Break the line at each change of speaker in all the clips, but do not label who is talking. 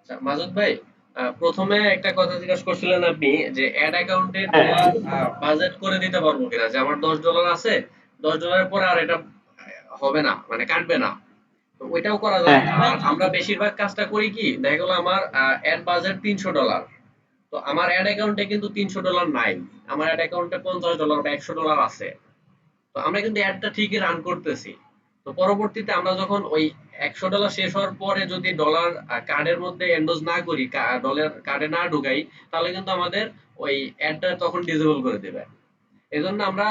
আচ্ছা মাসুদ ভাই, প্রথমে একটা কথা জিজ্ঞাসা করছিলেন আপনি যে অ্যাড অ্যাকাউন্টে
হ্যাঁ
বাজেট করে দিতে পারবো কিনা, যে আমার $10 আছে, $10 পরে আর এটা হবে না, মানে কাটবে না। তো ওইটাও করা
হ্যাঁ
যায়। আর আমরা বেশিরভাগ কাজটা করি কি, দেখা গেলো আমার অ্যাড বাজেট $300, তো আমার অ্যাড অ্যাকাউন্টে কিন্তু $300 নাই, আমার অ্যাড অ্যাকাউন্টে $50 বা $100 আছে। তো আমরা কিন্তু অ্যাডটা ঠিকই রান করতেছি। তো পরবর্তীতে আমরা যখন ওই $100 শেষ হওয়ার পরে যদি ডলার কার্ডের মধ্যে এন্ডোজ না করি, ডলার কার্ডে না ঢুকাই, তাহলে কিন্তু আমাদের ওই অ্যাডটা তখন ডিসেবল করে দেবে। এজন্য আমরা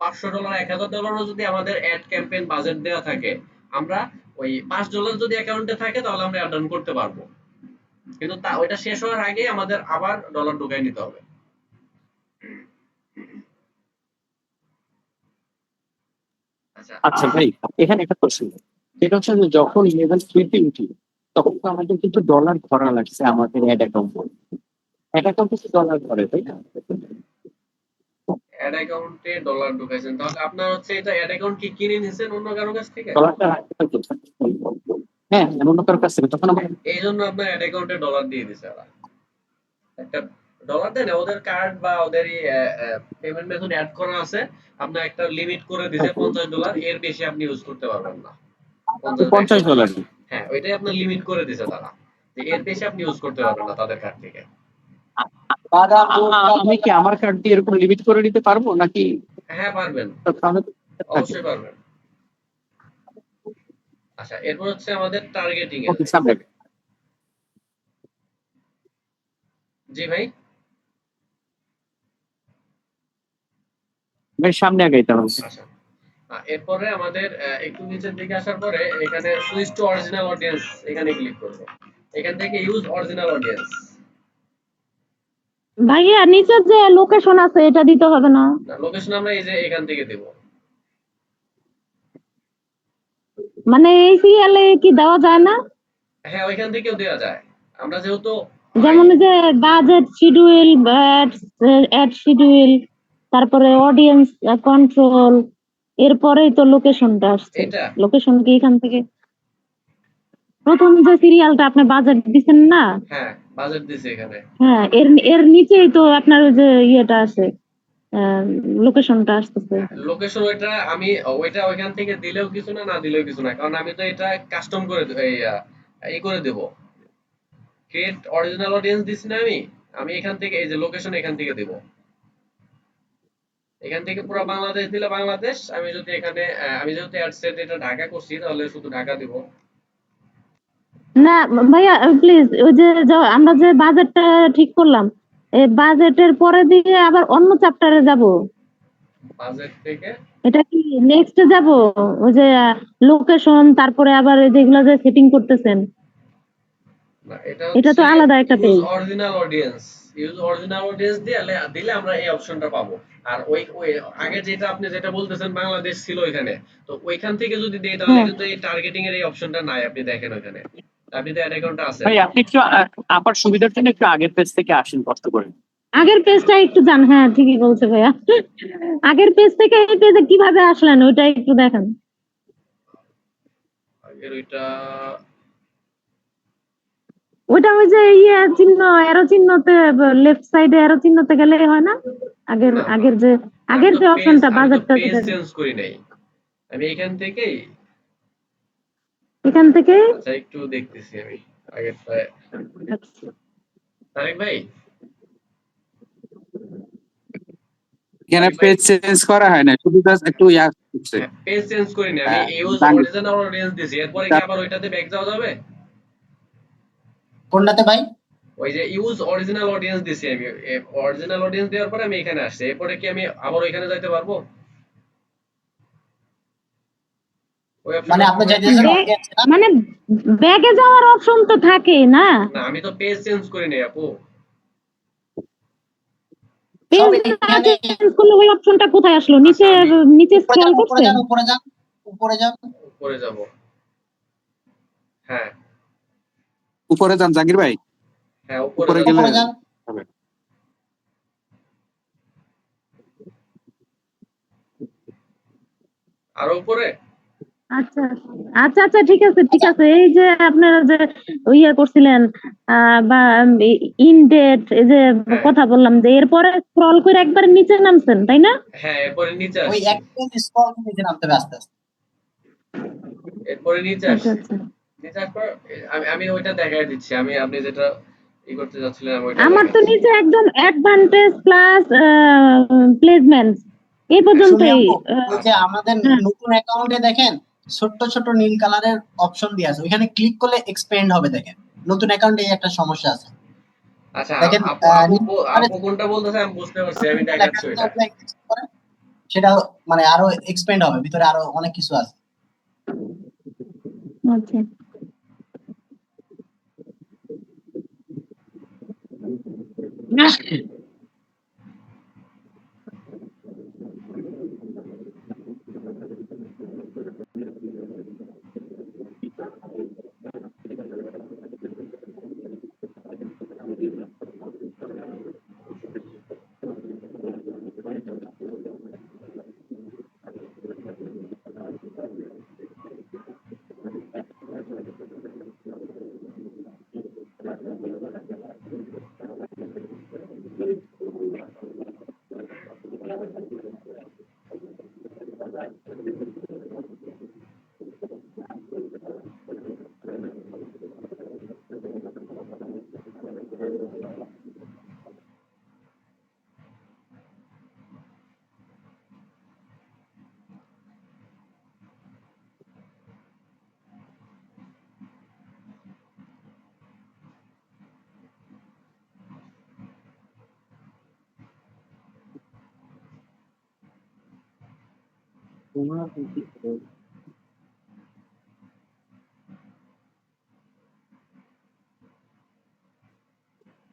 $500, $1000 যদি আমাদের অ্যাড ক্যাম্পেইন বাজেট দেওয়া থাকে, আমরা ওই $5 যদি অ্যাকাউন্টে থাকে তাহলে আমরা অ্যাড রান করতে পারবো। কিন্তু ওইটা শেষ হওয়ার আগে আমাদের আবার ডলার ঢুকাই নিতে হবে। আচ্ছা।
আচ্ছা ভাই, এখানে একটা প্রশ্ন, সেটা হচ্ছে যে যখন লেভেল 3 উঠি তখন তো আমাদের কিন্তু ডলার ভরা লাগছে আমাদের অ্যাড অ্যাকাউন্টে কি ডলার ভরে, তাই না?
অ্যাড অ্যাকাউন্টে ডলার ঢুকাইছেন, তাহলে আপনার হচ্ছে এটা অ্যাড অ্যাকাউন্ট কি কিনে নিছেন অন্য কারো কাছ থেকে?
ডলারটা রাখতে হয় কোথায়? হ্যাঁ, এমন কারো কাছ থেকে তখন আমার
এই জন্য আপনার অ্যাড অ্যাকাউন্টে ডলার দিয়ে দিছে ওরা। একটা ডলার দেন, ওদের কার্ড বা ওদের পেমেন্ট মেথড অ্যাড করা আছে। আপনার একটা লিমিট করে দিছে $50, এর বেশি আপনি ইউজ করতে পারবেন না। 50 বা
$50।
$100। হ্যাঁ, ওইটাই আপনার লিমিট করে দিছে তারা, যে এর বেশি আপনি ইউজ করতে পারবেন না তাদের কার্ড থেকে।
আমি কি আমার কার্ড দিয়ে এরকম লিমিট করে নিতে পারবো নাকি?
হ্যাঁ পারবেন,
তাহলে তো থাকে।
অবশ্যই পারবেন। আচ্ছা, এরপর হচ্ছে আমাদের টার্গেটিং এ
ওকে,
যাই।
সামনে
জি ভাই।
বেশ, সামনে আগাইতে হবে।
আচ্ছা, এরপরে আমাদের একটু নিচের দিকে আসার পরে এখানে সুইচ টু অরিজিনাল অডিয়েন্স, এখানে ক্লিক করব। এখান থেকে ইউজ অরিজিনাল অডিয়েন্স।
ভাইয়া নিচের যে লোকেশন আছে এটা দিতে হবে না?
না, লোকেশন আমরা এই যে এখান থেকে দেব।
মানে এই সিরিয়ালে কি দেওয়া যায় না?
হ্যাঁ, ওইখান থেকেও দেওয়া যায়। আমরা যেহেতু আই
যেমন এই যে বাজেট শিডিউল, অ্যাড শিডিউল, তারপরে অডিয়েন্স কন্ট্রোল, এরপরেই তো লোকেশনটা আসছে।
এটা
লোকেশন কি এখান থেকে? প্রথম যে সিরিয়ালটা আপনি বাজেট দিছেন না?
হ্যাঁ, বাজেট দিছে এখানে।
হ্যাঁ, এর এর নিচেই তো আপনার ওই যে ইয়েটা আছে, লোকেশনটা আসতেছে।
হ্যাঁ, লোকেশন ওইটা আমি ওইটা ওইখান থেকে দিলেও কিছু না, না দিলেও কিছু না, কারণ আমি তো এটা কাস্টম করে এই করে দেব। ক্রিয়েট অরিজিনাল অডিয়েন্স দিছি না আমি। আমি এখান থেকে এই যে লোকেশন এখান থেকে দেব। এখান থেকে পুরো বাংলাদেশ দিলে বাংলাদেশ, আমি যদি এখানে আমি যেহেতু অ্যাড সেট এটা ঢাকা করছি, তাহলে শুধু ঢাকা দিব।
না ভাইয়া, প্লিজ, ওই যে আমরা যে বাজেটটা ঠিক করলাম, এই বাজেটের পরে দিয়ে আবার অন্য চ্যাপ্টারে যাব।
বাজেট থেকে
এটা কি নেক্সট যাব? ওই যে লোকেশন, তারপরে আবার এই যেগুলো যে সেটিং করতেছেন,
না, এটা
এটা তো
হচ্ছে
আলাদা একটা
use
page.
Original audience. Use original audience দিলে আমরা এই অপশনটা পাবো। আর ওই আগে যেটা আপনি যেটা বলতেছেন বাংলাদেশ ছিল এখানে, তো ওইখান থেকে যদি দেই তাহলে
হ্যাঁ,
কিন্তু এই টার্গেটিং এর এই অপশনটা নাই, আপনি দেখেন ওখানে। আপনি তো অ্যাড অ্যাকাউন্টে আছেন।
ভাই, আপনি একটু আপার সুবিধার জন্য একটু আগের পেজ থেকে আসেন কষ্ট করে।
আগের পেজটা একটু জান। হ্যাঁ, ঠিকই বলছে ভাইয়া। আগের পেজ থেকে এই পেজে কিভাবে আসলেন ওইটা একটু দেখান।
আগের ওইটা
ওইটা ওই যে ইয়ে চিহ্ন, এরো চিহ্নতে, লেফট সাইডে এরো চিহ্নতে গেলে হয় না? আগের
না,
আগের যে আগের যে অপশনটা
আমি তো
বাজেটটা
পেজ
যেটা,
চেঞ্জ করি নাই। আমি এখান থেকেই
এখান থেকে।
আচ্ছা একটু দেখতেছি আমি আগেরটা।
আচ্ছা,
তারেক ভাই,
এখানে
তারেক ভাই,
পেজ চেঞ্জ করা হয় না, শুধু জাস্ট একটু ইয়া করছে।
হ্যাঁ পেজ চেঞ্জ করিনি আমি, ইউজ
ডান
অরিজিনাল অডিয়েন্স দিছি, এরপরে কি আবার ওইটাতে ব্যাক যাওয়া যাবে?
কোনটাতে ভাই?
ওই যে ইউজ অরিজিনাল অডিয়েন্স দিছি আমি, অরিজিনাল অডিয়েন্স দেওয়ার পরে আমি এখানে আসছি, এরপরে কি আমি আবার ওইখানে যাইতে পারবো? ওই
মানে
অপশনটা
আপনি
পাবো এখান
চাইতেছেন
থেকে?
অডিয়েন্স না?
মানে ব্যাগে যাওয়ার অপশন তো থাকে না?
না, আমি তো পেজ চেঞ্জ করি নাই আপু।
সব
পেজ না
এখানে।
চেঞ্জ করলে ওই অপশনটা কোথায় আসলো?
আচ্ছা
নিচে,
আমি
নিচে
উপরে
স্ক্রল
যান, উপরে
করছেন?
যান, উপরে যান, উপরে যান।
উপরে যাব। হ্যাঁ,
উপরে যান জাকির ভাই,
হ্যাঁ উপরে
উপরে গেলে
যাচ্ছি।
উপরে যান।
হবে।
আরো উপরে?
আচ্ছা আচ্ছা আচ্ছা, ঠিক আছে ঠিক আছে। এই যে আপনারা যে ইয়ে করছিলেন বা ইনডেট, এই যে
হ্যাঁ
কথা বললাম, যে এরপরে স্ক্রল করে একবার নিচে নামছেন, তাই না?
হ্যাঁ, এরপরে নিচে
ওই
আসছি,
একটা স্ক্রল করে নিচে নামতে হবে আস্তে আস্তে।
এরপরে নিচে
আচ্ছা
আসছি।
আচ্ছা,
নিচে আসার পর আমি আমি ওইটা দেখাই দিচ্ছি, আমি আপনি যেটা করতে চাচ্ছিলেন আমি ওইটা
আমার তো
দেখাচ্ছি।
নিচে একদম অ্যাডভান্টেজ প্লাস প্লেসমেন্ট এই
শুনি
পর্যন্তই।
আপু,
আহ,
ওই যে আমাদের
হ্যাঁ,
নতুন অ্যাকাউন্টে দেখেন ছোট্ট ছোট নীল কালারের অপশন দিয়ে আছে, ওইখানে ক্লিক করলে এক্সপেন্ড হবে। দেখেন নতুন অ্যাকাউন্টে এই একটা সমস্যা আছে।
আচ্ছা,
দেখেন
আপু আপু
নীল কালারের
আপু কোনটা বলতেছে আমি বুঝতে পারছি, আমি
লেখা
দেখাচ্ছি
আছে
ওইটা।
আপনি click করেন, সেটা মানে আরো এক্সপেন্ড হবে, ভিতরে আরো অনেক কিছু আছে।
আচ্ছা।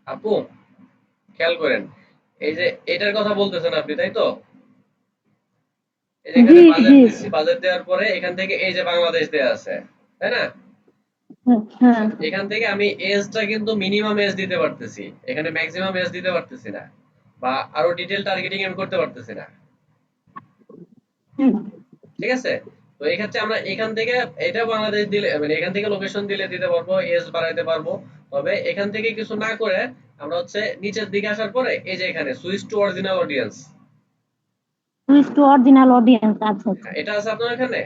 আপু খেয়াল করেন, এই যে এটার কথা বলতেছেন আপনি, তাই তো? এই যে
জি
এখানে বাজেট
জি,
দিচ্ছি, বাজেট দেওয়ার পরে এখান থেকে এই যে বাংলাদেশ দেয়া আছে, তাই না?
হ্যাঁ হ্যাঁ।
আচ্ছা, এখান থেকে আমি এজটা কিন্তু মিনিমাম এজ দিতে পারতেছি, এখানে ম্যাক্সিমাম এজ দিতে পারতেছি না, বা আরো ডিটেল টার্গেটিং আমি করতে পারতেছি না।
হুম,
ঠিক আছে? তো এই ক্ষেত্রে আমরা এখান থেকে এটা বাংলাদেশ দিলে, মানে এখান থেকে লোকেশন দিলে দিতে পারবো, এজ বাড়াইতে পারবো। তবে এখান থেকে কিছু না করে আমরা হচ্ছে নিচের দিকে আসার পরে এই যে এখানে switch to original audience,
switch to original audience. আচ্ছা আচ্ছা।
এটা আছে আপনার এখানে।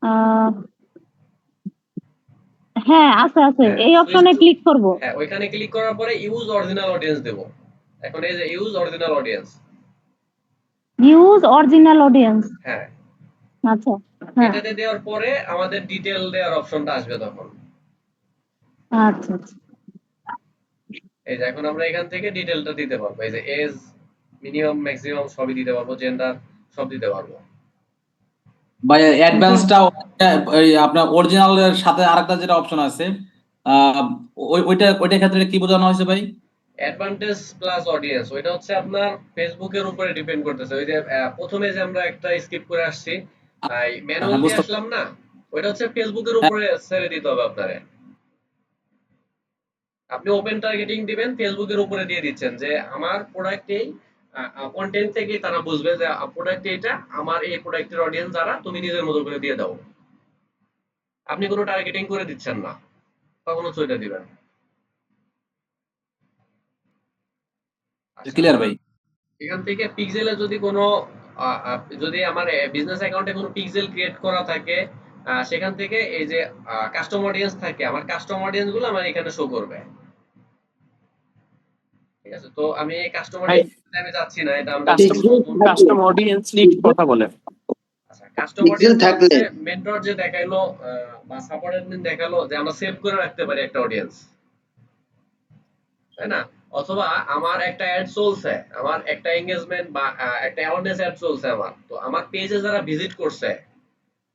আহ, হ্যাঁ আছে আছে,
হ্যাঁ,
এই
সুইচ
অপশনে
টু,
ক্লিক করব।
হ্যাঁ ওইখানে ক্লিক করার পরে ইউজ অরিজিনাল অডিয়েন্স দেব। এখন এই যে use original audience,
use original audience.
হ্যাঁ
আচ্ছা, হ্যাঁ,
এটাতে দেওয়ার পরে আমাদের ডিটেল দেওয়ার অপশনটা আসবে তখন।
আচ্ছা আচ্ছা।
এই যে এখন আমরা এখান থেকে ডিটেলটা দিতে পারবো, এই যে এজ, মিনিমাম ম্যাক্সিমাম সবই দিতে পারবো, জেন্ডার সব দিতে পারবো।
ভাই
জি।
অ্যাডভান্সটা আপনার অরিজিনালের সাথে আরেকটা যেটা অপশন আছে, আহ, ওইটার ক্ষেত্রে কি বোঝানো হয়েছে ভাই?
অ্যাডভান্টেজ প্লাস অডিয়েন্স, ওইটা হচ্ছে আপনার ফেসবুকের উপরে ডিপেন্ড করতেছে। ওই যে প্রথমে যে আমরা একটা স্কিপ করে আসছি, ম্যানুয়াল
হ্যাঁ
দিয়ে
বুঝতে
আসলাম না, ওইটা হচ্ছে ফেসবুকের
হ্যাঁ,
উপরে ছেড়ে দিতে হবে আপনারে। আপনি ওপেন টার্গেটিং দিবেন, ফেসবুকের উপরে দিয়ে দিচ্ছেন যে আমার প্রোডাক্ট এই কন্টেন্ট থেকে তারা বুঝবে যে প্রোডাক্ট এইটা, আমার এই প্রোডাক্টের অডিয়েন্স যারা, তুমি নিজের মতো করে দিয়ে দাও। আপনি কোনো টার্গেটিং করে দিচ্ছেন না, তখন হচ্ছে ওইটা দিবেন। আচ্ছা,
ক্লিয়ার ভাই।
এখান থেকে পিক্সেলে যদি কোনো যদি আমার বিজনেস অ্যাকাউন্টে কোনো পিক্সেল ক্রিয়েট করা থাকে, সেখান থেকে এই যে কাস্টম অডিয়েন্স থাকে, আমার কাস্টম অডিয়েন্স গুলো আমার এখানে শো করবে। ঠিক আছে, তো আমি কাস্টম
ভাই
অডিয়েন্স আমি যাচ্ছি না, এটা আমরা
কাস্টম
নতুন।
কাস্টম অডিয়েন্স লিস্ট কথা বলে।
আচ্ছা, কাস্টম
পিক্সেল
অডিয়েন্স
থাকলে
হচ্ছে মেন্টর যে দেখাইলো, বা সাপোর্ট অ্যাডমিন দেখালো যে আমরা সেভ করে রাখতে পারি একটা অডিয়েন্স, তাই না? অথবা আমার একটা অ্যাড চলছে, আমার একটা এঙ্গেজমেন্ট বা একটা অ্যাওয়ারনেস অ্যাড চলছে আমার, তো আমার পেজে যারা ভিজিট করছে,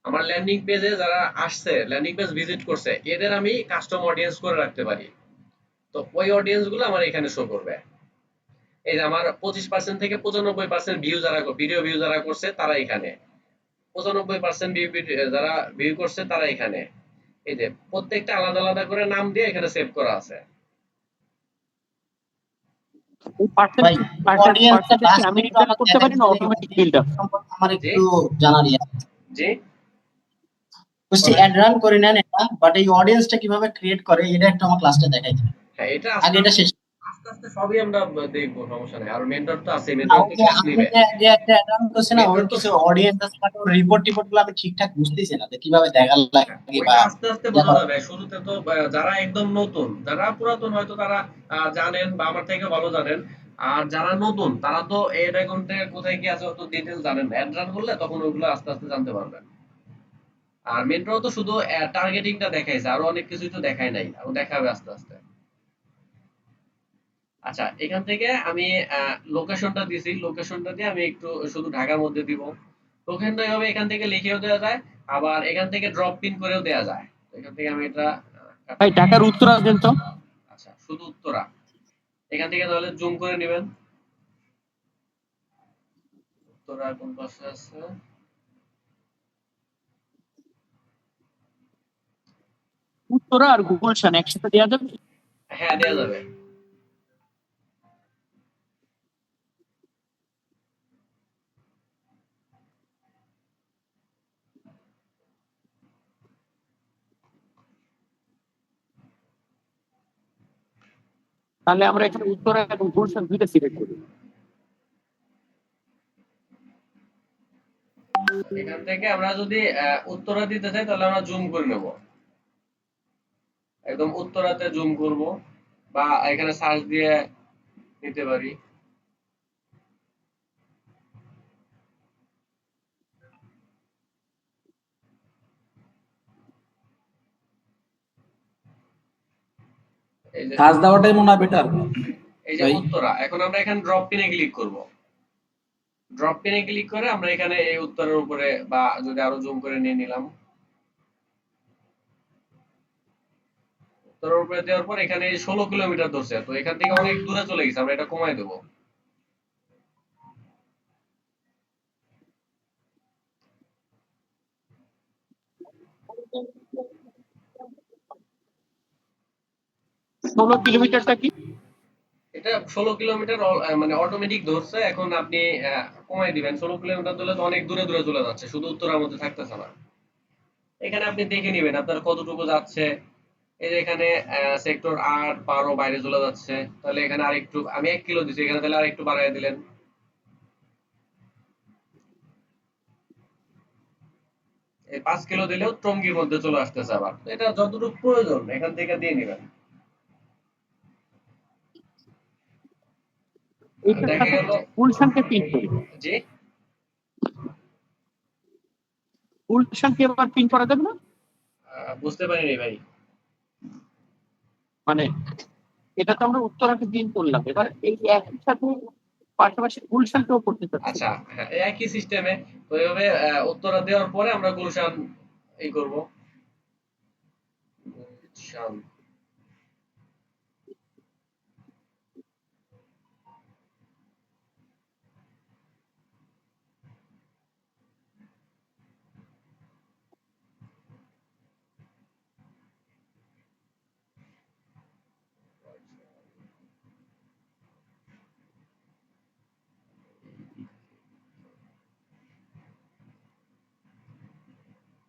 আমার ল্যান্ডিং পেজে যারা আসছে, ল্যান্ডিং পেজ ভিজিট করছে, এদের আমি কাস্টম অডিয়েন্স করে রাখতে পারি। তো ওই অডিয়েন্স গুলো আমার এখানে শো করবে। এই যে আমার 25% থেকে 95% ভিউ যারা, ভিডিও ভিউ যারা করছে তারা এখানে, 95% ভিউ যারা ভিউ করছে তারা এখানে। এই যে প্রত্যেকটা আলাদা আলাদা করে নাম দিয়ে এখানে সেভ করা আছে।
ভাই অডিয়েন্সটা
পার্সেন্টেজ কি আমি
লাস্টে একটু
ডিটেল
আমাকে
করতে
দেখাই
পারি না
দিলে
অটোমেটিক বিল্ড আপ?
সম্পর্কে আমার
জি,
একটু জানার ইয়ে আছে।
জি
বলছি
বলেন।
অ্যাড রান করে নেন এটা, বাট এই অডিয়েন্সটা কিভাবে ক্রিয়েট করে এটা একটু আমার ক্লাসটা দেখাই দিন।
হ্যাঁ, এটা
আগে এটা শেষ।
আস্তে আস্তে সবই আমরা দেখবো, সমস্যা নেই। আর মেন্টর তো আছে,
না,
মেন্টর
ওই
তো
যে
ক্লাস
আপনি
নিবে।
যে একটা অ্যাড রান করছেন না, ওর
মেন্টর তো
কিছু অডিয়েন্স আছে, বাট ওর রিপোর্ট টিপোর্ট গুলো আমি ঠিকঠাক বুঝতেছি না যে কিভাবে দেখা লাগে বা
ওইটা আস্তে আস্তে
ইয়া
বোঝা
করা।
যাবে। শুরুতে তো যারা একদম নতুন, যারা পুরাতন হয়তো তারা জানেন বা আমার থেকে ভালো জানেন। আর যারা নতুন তারা তো এড অ্যাকাউন্টে কোথায় কি আছে অত ডিটেইলস জানেন না। অ্যাড রান করলে তখন ওইগুলো আস্তে আস্তে জানতে পারবেন। আর মেন্টর তো শুধু টার্গেটিংটা দেখাইছে, আরো অনেক কিছুই তো দেখায় নাই, আরো দেখাবে আস্তে আস্তে। আচ্ছা, এখান থেকে আমি লোকেশনটা দিছি, লোকেশনটা দিয়ে আমি একটু শুধু ঢাকার মধ্যে দিব। লোকেশনটা এভাবে এখান থেকে লিখেও দেওয়া যায়, আবার এখান থেকে ড্রপ পিন করেও দেওয়া যায়। তো এখান থেকে আমি এটা
ভাই ঢাকার উত্তরা দেন তো।
আচ্ছা, শুধু উত্তরা। এখান থেকে তাহলে জুম করে নেবেন। উত্তরা কোন পাশে আছে?
উত্তরা আর গুলশান একসাথে দেওয়া যাবে?
হ্যাঁ, দেওয়া যাবে।
তাহলে আমরা এখানে উত্তরা এবং গুলশান দুইটা সিলেক্ট করি।
এখান থেকে আমরা যদি উত্তরা দিতে চাই তাহলে আমরা জুম করে নেব। একদম উত্তরাতে জুম করব, বা এখানে সার্চ দিয়ে নিতে পারি। এই যে
কাজ দেওয়াটাই মনে হয় বেটার
এই যে
ভাই।
উত্তরা, এখন আমরা এখানে ড্রপ পিনে ক্লিক করব। ড্রপ পিনে ক্লিক করে আমরা এখানে এই উত্তরের উপরে, বা যদি আরো জুম করে নিয়ে নিলাম, উত্তরের উপরে দেওয়ার পর এখানে 16 কিলোমিটার ধরছে, তো এখান থেকে অনেক দূরে চলে গেছে, আমরা এটা কমায় দেবো।
ষোলো কিলোমিটারটা কি?
এটা 16 কিলোমিটার মানে অটোমেটিক ধরছে। এখন আপনি কমায় দিবেন। 16 কিলোমিটার ধরলে তো অনেক দূরে দূরে চলে যাচ্ছে, শুধু উত্তরার মধ্যে থাকতেছে না। এখানে আপনি দেখে নিবেন আপনার কতটুকু যাচ্ছে। এই যে এখানে সেক্টর 8 12 বাইরে চলে যাচ্ছে, তাহলে এখানে আরেকটু আমি 1 কিলো দিছি, এখানে তাহলে আরেকটু বাড়ায় দিলেন। এই 5 কিলো দিলেও টঙ্গীর মধ্যে চলে আসতেছে আবার। তো এটা যতটুকু প্রয়োজন এখান থেকে দিয়ে নিবেন।
এইটার
দেখা
সাথে
গেল।
গুলশানকে পিন করি।
জি,
গুলশানকে আবার পিন করা যাবে না?
বুঝতে পারিনি ভাই।
মানে এটা তো আমরা উত্তরাকে পিন করলাম, এবার এই একই সাথে পাশাপাশি গুলশানকেও করতে চাচ্ছি।
আচ্ছা, হ্যাঁ, একই সিস্টেমে। তো এইভাবে উত্তরা দেওয়ার পরে আমরা গুলশান এই করব। গুলশান।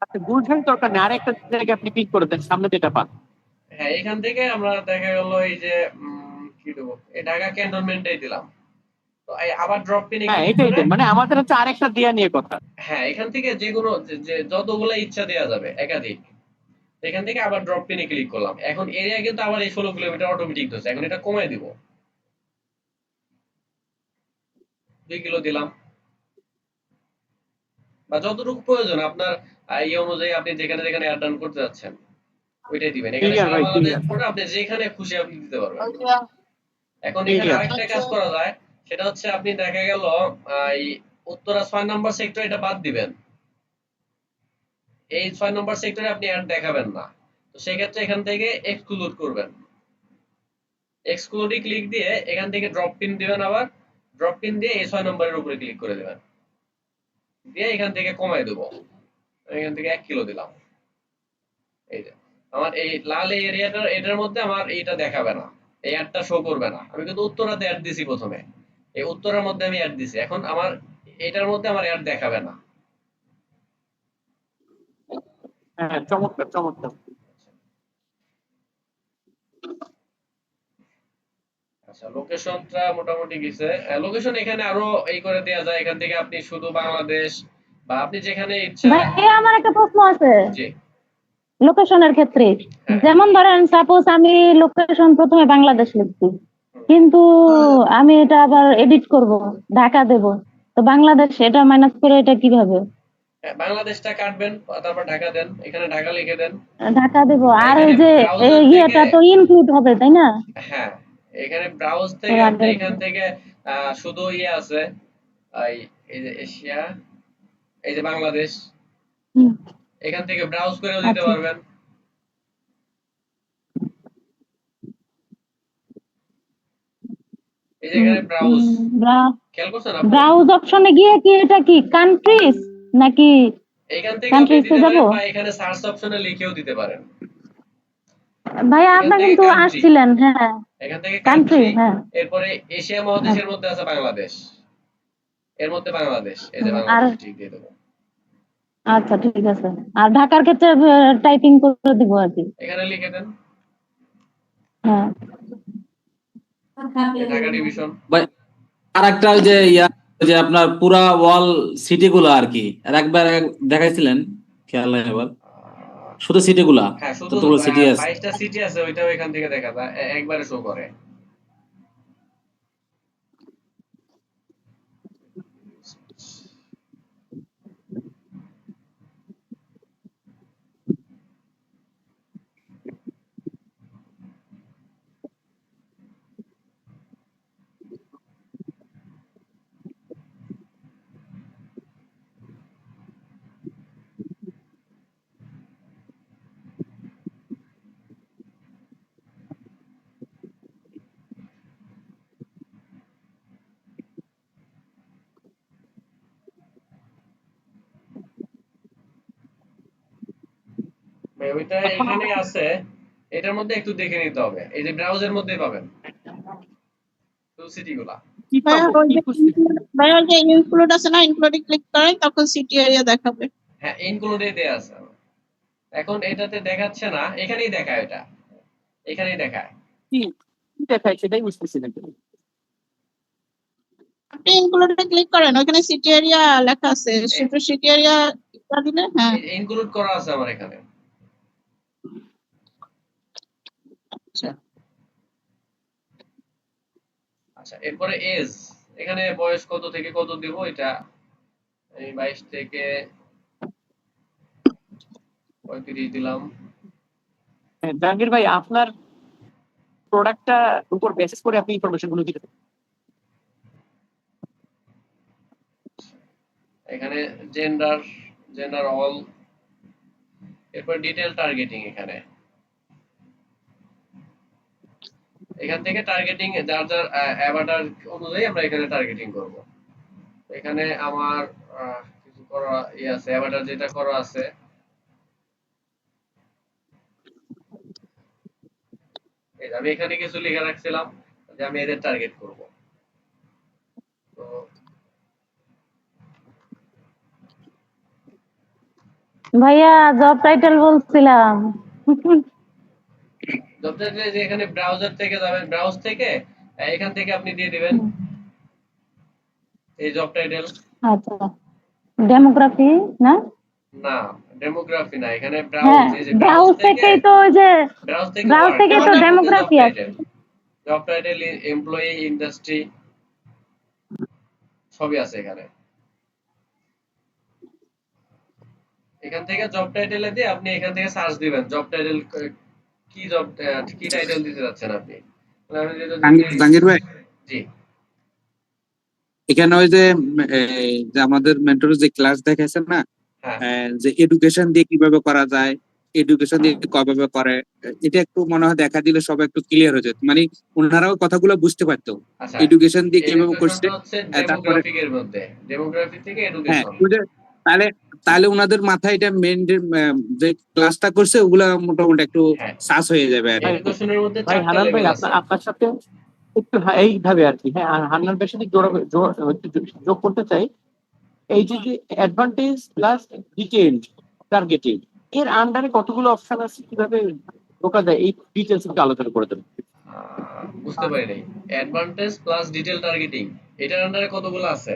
আচ্ছা গুলশান দরকার নেই, আরেকটা জায়গায় আপনি পিন করে দেন সামনে যেটা পান।
হ্যাঁ, এখান থেকে আমরা দেখা গেল এই যে কি দেবো, এই ঢাকা ক্যান্টনমেন্টটাই দিলাম। তো আবার ড্রপ পিনে
হ্যাঁ
ক্লিক
এটাই
করে,
দেন, মানে আমাদের হচ্ছে আরেকটা দেয়া নিয়ে কথা।
হ্যাঁ, এখান থেকে যে কোনো যে যতগুলো ইচ্ছা দেওয়া যাবে একাধিক। এখান থেকে আবার ড্রপ পিনে ক্লিক করলাম। এখন এরিয়া কিন্তু আবার এই 16 কিলোমিটার অটোমেটিক ধরছে। এখন এটা কমায় দিব, 2 কিলো দিলাম, বা যতটুকু প্রয়োজন আপনার এই অনুযায়ী আপনি যেখানে যেখানে অ্যাড ডান করতে যাচ্ছেন ওইটাই দিবেন। এখানে
ক্লিয়ার
সারা
ভাই,
বাংলাদেশ
ক্লিয়ার
পড়ে, আপনি যেখানে খুশি আপনি দিতে পারবেন। এখন এখানে
ক্লিয়ার।
আরেকটা কাজ করা যায়, সেটা হচ্ছে আপনি দেখা গেল এই উত্তরা 6 নম্বর সেক্টর এটা বাদ দিবেন। এই 6 নম্বর সেক্টরে আপনি অ্যাড দেখাবেন না। তো সেক্ষেত্রে এখান থেকে এক্সক্লুড করবেন। এক্সক্লুডে ক্লিক দিয়ে এখান থেকে ড্রপ পিন দিবেন, আবার ড্রপ পিন দিয়ে এই 6 নম্বরের উপরে ক্লিক করে দিবেন। দিয়ে এখান থেকে কমায় দেব। এখান থেকে 1 কিলো দিলাম। এই যে আমার এই লাল এই এরিয়াটা, এটার মধ্যে আমার এইটা দেখাবে না, এই অ্যাডটা শো করবে না। আমি কিন্তু উত্তরাতে অ্যাড দিছি প্রথমে, এই উত্তরার মধ্যে আমি অ্যাড দিছি। এখন আমার এটার মধ্যে আমার অ্যাড দেখাবে না।
হ্যাঁ, চমৎকার চমৎকার।
আচ্ছা, লোকেশনটা মোটামুটি গেছে। লোকেশন এখানে আরো এই করে দেয়া যায়, এখান থেকে আপনি শুধু বাংলাদেশ বা আপনি যেখানে ইচ্ছা।
ভাইয়া আমার একটা প্রশ্ন আছে
জি,
লোকেশনের ক্ষেত্রে।
হ্যাঁ,
যেমন ধরেন সাপোজ আমি লোকেশন প্রথমে বাংলাদেশ লিখছি, কিন্তু আমি এটা আবার এডিট করব, ঢাকা দেব, তো বাংলাদেশ এটা মাইনাস করে এটা কিভাবে
হ্যাঁ, বাংলাদেশটা কাটবেন, তারপর ঢাকা দেন, এখানে ঢাকা লিখে দেন।
ঢাকা দেব? আর
এখানে
ওই যে
ব্রাউজার থেকে,
ইয়েটা তো ইনক্লুড হবে তাই না?
হ্যাঁ, এখানে ব্রাউজ
এর
থেকে আপনি
আগের
এখান থেকে শুধু ইয়ে আছে, এই এই যে এশিয়া, এই যে বাংলাদেশ,
হুম,
এখান থেকে ব্রাউজ করেও দিতে
আচ্ছা।
পারবেন। এই যে এখানে ব্রাউজ, খেয়াল করছেন আপনি?
ব্রাউজ অপশনে গিয়ে কি এটা কি কান্ট্রিজ নাকি
এখান থেকে আপনি
কান্ট্রিজে
দিতে
যাব?
পারেন বা এখানে সার্চ অপশনে লিখেও দিতে পারেন।
ভাইয়া
এখান
আপনি
থেকে
কিন্তু
কান্ট্রি,
আসছিলেন, হ্যাঁ
এখান থেকে
কান্ট্রি,
কান্ট্রি,
হ্যাঁ।
এরপরে এশিয়া মহাদেশের মধ্যে আছে বাংলাদেশ, এর মধ্যে বাংলাদেশ, এই যে
আর
বাংলাদেশ ঠিক দিয়ে দেবো।
আচ্ছা ঠিক আছে। আর ঢাকার ক্ষেত্রে টাইপিং করে দিব আর কি।
এখানে লিখে দেন
হ্যাঁ।
এই ঢাকা ডিভিশন।
ভাই আর একটা ওই যে ওই যে আপনার পুরা ওয়াল সিটি গুলা আর কি আর একবার দেখাইছিলেন, খেয়াল নাই আবার, শুধু সিটি গুলা,
হ্যাঁ, শুধু
যতগুলো সিটি আছে।
22টা সিটি আছে, ওইটাও এখান থেকে দেখা যায়, একবারে শো করে। ভাই ওইটা এখানে আছে, এটার মধ্যে একটু দেখে নিতে হবে, এই যে ব্রাউজার মধ্যেই পাবেন শুধু সিটি গুলা।
কি
ভাইয়া
পাবো
ওই
কি
যে
খুঁজতে?
ভাইয়া ওই যে ইনক্লুড আছে না, ইনক্লুডে ক্লিক করেন তখন সিটি এরিয়া দেখাবে।
হ্যাঁ, ইনক্লুডে দেয়া আছে। এখন এটাতে দেখাচ্ছে না, এখানেই দেখায়, এটা এখানেই দেখায়।
কি কি দেখায় সেটাই বুঝতেছি না।
আপনি ইনক্লুডে ক্লিক করেন, ওখানে সিটি এরিয়া লেখা আছে, শুধু সিটি এরিয়া দিলে হ্যাঁ।
ইনক্লুড করা আছে আমার এখানে।
আচ্ছা
আচ্ছা, এরপরে এজ, এখানে বয়স কত থেকে কত দেব, এটা এই 22 থেকে 35 দিলাম।
জাহাঙ্গীর ভাই, আপনার প্রোডাক্টটা উপর বেসিস করে আপনি ইনফরমেশন গুলো দিতে।
এখানে জেন্ডার, জেন্ডার অল, এরপর ডিটেইল টার্গেটিং, এখানে এখান থেকে টার্গেটিং যার যার অ্যাভাটার অনুযায়ী আমরা এখানে টার্গেটিং করব। এখানে আমার কিছু করা আছে, অ্যাভাটার যেটা করা আছে, এই যে আমি এখানে কিছু লিখে রাখছিলাম যে আমি এদের টার্গেট করব। তো
ভাইয়া জব টাইটেল বলছিলাম।
জব টাইটেল যে এখানে ব্রাউজার থেকে যাবেন, ব্রাউজ থেকে এখান থেকে আপনি দিয়ে দিবেন এই জব টাইটেল।
আচ্ছা, ডেমোগ্রাফি না?
না, ডেমোগ্রাফি না, এখানে
হ্যাঁ,
ব্রাউজ, এই যে ব্রাউজ
ব্রাউজ
থেকে,
থেকেই তো ওই যে
ব্রাউজ থেকে
ব্রাউজ
ওয়ার্ড,
থেকে তো
ওয়ার্ডের মধ্যে জব
ডেমোগ্রাফি আছে।
Title, job title, employee, industry সবই আছে এখানে। এখান থেকে জব টাইটেলে দিয়ে আপনি এখান থেকে সার্চ দিবেন জব টাইটেল, কি জব, কি টাইটেল দিতে যাচ্ছেন আপনি। মানে আমি যেটা দিতে,
জাহাঙ্গীর ভাই,
জি
এখানে ওই যে যে আমাদের মেন্টরের যে ক্লাস দেখাইছেন না,
হ্যাঁ,
যে এডুকেশন দিয়ে কিভাবে করা যায়, এডুকেশন দিয়ে কিভাবে করে, এটা একটু মনে হয় দেখা দিলে সব একটু ক্লিয়ার হয়ে যেত, মানে ওনারাও কথাগুলো বুঝতে পারতো
আচ্ছা,
এডুকেশন দিয়ে কিভাবে করছে।
এডুকেশনটা হচ্ছে
তারপরে
ডেমোগ্রাফিক এর মধ্যে, ডেমোগ্রাফি থেকে
হ্যাঁ,
এডুকেশন।
ওই যে তাহলে তাহলে ওনাদের মাথায় এটা মেন যে ক্লাসটা করছে ওগুলা মোটামুটি একটু
হ্যাঁ,
সার্চ হয়ে যাবে আর কি।
এডুকেশনের মধ্যে
ভাই
4টা
হানান ভাই,
লেভেল আছে।
আপনার সাথে একটু এইভাবে আর কি, হ্যাঁ, হান্নান ভাইয়ের সাথে যোগ করতে চাই। এই যে অ্যাডভান্টেজ প্লাস ডিটেইলড টার্গেটিং, এর আন্ডারে কতগুলো অপশন আছে, কিভাবে ঢোকা যায়, এই ডিটেলস একটু আলোচনা করে দেবেন।
বুঝতে পারি নাই। অ্যাডভান্টেজ প্লাস ডিটেল টার্গেটিং এটার আন্ডারে কতগুলো আছে?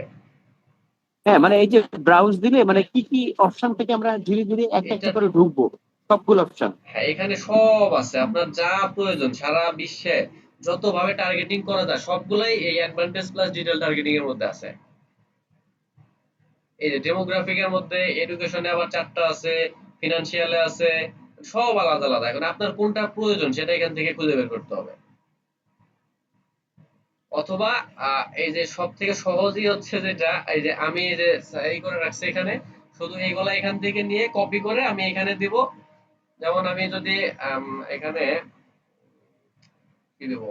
হ্যাঁ, মানে এই যে ব্রাউজ দিলে মানে কি কি অপশন থেকে আমরা ধীরে ধীরে একটা একটা
এটা
করে ঢুকবো, সবগুলো অপশন।
হ্যাঁ, এখানে সব আছে, আপনার যা প্রয়োজন সারা বিশ্বে যতভাবে টার্গেটিং করা যায় সবগুলাই এই অ্যাডভান্টেজ প্লাস ডিটেল টার্গেটিং এর মধ্যে আছে। এই যে ডেমোগ্রাফিকের মধ্যে, এডুকেশনে আবার 4টা আছে, ফিনান্সিয়ালে আছে, সব আলাদা আলাদা। এখন আপনার কোনটা প্রয়োজন সেটা এখান থেকে খুঁজে বের করতে হবে। অথবা এই যে সব থেকে সহজই হচ্ছে যেটা, এই যে আমি এই যে এই করে রাখছি এখানে, শুধু এইগুলা এখান থেকে নিয়ে কপি করে আমি এখানে দিব। যেমন আমি যদি এখানে কি দেব,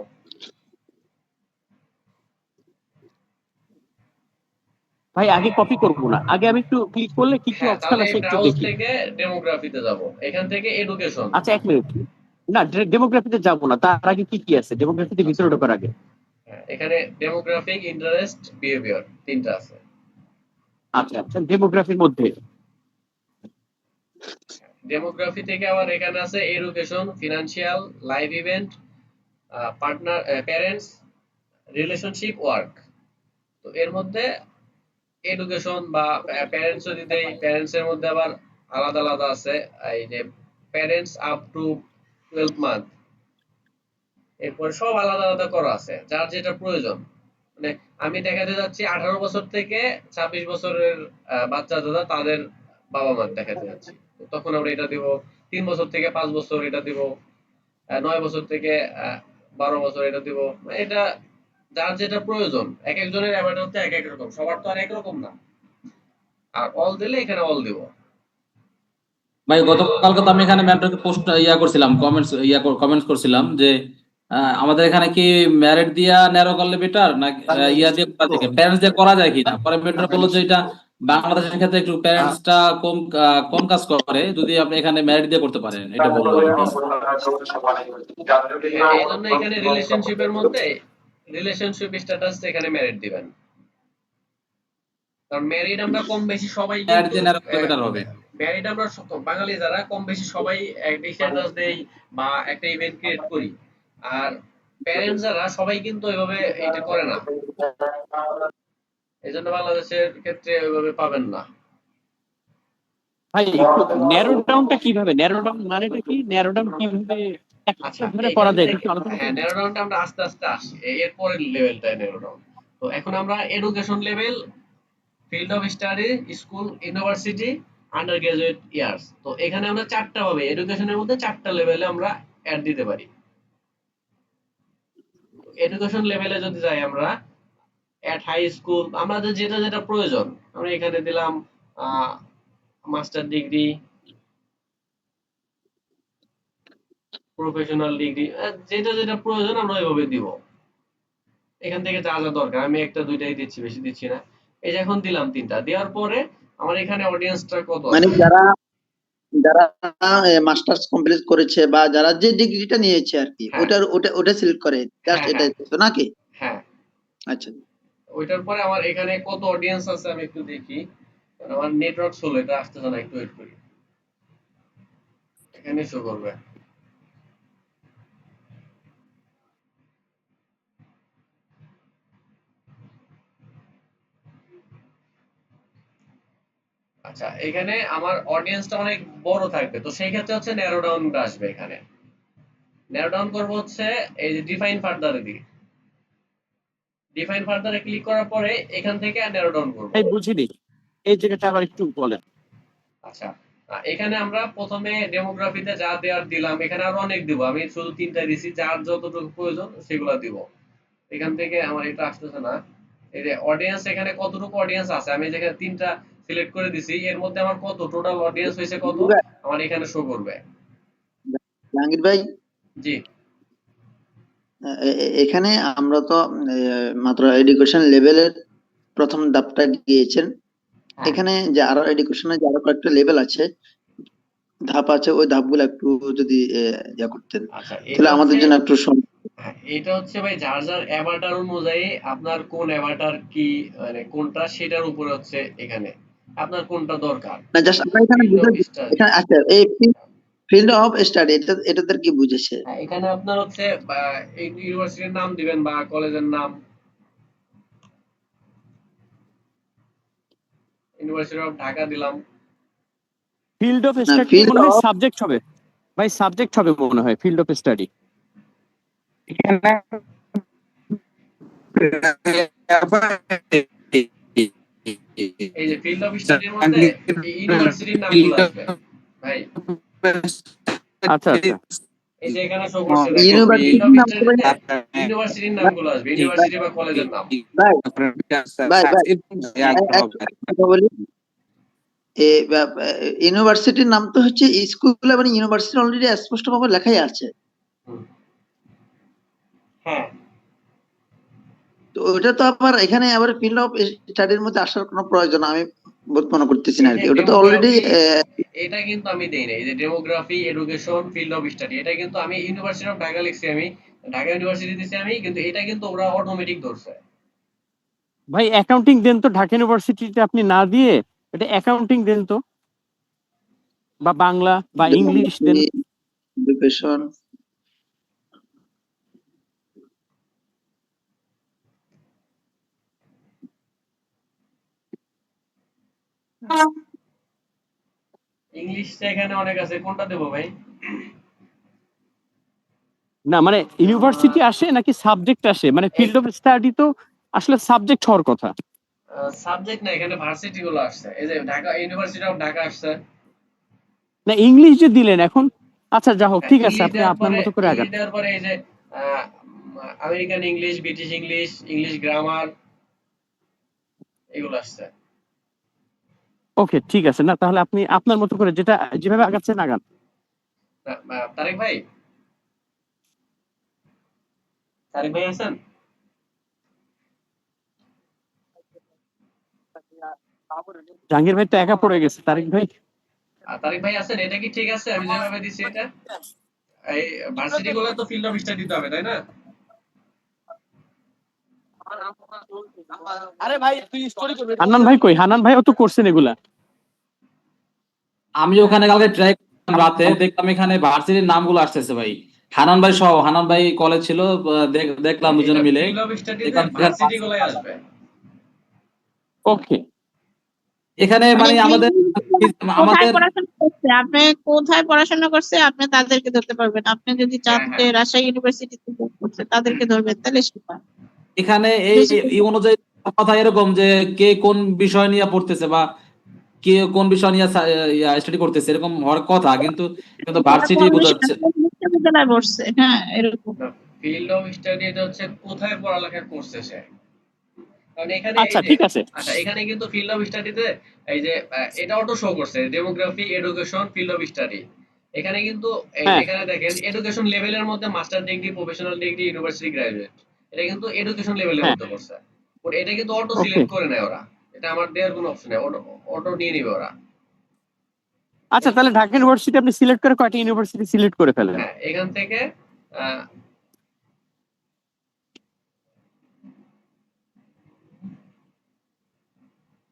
ভাই আগে কপি করবো না, আগে আমি একটু ক্লিক করলে কি কি
হ্যাঁ,
অপশন
তাহলে
আছে
এই
একটু
ব্রাউজ
দেখি।
থেকে ডেমোগ্রাফিতে যাব, এখান থেকে এডুকেশন।
আচ্ছা 1 মিনিট, না ডেমোগ্রাফিতে যাবো না, তার আগে কি কি আছে ডেমোগ্রাফিতে ভিতরে ঢোকার আগে?
হ্যাঁ, এখানে ডেমোগ্রাফিক, ইন্টারেস্ট, বিহেভিয়ার 3টা আছে।
আচ্ছা আচ্ছা, ডেমোগ্রাফির মধ্যে
ডেমোগ্রাফি থেকে আবার এখানে আছে education, financial, live event, partner, parents, relationship, work. তো এর মধ্যে এডুকেশন বা প্যারেন্টস যদি দেই, প্যারেন্টস এর মধ্যে আবার আলাদা আলাদা আছে। এই যে প্যারেন্টস আপ টু 12 মান্থ, এরপর সব আলাদা আলাদা করা আছে যার যেটা প্রয়োজন। মানে আমি দেখাতে যাচ্ছি 18 বছর থেকে 26 বছরের বাচ্চা যারা, তাদের বাবা মা দেখাতে যাচ্ছি। তো তখন আমরা এটা দিব। 3 বছর থেকে 5 বছর এটা দিব। 9 বছর থেকে 12 বছর এটা দিব। এটা যার যেটা প্রয়োজন। এক একজনের অ্যাভাটার হচ্ছে এক এক রকম, সবার তো আর একরকম না। আর অল দিলে এখানে অল দিব।
ভাই গতকালকে তো আমি এখানে ম্যাটকে পোস্ট করছিলাম, কমেন্টস করছিলাম যে আমাদের এখানে কি ম্যারিট দিয়া ন্যারো করলে বেটার না ইয়া দিয়ে করা যায়, প্যারেন্টস দিয়ে করা যায় কিনা। পরে বেটার বললো যে এটা বাংলাদেশের ক্ষেত্রে একটু প্যারেন্টসটা কম কাজ করে, যদি আপনি এখানে ম্যারিট দিয়ে করতে পারেন, এটা বললো আর কি।
এই জন্য এখানে রিলেশনশিপের মধ্যে রিলেশনশিপ স্ট্যাটাস এখানে ম্যারিড দিবেন। কারণ ম্যারিড আমরা কম বেশি সবাই
ম্যারিট
কিন্তু
দিয়ে ন্যারো করলে বেটার হবে।
ম্যারিড আমরা বাঙালি যারা কম বেশি সবাই একটা স্ট্যাটাস দেই বা একটা ইভেন্ট ক্রিয়েট করি। আর প্যারেন্টস যারা সবাই কিন্তু এভাবে এটা করে না। এই জন্য বাংলাদেশের ক্ষেত্রে ওইভাবে পাবেন না।
ভাই একটু ন্যারো ডাউনটা কিভাবে, ন্যারো ডাউন মানেটা কি, ন্যারো ডাউন কিভাবে
আচ্ছা,
ধরে করা
এখান
যায়
থেকে
একটু আলোচনা
হ্যাঁ,
করুন।
ন্যারো ডাউনটা আমরা আস্তে আস্তে আসি। এর পরের লেভেলটা ন্যারো ডাউন। তো এখন আমরা education level, field of study, school, university, under graduate years. তো এখানে আমরা 4টা ভাবে এডুকেশনের মধ্যে 4টা লেভেলে আমরা অ্যাড দিতে পারি। এডুকেশন লেভেলে যদি যাই আমরা এট হাই স্কুল, আমাদের যেটা যেটা প্রয়োজন আমরা এখানে দিলাম। মাস্টার ডিগ্রি, প্রফেশনাল ডিগ্রি, যেটা যেটা প্রয়োজন আমরা ওইভাবে দিব। এখান থেকে যা যা দরকার আমি একটা দুইটাই দিচ্ছি, বেশি দিচ্ছি না। এই যে এখন দিলাম 3টা, দেওয়ার পরে আমার এখানে অডিয়েন্সটা কত
মানে
আছে।
যারা যারা মাস্টার্স কমপ্লিট করেছে বা যারা যে ডিগ্রিটা নিয়েছে আর কি,
হ্যাঁ
ওটা সিলেক্ট করে জাস্ট
হ্যাঁ
এটাই তো নাকি?
হ্যাঁ,
আচ্ছা,
ওইটার পরে আমার এখানে কত অডিয়েন্স আছে আমি একটু দেখি। কারণ আমার নেটওয়ার্ক স্লো, এটা আসতেছে না, একটু ওয়েট করি। এখানে শো করবে। আচ্ছা, এখানে আমার অডিয়েন্সটা অনেক বড় থাকবে, তো সেই ক্ষেত্রে হচ্ছে ন্যারো ডাউনটা আসবে। এখানে ন্যারো ডাউন করবো হচ্ছে এই যে ডিফাইন ফার্দারে দিই। ডিফাইন ফার্দারে ক্লিক করার পরে এখান থেকে ন্যারো ডাউন করব।
এই বুঝিনি, এই জায়গাটা আবার একটু বলেন।
আচ্ছা, এখানে আমরা প্রথমে ডেমোগ্রাফিতে যা দেওয়ার দিলাম, এখানে আরো অনেক দিব, আমি শুধু 3টা দিছি, যার যতটুকু প্রয়োজন সেগুলো দিব। এখান থেকে আমার এটা আসতেছে না। এই যে অডিয়েন্স, এখানে কতটুকু অডিয়েন্স আছে, আমি যেখানে 3টা সিলেক্ট করে দিছি, এর মধ্যে আমার কত টোটাল অডিয়েন্স হয়েছে কত আমার এখানে শো করবে।
জাহাঙ্গীর ভাই,
জি
এখানে আমরা তো মাত্র এডুকেশন লেভেলের প্রথম ধাপটা গিয়েছেন।
হ্যাঁ
এখানে যে আরো এডুকেশনের যে আরো কয়েকটা লেভেল আছে, ধাপ আছে, ওই ধাপগুলো একটু যদি ইয়া করতেন
আচ্ছা,
তাহলে আমাদের জন্য একটু
এটা হচ্ছে ভাই যার যার অ্যাভাটার অনুযায়ী আপনার কোন অ্যাভাটার কি, মানে কোনটা সেটার উপরে হচ্ছে এখানে। আপনার কোনটা দরকার?
না জাস্ট আমরা এখানে
ফিল্ড অফ
বুঝে
স্টাডি।
এখানে আচ্ছা এই ফিল্ড অফ স্টাডি এটাদের কি বুঝেছে?
হ্যাঁ, এখানে আপনার হচ্ছে ইউনিভার্সিটির নাম দিবেন বা কলেজের নাম। ইউনিভার্সিটি অফ ঢাকা দিলাম।
ফিল্ড অফ
না
স্টাডি
ফিল্ড
মনে হয়
অফ
সাবজেক্ট হবে ভাই, সাবজেক্ট হবে মনে হয় ফিল্ড অফ স্টাডি।
এই যে ফিল্ড অফ স্টাডির মধ্যে এই ইউনিভার্সিটির নামগুলো আসবে ভাই।
আচ্ছা আচ্ছা,
এই যে এখানে শো করছে দেখেন, ফিল্ড অফ
ইউনিভার্সিটির নাম তো ভাই
স্টাডিতে ইউনিভার্সিটির নামগুলো আসবে, ইউনিভার্সিটি বা কলেজের নাম।
ভাই ভাই একটা কথা বলি, ইউনিভার্সিটির নাম তো হচ্ছে স্কুল এবং ইউনিভার্সিটি অলরেডি স্পষ্টভাবে লেখাই আছে।
হুম। হ্যাঁ,
তো ওটা তো আবার এখানে আবার ফিল্ড অফ স্টাডির মধ্যে আসার কোনো প্রয়োজন আমি বোধ মনে করতেছি না
এই
আর
যে
কি, ওটা তো অলরেডি
ডেমোগ্রাফি, এটা কিন্তু আমি দেই নাই। এই যে demography, education, field of study, এটা কিন্তু আমি ইউনিভার্সিটি অফ ঢাকা লিখছি, আমি ঢাকা ইউনিভার্সিটি দিছি আমি, কিন্তু এটা কিন্তু ওরা অটোমেটিক ধরছে।
ভাই অ্যাকাউন্টিং দেন তো ঢাকা ইউনিভার্সিটিতে আপনি না দিয়ে, এটা অ্যাকাউন্টিং দেন তো, বা বাংলা বা ইংলিশ দেন।
এডুকেশন
ইংলিশটা এখানে অনেক আছে, কোনটা দেবো ভাই?
না মানে ইউনিভার্সিটি আসে নাকি সাবজেক্ট আসে? মানে ফিল্ড অফ স্টাডি তো আসলে সাবজেক্ট হওয়ার কথা।
সাবজেক্ট না, এখানে ভার্সিটি গুলো আসছে। এই যে ঢাকা ইউনিভার্সিটি অফ ঢাকা আসছে।
না ইংলিশ যে দিলেন এখন, আচ্ছা যা হোক, ঠিক আছে,
ইংলিশ
আপনি
দেওয়ার
আপনার
পরে,
মতো করে
ইংলিশ
আগান।
দেওয়ার পরে এই যে আহ, American English, British English, English grammar, এগুলো আসছে।
ওকে ঠিক আছে, না তাহলে আপনি আপনার মতো করে যেটা যেভাবে আগাচ্ছেন আগান।
তারেক ভাই, তারেক ভাই আছেন?
জাহাঙ্গীর ভাই তো একা পড়ে গেছে, তারিক ভাই।
তারেক ভাই আছেন? এটা কি ঠিক আছে আমি যেভাবে দিছি এটা? এই ভার্সিটি গুলো তো ফিল্ড অফ স্টাডি দিতে হবে, তাই না?
হান্নান ভাই কই? হান্নান ভাইও তো করছেন এগুলা।
আমি ওখানে কালকে ট্রাই করলাম রাতে, দেখলাম এখানে ভার্সিটির নামগুলো আসতেছে ভাই। হানান ভাই সহ, হানান ভাই কলেজ ছিল, দেখলাম দুজনে
এটা
মিলে।
ফিল্ড অফ স্টাডিতে
দেখলাম
ভার্সিটি গুলাই আসবে।
ওকে
এখানে
মানে
মানে আমাদের
কোথায়
আমাদের
পড়াশোনা করছে, আপনি কোথায় পড়াশোনা করছে আপনি তাদেরকে ধরতে পারবেন। আপনি যদি চান
হ্যাঁ,
যে
হ্যাঁ।
রাজশাহী ইউনিভার্সিটিতে করছে তাদেরকে ধরবেন, তাহলে সেটা
এখানে এই
বেশি
এই অনুযায়ী কথা এরকম যে কে কোন বিষয় নিয়ে পড়তেছে বা কে কোন বিষয় নিয়ে স্টাডি করতেছে, এরকম হওয়ার কথা, কিন্তু কিন্তু ভার্সিটি
কোন
বোঝাচ্ছে।
বিশ্ববিদ্যালয়ে পড়ছে, হ্যাঁ এরকম।
ফিল্ড অফ স্টাডি এটা হচ্ছে কোথায় পড়ালেখা করছে সে। কারণ এখানে এই
আচ্ছা
যে,
ঠিক আছে।
আচ্ছা এখানে কিন্তু ফিল্ড অফ স্টাডিতে এই যে এটা অটো শো করছে, demography, education, field of study. এখানে কিন্তু এই যে
হ্যাঁ
এখানে দেখেন এডুকেশন লেভেলের মধ্যে master degree, professional degree, university graduate, এটা কিন্তু এডুকেশন লেভেলের
হ্যাঁ
মধ্যে করছে। এটা কিন্তু অটো
ওকে,
সিলেক্ট করে নেয় ওরা। এটা আমার দেওয়ার কোনো অপশন নেই, অটো অটো নিয়ে নিবে ওরা।
আচ্ছা তাহলে ঢাকা ইউনিভার্সিটি আপনি সিলেক্ট করে কয়টা ইউনিভার্সিটি সিলেক্ট করে ফেলেন।
হ্যাঁ, এখান থেকে আহ,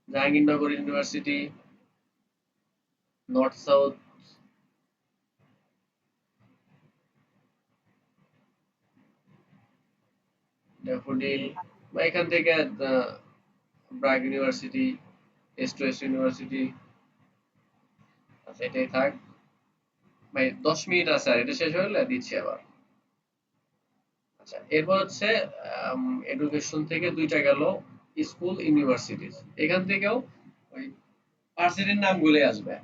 Jahangirnagar university, north south, Daffodil, বা এখান থেকে ব্রাগ ইউনিভার্সিটি, এস টু এস ইউনিভার্সিটি। আচ্ছা এটাই থাক ভাই, 10 মিনিট আছে, আর এটা শেষ হলে দিচ্ছি আবার। আচ্ছা এরপর হচ্ছে এডুকেশন থেকে দুইটা গেল, স্কুল, ইউনিভার্সিটি, এখান থেকেও ওই ভার্সিটির নামগুলোই আসবে।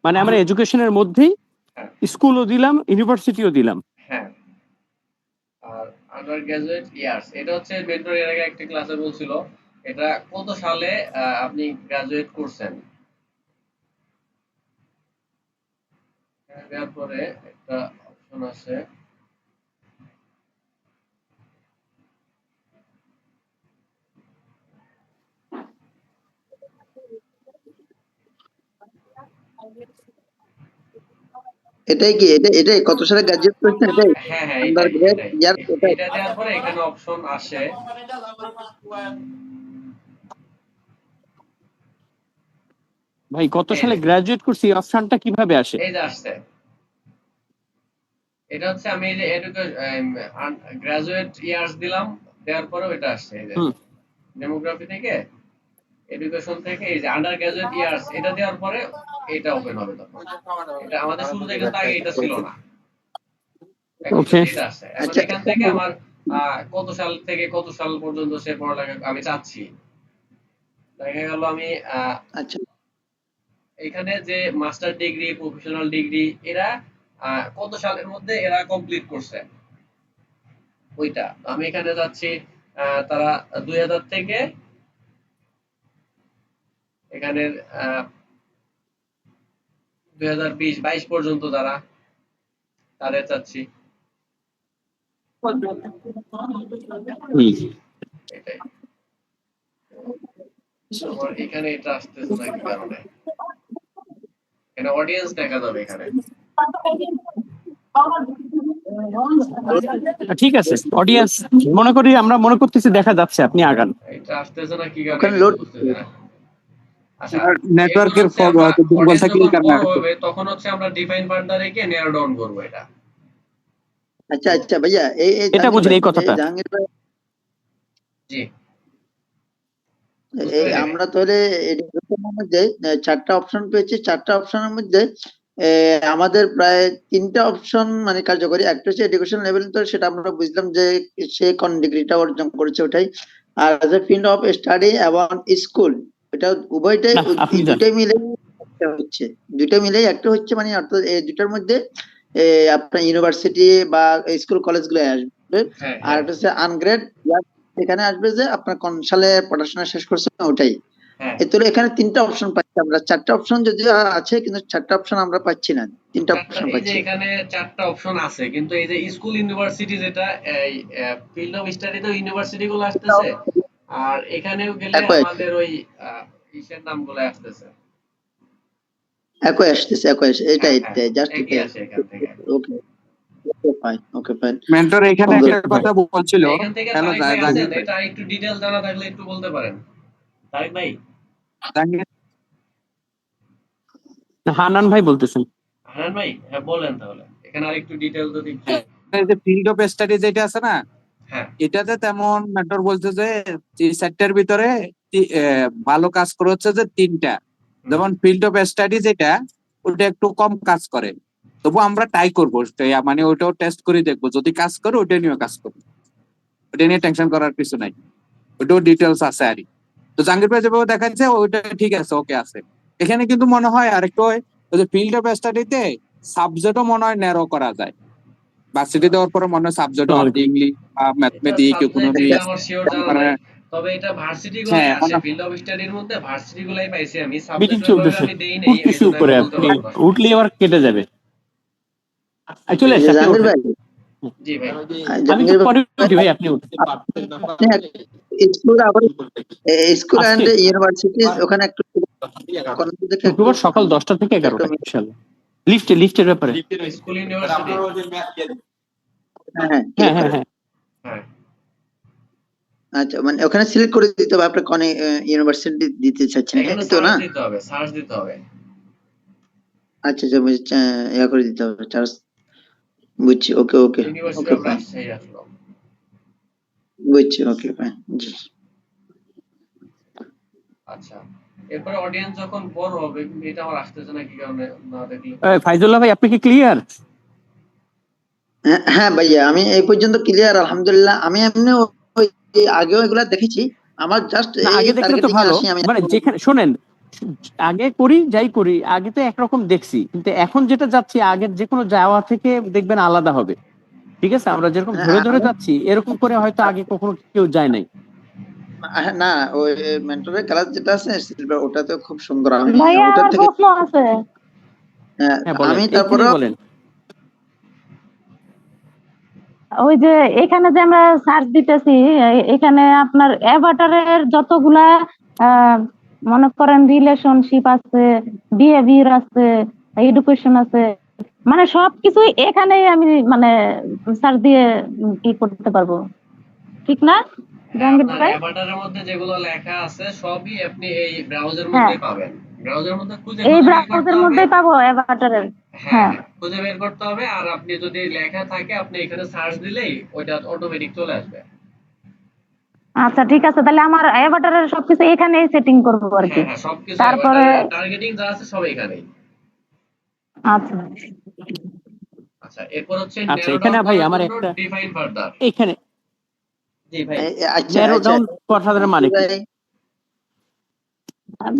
মানে আমরা এডুকেশনের মধ্যেই
হ্যাঁ,
স্কুলও দিলাম, ইউনিভার্সিটিও দিলাম।
হ্যাঁ। আর আন্ডার গ্রাজুয়েট ইয়ার্স, এটা হচ্ছে মেন্টর এর আগে একটা ক্লাসে বলছিল, এটা কত সালে আপনি গ্রাজুয়েট করছেন। দেওয়ার পরে একটা অপশন আছে,
এটাই কি এটাই কত সালে গ্রাজুয়েট করছেন এটাই
হ্যাঁ হ্যাঁ
আন্ডার
এটাই
গ্রেড
এটাই
ইয়ার এটাই
এটা দেওয়ার পরে এখানে অপশন আসে।
ভাই কত
এই
সালে
যে
গ্রাজুয়েট করছি এই অপশনটা কিভাবে আসে?
এই যে আসছে, এটা হচ্ছে আমি এই যে গ্রাজুয়েট ইয়ার্স দিলাম, দেওয়ার পরে ওইটা আসছে এই যে
হুম।
ডেমোগ্রাফি থেকে, এডুকেশন থেকে এই যে আন্ডার গ্রাজুয়েট ইয়ার্স এটা দেওয়ার পরে এটা ওপেন হবে তখন। এটা আমাদের শুরুতে কিন্তু আগে এটা ছিল না, এখন
ওকে।
কিন্তু এটা আসছে। এখন
আচ্ছা
এখান থেকে আমার কত সাল থেকে কত সাল পর্যন্ত সে পড়ালেখা আমি চাচ্ছি, দেখা গেল আমি
আচ্ছা
এখানে যে মাস্টার ডিগ্রি, প্রফেশনাল ডিগ্রি এরা কত সালের মধ্যে এরা কমপ্লিট করছে ওইটা আমি এখানে যাচ্ছি। তারা 2000 থেকে এখানে 2020-22 পর্যন্ত যারা, তাদের চাচ্ছি এটাই। তারপর এখানে এটা আসতেছে না কি কারণে, এখানে অডিয়েন্স দেখা যাবে এখানে।
ঠিক আছে, অডিয়েন্স মনে করি আমরা মনে করতেছি দেখা যাচ্ছে, আপনি আগান।
এটা আসতেছে না কি কারণে
ওখানে
এটা
লোড
বুঝতেছি না। আচ্ছা,
নেটওয়ার্কের
এরপর হচ্ছে আমরা
দুর্বল
অডিয়েন্স
থাকলে
যখন
কারণে
বড়
আসছে।
হবে তখন হচ্ছে আমরা ডিফাইন বার্ডার রেখে নেয়ার ডাউন করব এটা।
আচ্ছা আচ্ছা ভাইয়া এই এই
এটা
জাহাঙ্গীর
বুঝলি
ভাই
এই কথাটা।
জাহাঙ্গীর ভাই
জি, বুঝতে
এই
পেরেছি ভাই।
আমরা তাহলে এডুকেশনের মধ্যে 4টা অপশন পেয়েছি, 4টা অপশনের মধ্যে আমাদের প্রায় 3টা অপশন মানে কার্যকরী। একটা হচ্ছে এডুকেশন লেভেল, তো সেটা আমরা বুঝলাম যে সে কোন ডিগ্রিটা অর্জন করেছে ওটাই। আর ফিল্ড অফ স্টাডি এবং স্কুল, এটা উভয়টাই
না আপনি
এই
যান।
দুটাই মিলে একটা হচ্ছে, দুটো মিলেই একটা হচ্ছে, মানে অর্থাৎ এই দুটার মধ্যে আপনার ইউনিভার্সিটি বা স্কুল কলেজগুলো আসবে।
হ্যাঁ
আর
হ্যাঁ
একটা হচ্ছে আনগ্রেড, এখানে আসবে যে আপনার কোন সালে পড়াশোনা শেষ করছেন ওটাই।
হ্যাঁ।
তো এখানে 3টা অপশন পাচ্ছি আমরা, 4টা অপশন যদিও আছে কিন্তু 4টা অপশন আমরা পাচ্ছি না, 3টা অপশন
এই যে
পাচ্ছি।
এখানে 4টা অপশন আছে, কিন্তু এই যে স্কুল ইউনিভার্সিটি যেটা এই ফিল্ড অফ স্টাডি তো ইউনিভার্সিটি গুলো আসতেছে, আর এখানেও গেলে
একই
আমাদের ওই ইসের নামগুলো আসতেছে।
একই আসতেছে, একই আসে,
হ্যাঁ
এটাই
হ্যাঁ,
জাস্ট
একই
এটাই।
আসে এখান থেকে।
Okay okay fine, okay fine.
Mentor এখানে একটা কথা বলছিল।
এখান থেকে
হ্যালো
তারেক ভাই আছেন,
জাহাঙ্গীর ভাই,
এটা একটু ডিটেইলস জানা থাকলে একটু বলতে পারেন তারেক ভাই।
জাহাঙ্গীর
হানান ভাই বলতেছেন।
হানান ভাই, হ্যাঁ বলেন তাহলে, এখানে আর একটু ডিটেইলস যদি একটু।
এই যে ফিল্ড অফ স্টাডি যেটা আছে না,
হ্যাঁ
এটাতে তেমন মেন্টর বলছে যে এই সেক্টর ভিতরে ভালো কাজ করে হচ্ছে যে 3টা। যেমন ফিল্ড অফ স্টাডি যেটা, ওটা একটু কম কাজ করে, তবু আমরা ট্রাই করবো, মানে ওটাও টেস্ট করে দেখবো, যদি কাজ করে ওটা নিয়েও কাজ করবো, ওটা নিয়ে টেনশন করার কিছু নাই, ওটাও ডিটেলস আছে আর কি। তো জাহাঙ্গীর ভাই যেভাবে দেখাচ্ছে ওইটা ঠিক আছে, ওকে আছে। এখানে কিন্তু মনে হয় আরেকটু ওই যে ফিল্ড অফ স্টাডিতে সাবজেক্টও মনে হয় ন্যারো করা যায়, ভার্সিটি দেওয়ার পরে মনে হয় সাবজেক্টও আছে, ইংলিশ বা
এটা
ম্যাথমেটিক্স,
সাবজেক্ট এটা
ইকোনমিক্স।
আমার শিওর জানা নাই, তবে এটা ভার্সিটি গুলাই
হ্যাঁ
আসে, ফিল্ড অফ স্টাডির মধ্যে ভার্সিটি গুলাই পাইছি আমি,
মিটিং
সাবজেক্ট ওইভাবে
চলতেছে,
আমি দেই নাই,
উঠতেছি
এইজন্য
উপরে,
আমি বলতে
আপনি
পারবো না আসলে।
উঠলে আবার কেটে যাবে। চলে আসছে, আপনি
জাহাঙ্গীর
ওঠেন।
ভাই,
জি ভাই।
আমি তো
জাহাঙ্গীর
পরে
ভাই
উঠি ভাই, আপনি উঠেন।
স্কুল আবার স্কুল
আজকে
এন্ড ইউনিভার্সিটি ওখানে একটু কলেজ দেখে একটু
শুক্রবার সকাল 10টা থেকে 11টা ইনশাআল্লাহ। লিফটের ব্যাপারে।
School university.
হ্যাঁ হ্যাঁ
হ্যাঁ হ্যাঁ হ্যাঁ।
হ্যাঁ
আচ্ছা, মানে ওখানে সিলেক্ট করে দিতে হবে আপনি কোন ইউনিভার্সিটি দিতে চাচ্ছেন,
এখানে
এই তো না?
সার্চ দিতে হবে, সার্চ দিতে হবে।
আচ্ছা আচ্ছা ইয়া করে দিতে হবে, চার্জ। বুঝছি, okay okay
university
okay
of
fine,
Rajshahi আসলো।
বুঝছি, ওকে ফাইন জি।
আচ্ছা, এরপরে অডিয়েন্স যখন বড় হবে, এটা আমার আসতেছে না কি কারণে না দেখলে।
ফাইজুল্লাহ ভাই আপনি কি ক্লিয়ার?
হ্যাঁ ভাইয়া, আমি এই পর্যন্ত ক্লিয়ার আলহামদুলিল্লাহ। আমি এমনি ওই আগেও এগুলা দেখেছি, আমার জাস্ট
না
এই
আগে দেখলে তো
টার্গেটিং এ
ভালো,
আসি আমি।
মানে যেখানে শোনেন, আগে করি যাই করি আগে তো একরকম দেখছি, কিন্তু এখন যেটা যাচ্ছি আগের যে কোনো যাওয়া থেকে দেখবেন আলাদা হবে। ঠিক আছে, আমরা যেরকম ধরে ধরে যাচ্ছি এরকম করে হয়তো আগে কখনো কেউ যায় নাই।
না ওই মেন্টরের ক্লাস যেটা আছে সিলভার, ওটা তো খুব সুন্দর, আমি
ভাইয়া
ওটার
আমার
থেকে
প্রশ্ন আছে।
হ্যাঁ বলেন,
আমি
এইখানে
তারপরে
বলেন।
ওই যে এখানে যে আমরা সার্চ দিতেছি, এখানে আপনার অ্যাভাটারের যতগুলা আহ, মনে করেন রিলেশনশিপ আছে, বিহেভিয়ার আছে, এডুকেশন আছে, মানে সবকিছুই এখানেই আমি মানে সার্চ দিয়ে কি করতে পারবো, ঠিক না
হ্যাঁ,
জাহাঙ্গীর
আপনার
ভাই?
অ্যাভাটারের মধ্যে যেগুলো লেখা আছে সবই আপনি এই ব্রাউজারের
হ্যাঁ,
মধ্যেই পাবেন। ব্রাউজারের মধ্যে খুঁজে
এই
খুঁজে বের করতে
ব্রাউজারের
হবে।
মধ্যেই পাবো অ্যাভাটারের।
হ্যাঁ
হ্যাঁ,
হ্যাঁ, খুঁজে বের করতে হবে। আর আপনি যদি লেখা থাকে আপনি এখানে সার্চ দিলেই ওইটা অটোমেটিক চলে আসবে।
আচ্ছা ঠিক আছে, তাহলে আমার অ্যাভাটারের সবকিছু এখানেই সেটিং করবো আর কি।
হ্যাঁ হ্যাঁ, সবকিছু
তারপরে
অ্যাভাটারের টার্গেটিং যা আছে সব এখানেই।
আচ্ছা
আচ্ছা, এরপর হচ্ছে
আচ্ছা,
ন্যারো
এখানে
ডাউন
ভাই
করার
আমার
জন্য
একটা
ডিফাইন ফার্দার।
এখানে
জি ভাই।
আচ্ছা
ন্যারো
আচ্ছা
ডাউন কথাটার মানে কি?
ভাই,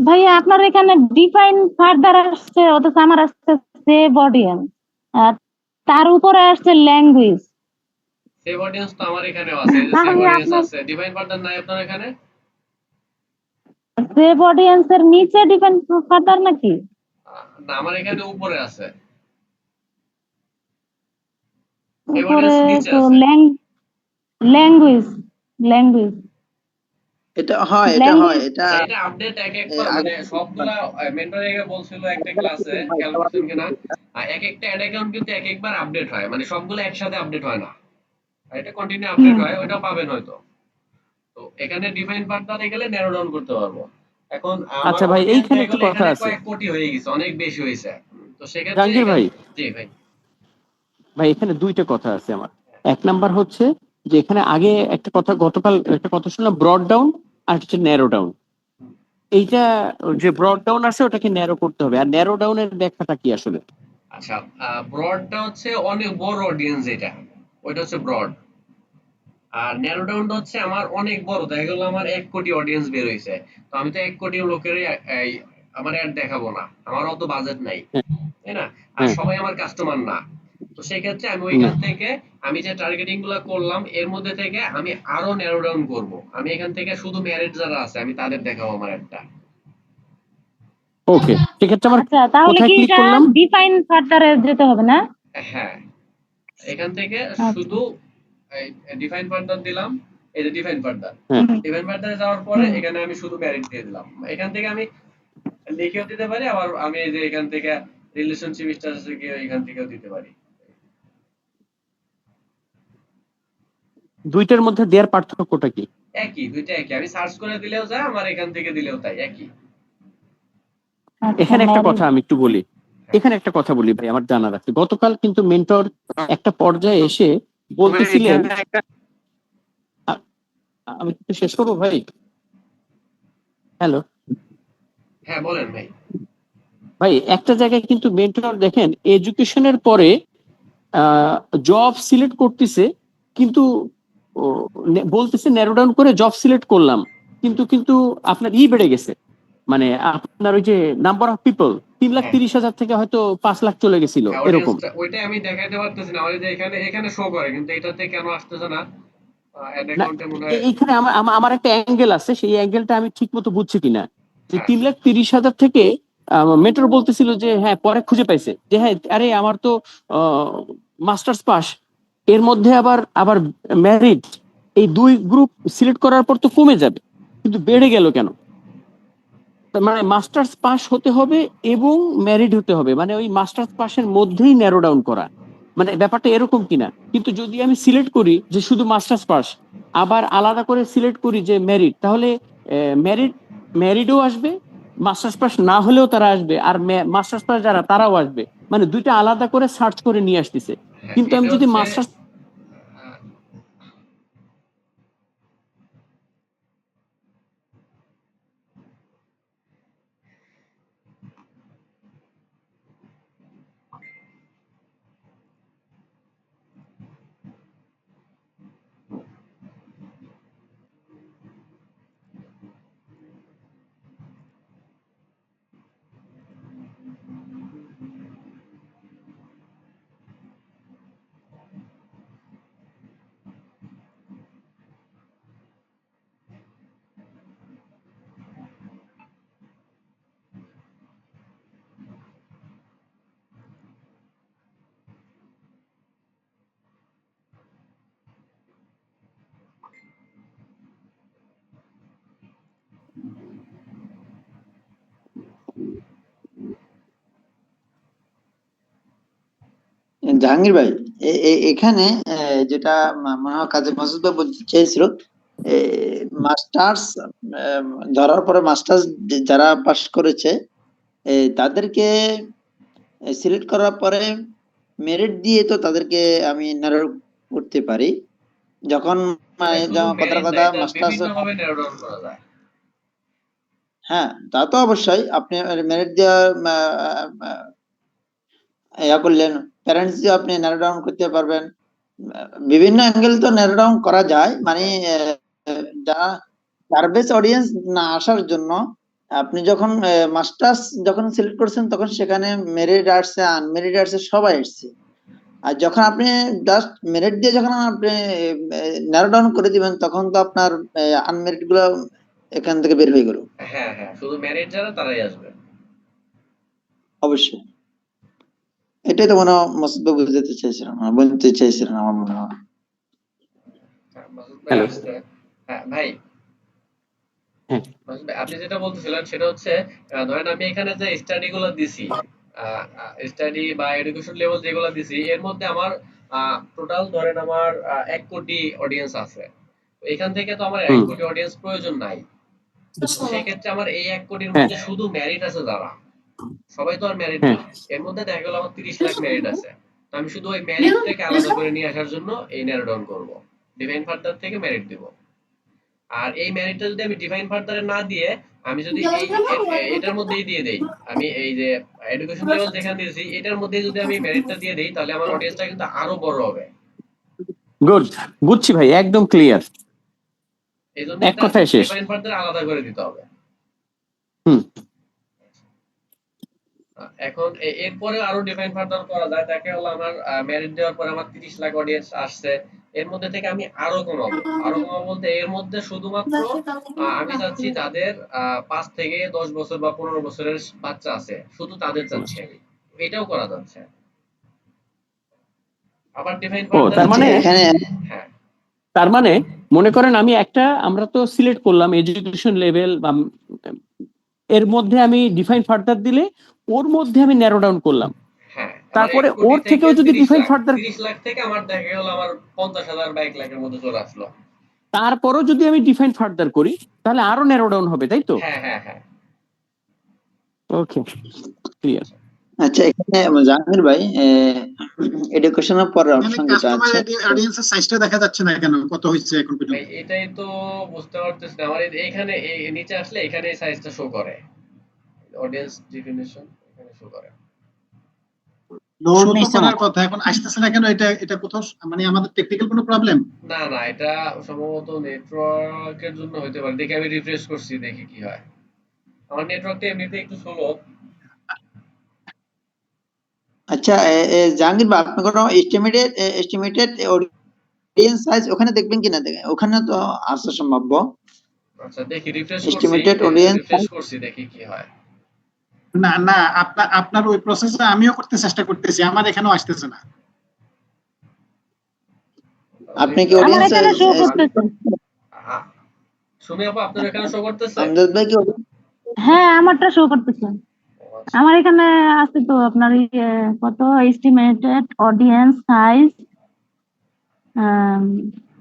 ভাইয়া, আপনার এখানে ডিফাইন ফার্দার আসছে, অথচ আমার আসছে সেভ অডিয়েন্স, তার উপরে আসছে ল্যাঙ্গুয়েজ।
সেভ অডিয়েন্স তো আমার এখানেও আছে, এই যে সেভ
তাহলে
অডিয়েন্স
আপনার
আছে, ডিফাইন ফার্দার নাই আপনার এখানে?
সেভ অডিয়েন্স এর নিচে ডিফাইন ফার্দার নাকি?
না, আমার এখানে উপরে আছে। সেভ
উপরে
অডিয়েন্স নিচে
তো
আছে।
ল্যাঙ্গুয়েজ, ল্যাঙ্গুয়েজ
এটা হয়
ল্যাঙ্গুয়েজ
এটা
আচ্ছা, এটা আপডেট এক এক মানে সবগুলা মেন্টর বলছিল একটা ক্লাসে, খেয়াল করছেন কিনা? এক একটা অ্যাড অ্যাকাউন্ট কিন্তু এক একবার আপডেট হয়, মানে সবগুলো একসাথে আপডেট হয় না। আর এটা কন্টিনিউ আপডেট হয়, ওইটাও পাবেন হয়তো। তো এখানে ডিফাইন ফার্দারে গেলে ন্যারো ডাউন করতে পারবো। এখন আমার
আচ্ছা ভাই,
অডিয়েন্স
এইখানে
হয়ে
একটা
গেলে
কথা
এখানে
আছে
কয়েক কোটি হয়ে গেছে, অনেক বেশি হয়েছে। তো সেক্ষেত্রে
জাহাঙ্গীর
এখান
ভাই।
জি ভাই।
ভাই এখানে দুইটা কথা আছে আমার। এক নাম্বার হচ্ছে যে এখানে আগে একটা কথা, গতকাল একটা কথা শুনলাম, ব্রড ডাউন আর হচ্ছে ন্যারো ডাউন। এইটা যে ব্রড ডাউন আছে ওটাকে ন্যারো করতে হবে, আর ন্যারো ডাউনের ব্যাখ্যাটা কি আসলে?
আচ্ছা, ব্রডটা হচ্ছে অনেক বড় অডিয়েন্স, এটা ওইটা হচ্ছে ব্রড। আর ন্যারো ডাউনটা হচ্ছে আমার অনেক বড়, দেখা গেল আমার 1 কোটি অডিয়েন্স বের হইছে। তো আমি তো 1 কোটি লোকের এই আমার অ্যাড দেখাবো না, আমার অত বাজেট নাই,
হ্যাঁ,
তাই না? আর
হ্যাঁ,
সবাই আমার কাস্টমার না। তো সেক্ষেত্রে আমি
না।
ওইখান থেকে আমি যে টার্গেটিং গুলো করলাম এর মধ্যে থেকে আমি আরো ন্যারো ডাউন করব। আমি এখান থেকে শুধু ম্যারিড যারা আছে আমি তাদের দেখাবো আমার অ্যাডটা।
ওকে, সেক্ষেত্রে আমার
আচ্ছা, তাহলে
কোথায়
কি
ক্লিক
এটা
করলাম?
ডিফাইন ফার্দারে যেতে হবে না?
হ্যাঁ, এখান থেকে
আচ্ছা।
শুধু ডিফাইন ফার্দার দিলাম। এই যে ডিফাইন ফার্দার,
হ্যাঁ,
ডিফাইন ফার্দারে যাওয়ার পরে
হুম।
এখানে আমি শুধু ম্যারিড দিয়ে দিলাম। এখান থেকে আমি লিখেও দিতে পারি, আবার আমি এই যে এখান থেকে রিলেশনশিপ স্ট্যাটাস এখান থেকেও দিতে পারি।
দুইটার মধ্যে দেওয়ার পার্থক্যটা কি?
একই, দুইটা একই। আমি সার্চ করে দিলেও যায়, আমার এখান থেকে দিলেও তাই একই।
আচ্ছা,
এখানে একটা
ম্যারিড।
কথা আমি একটু বলি। এখানে একটা কথা বলি ভাই, আমার জানা রাখছে, গতকাল কিন্তু মেন্টর একটা পর্যায়ে এসে বলতেছিলেন,
এখানে একটা
আ- আমি একটু শেষ করবো ভাই। হ্যালো
হ্যাঁ বলেন ভাই।
ভাই, একটা জায়গায় কিন্তু মেন্টর দেখেন এডুকেশনের পরে জব সিলেক্ট করতেছে, কিন্তু ও, বলতেছে ন্যারো ডাউন করে জব সিলেক্ট করলাম, কিন্তু কিন্তু আপনার বেড়ে গেছে, মানে আপনার ওই যে নাম্বার অফ পিপল 3,30,000 থেকে হয়তো 5 লাখ চলে গেছিল
হ্যাঁ,
এরকম।
অডিয়েন্সটা ওইটাই আমি দেখাইতে পারতেছি না, আমার এই যে এখানে এখানে শো করে, কিন্তু এটাতে কেন আসতেছে না? অ্যাড
না,
অ্যাকাউন্টে মনে হয়।
এইখানে আমার আমার আমার একটা অ্যাঙ্গেল আছে, সেই অ্যাঙ্গেলটা আমি ঠিক মতো বুঝছি কিনা, যে
হ্যাঁ
3,30,000 থেকে মেট্রো বলতেছিল যে হ্যাঁ, পরে খুঁজে পাইছে যে হ্যাঁ, আরে আমার তো মাস্টার্স পাস, এর মধ্যে আবার আবার ম্যারিড, এই দুই গ্রুপ সিলেক্ট করার পর তো কমে যাবে, কিন্তু বেড়ে গেল কেন? তার মানে মাস্টার্স পাস হতে হবে এবং ম্যারিড হতে হবে, মানে ওই মাস্টার্স পাসের মধ্যেই ন্যারো ডাউন করা, মানে ব্যাপারটা এরকম কিনা? কিন্তু যদি আমি সিলেক্ট করি যে শুধু মাস্টার্স পাস, আবার আলাদা করে সিলেক্ট করি যে ম্যারিড, তাহলে ম্যারিড ম্যারিডও আসবে, মাস্টার্স পাস না হলেও তারা আসবে, আর মাস্টার্স পাস যারা তারাও আসবে, মানে দুইটা আলাদা করে সার্চ করে নিয়ে আসতেছে।
হ্যাঁ,
কিন্তু আমি
এটা
যদি
হচ্ছে
মাস্টার্স
আহ,
জাহাঙ্গীর ভাই, এখানে যেটা মনে হয় কাজী মাসুদ ভাই বলতে চেয়েছিল, মাস্টার্স ধরার পরে মাস্টার্স যারা পাস করেছে তাদেরকে সিলেক্ট করার পরে মেরিট দিয়ে তো তাদেরকে আমি নারো করতে পারি। যখন
এটা শুধু
যেমন কথার
মেরিট না,
কথা
এটা
মাস্টার্স,
বিভিন্ন ভাবে ন্যারো ডাউন করা যায়।
হ্যাঁ তা তো অবশ্যই আপনি মেরিট দেওয়া ইয়া করলেন, প্যারেন্টস দিয়ে আপনি ন্যারো ডাউন করতে পারবেন। বিভিন্ন অ্যাঙ্গেল তো ন্যারো ডাউন করা যায়, মানে যারা সার্ভিস অডিয়েন্স না আসার জন্য আপনি যখন মাস্টার্স যখন সিলেক্ট করছেন তখন সেখানে মেরিট আসছে, আনমেরিট আসছে, সবাই আসছে। আর যখন আপনি জাস্ট মেরিট দিয়ে যখন আপনি ন্যারো ডাউন করে দিবেন তখন তো আপনার আনমেরিট গুলো এখান থেকে বের হয়ে গেল।
হ্যাঁ হ্যাঁ, শুধু মেরিট যারা তারাই আসবে।
অবশ্যই এটাই তো মনে হয় মাসুদ বাবু বুঝতে চাইছিলেন, বলতে চাইছিলেন আমার মনে হয়।
হ্যাঁ, মাসুদ ভাই
হ্যালো।
আসছে। হ্যাঁ ভাই,
হ্যাঁ।
মাসুদ ভাই, আপনি যেটা বলতেছিলেন সেটা হচ্ছে ধরেন আমি এখানে যে স্টাডি গুলো দিছি, স্টাডি বা এডুকেশন লেভেল যেগুলো দিছি, এর মধ্যে আমার টোটাল ধরেন আমার 1 কোটি অডিয়েন্স আছে। তো এখান থেকে তো আমার 1
হুম।
কোটি অডিয়েন্স প্রয়োজন নাই। তো সেক্ষেত্রে আমার এই 1 কোটির
হ্যাঁ
মধ্যে শুধু মেরিট আছে যারা, সবাই তো আর মেরিট
হ্যাঁ
না। এর মধ্যে দেখা গেল আমার 30 লাখ মেরিট আছে। তো আমি শুধু ওই মেরিটটাকে আলাদা করে নিয়ে আসার জন্য এই ন্যারো ডাউন করব। ডিভাইন ফার্দার থেকে মেরিট দিব। আর এই মেরিটটা যদি আমি ডিভাইন ফার্দারে না দিয়ে আমি যদি এই এটার মধ্যেই দিয়ে দেই, আমি এই যে এডুকেশন লেভেল যেখানে দিয়েছি এটার মধ্যেই যদি আমি মেরিটটা দিয়ে দেই, তাহলে আমার অডিয়েন্সটা কিন্তু আরো বড় হবে।
গুড, বুঝছি ভাই, একদম ক্লিয়ার।
এই জন্য
এক
এটা
কথায় শেষ।
ডিভাইন ফার্দার আলাদা করে দিতে হবে।
হুম।
এখন এরপরে আরো ডিফাইন ফার্দার করা যায়। তাকে হলো আমার মেরিট দেওয়ার পরে আমার 30 লাখ অডিয়েন্স আসছে, এর মধ্যে থেকে আমি আরো কমাবো। আরো কমাবো বলতে এর মধ্যে শুধুমাত্র আমি চাচ্ছি যাদের 5 থেকে 10 বছর বা 15 বছরের বাচ্চা আছে, শুধু তাদের চাচ্ছি আমি। এটাও করা যাচ্ছে। আবার ডিফাইন
ও
ফার্দার
তার মানে,
এখানে
হ্যাঁ
তার মানে মনে করেন আমি একটা, আমরা তো সিলেক্ট করলাম এডুকেশন লেভেল বা এর মধ্যে আমি ডিফাইন ফার্দার দিলে ওর মধ্যে আমি ন্যারো ডাউন করলাম,
হ্যাঁ, আমার 1
তারপরে
কোটি
ওর
থেকে
থেকেও যদি
30
ডিফাইন
লাখ,
ফার্দার,
30 লাখ থেকে আমার দেখা গেল আমার 50,000 বা 1 লাখের মধ্যে চলে আসলো।
তারপরও যদি আমি ডিফাইন ফার্দার করি তাহলে আরো ন্যারো ডাউন হবে, তাই তো?
হ্যাঁ হ্যাঁ হ্যাঁ।
ওকে, ক্লিয়ার।
আচ্ছা, এখানে জাহাঙ্গীর ভাই এডুকেশনের পরের
এখানে
অপশন যেটা
কাস্টমার
আছে,
অডিয়েন্সের সাইজটা দেখা যাচ্ছে না কেন, কত হয়েছে এখন
ভাই
পর্যন্ত?
এটাই তো বুঝতে পারতেছি না। আমার এইখানে নিচে আসলে এখানে সাইজটা শো করে, অডিয়েন্স ডেফিনিশন এখানে শো করে।
লোড
শো তো
নিচ্ছে না।
করার কথা, এখন আসতেছে না কেন? এটা কোথাও মানে আমাদের টেকনিক্যাল কোনো প্রবলেম?
না না, এটা সম্ভবত নেটওয়ার্কের জন্য হতে পারে। দেখি আমি রিফ্রেশ করছি, দেখি কি হয়। আমার নেটওয়ার্কটা এমনিতে একটু স্লো।
আচ্ছা জাহাঙ্গীর ভাই, আপনি কোনো এস্টিমেটেড অডিয়েন্স সাইজ ওখানে দেখবেন কিনা, দেখেন ওখানে তো আসা সম্ভাব্য।
আচ্ছা দেখি, রিফ্রেশ করছি,
এস্টিমেটেড অডিয়েন্স,
রিফ্রেশ করছি, দেখি কি হয়।
না না, আপনার ওই প্রসেসটা আমিও করতে চেষ্টা করতেছি, আমার এখানেও আসতেছে না।
আপনি কি
রিফ্রেশ
আমার
অডিয়েন্স
এখানে শো করতেছে।
সুমি আপু, আপনার এখানে শো করতেছে?
আমজাদ ভাই কি
হ্যাঁ, আমারটা শো করতেছে।
ও আচ্ছা।
আমার এখানে আছে তো আপনার কত এস্টিমেটেড অডিয়েন্স সাইজ,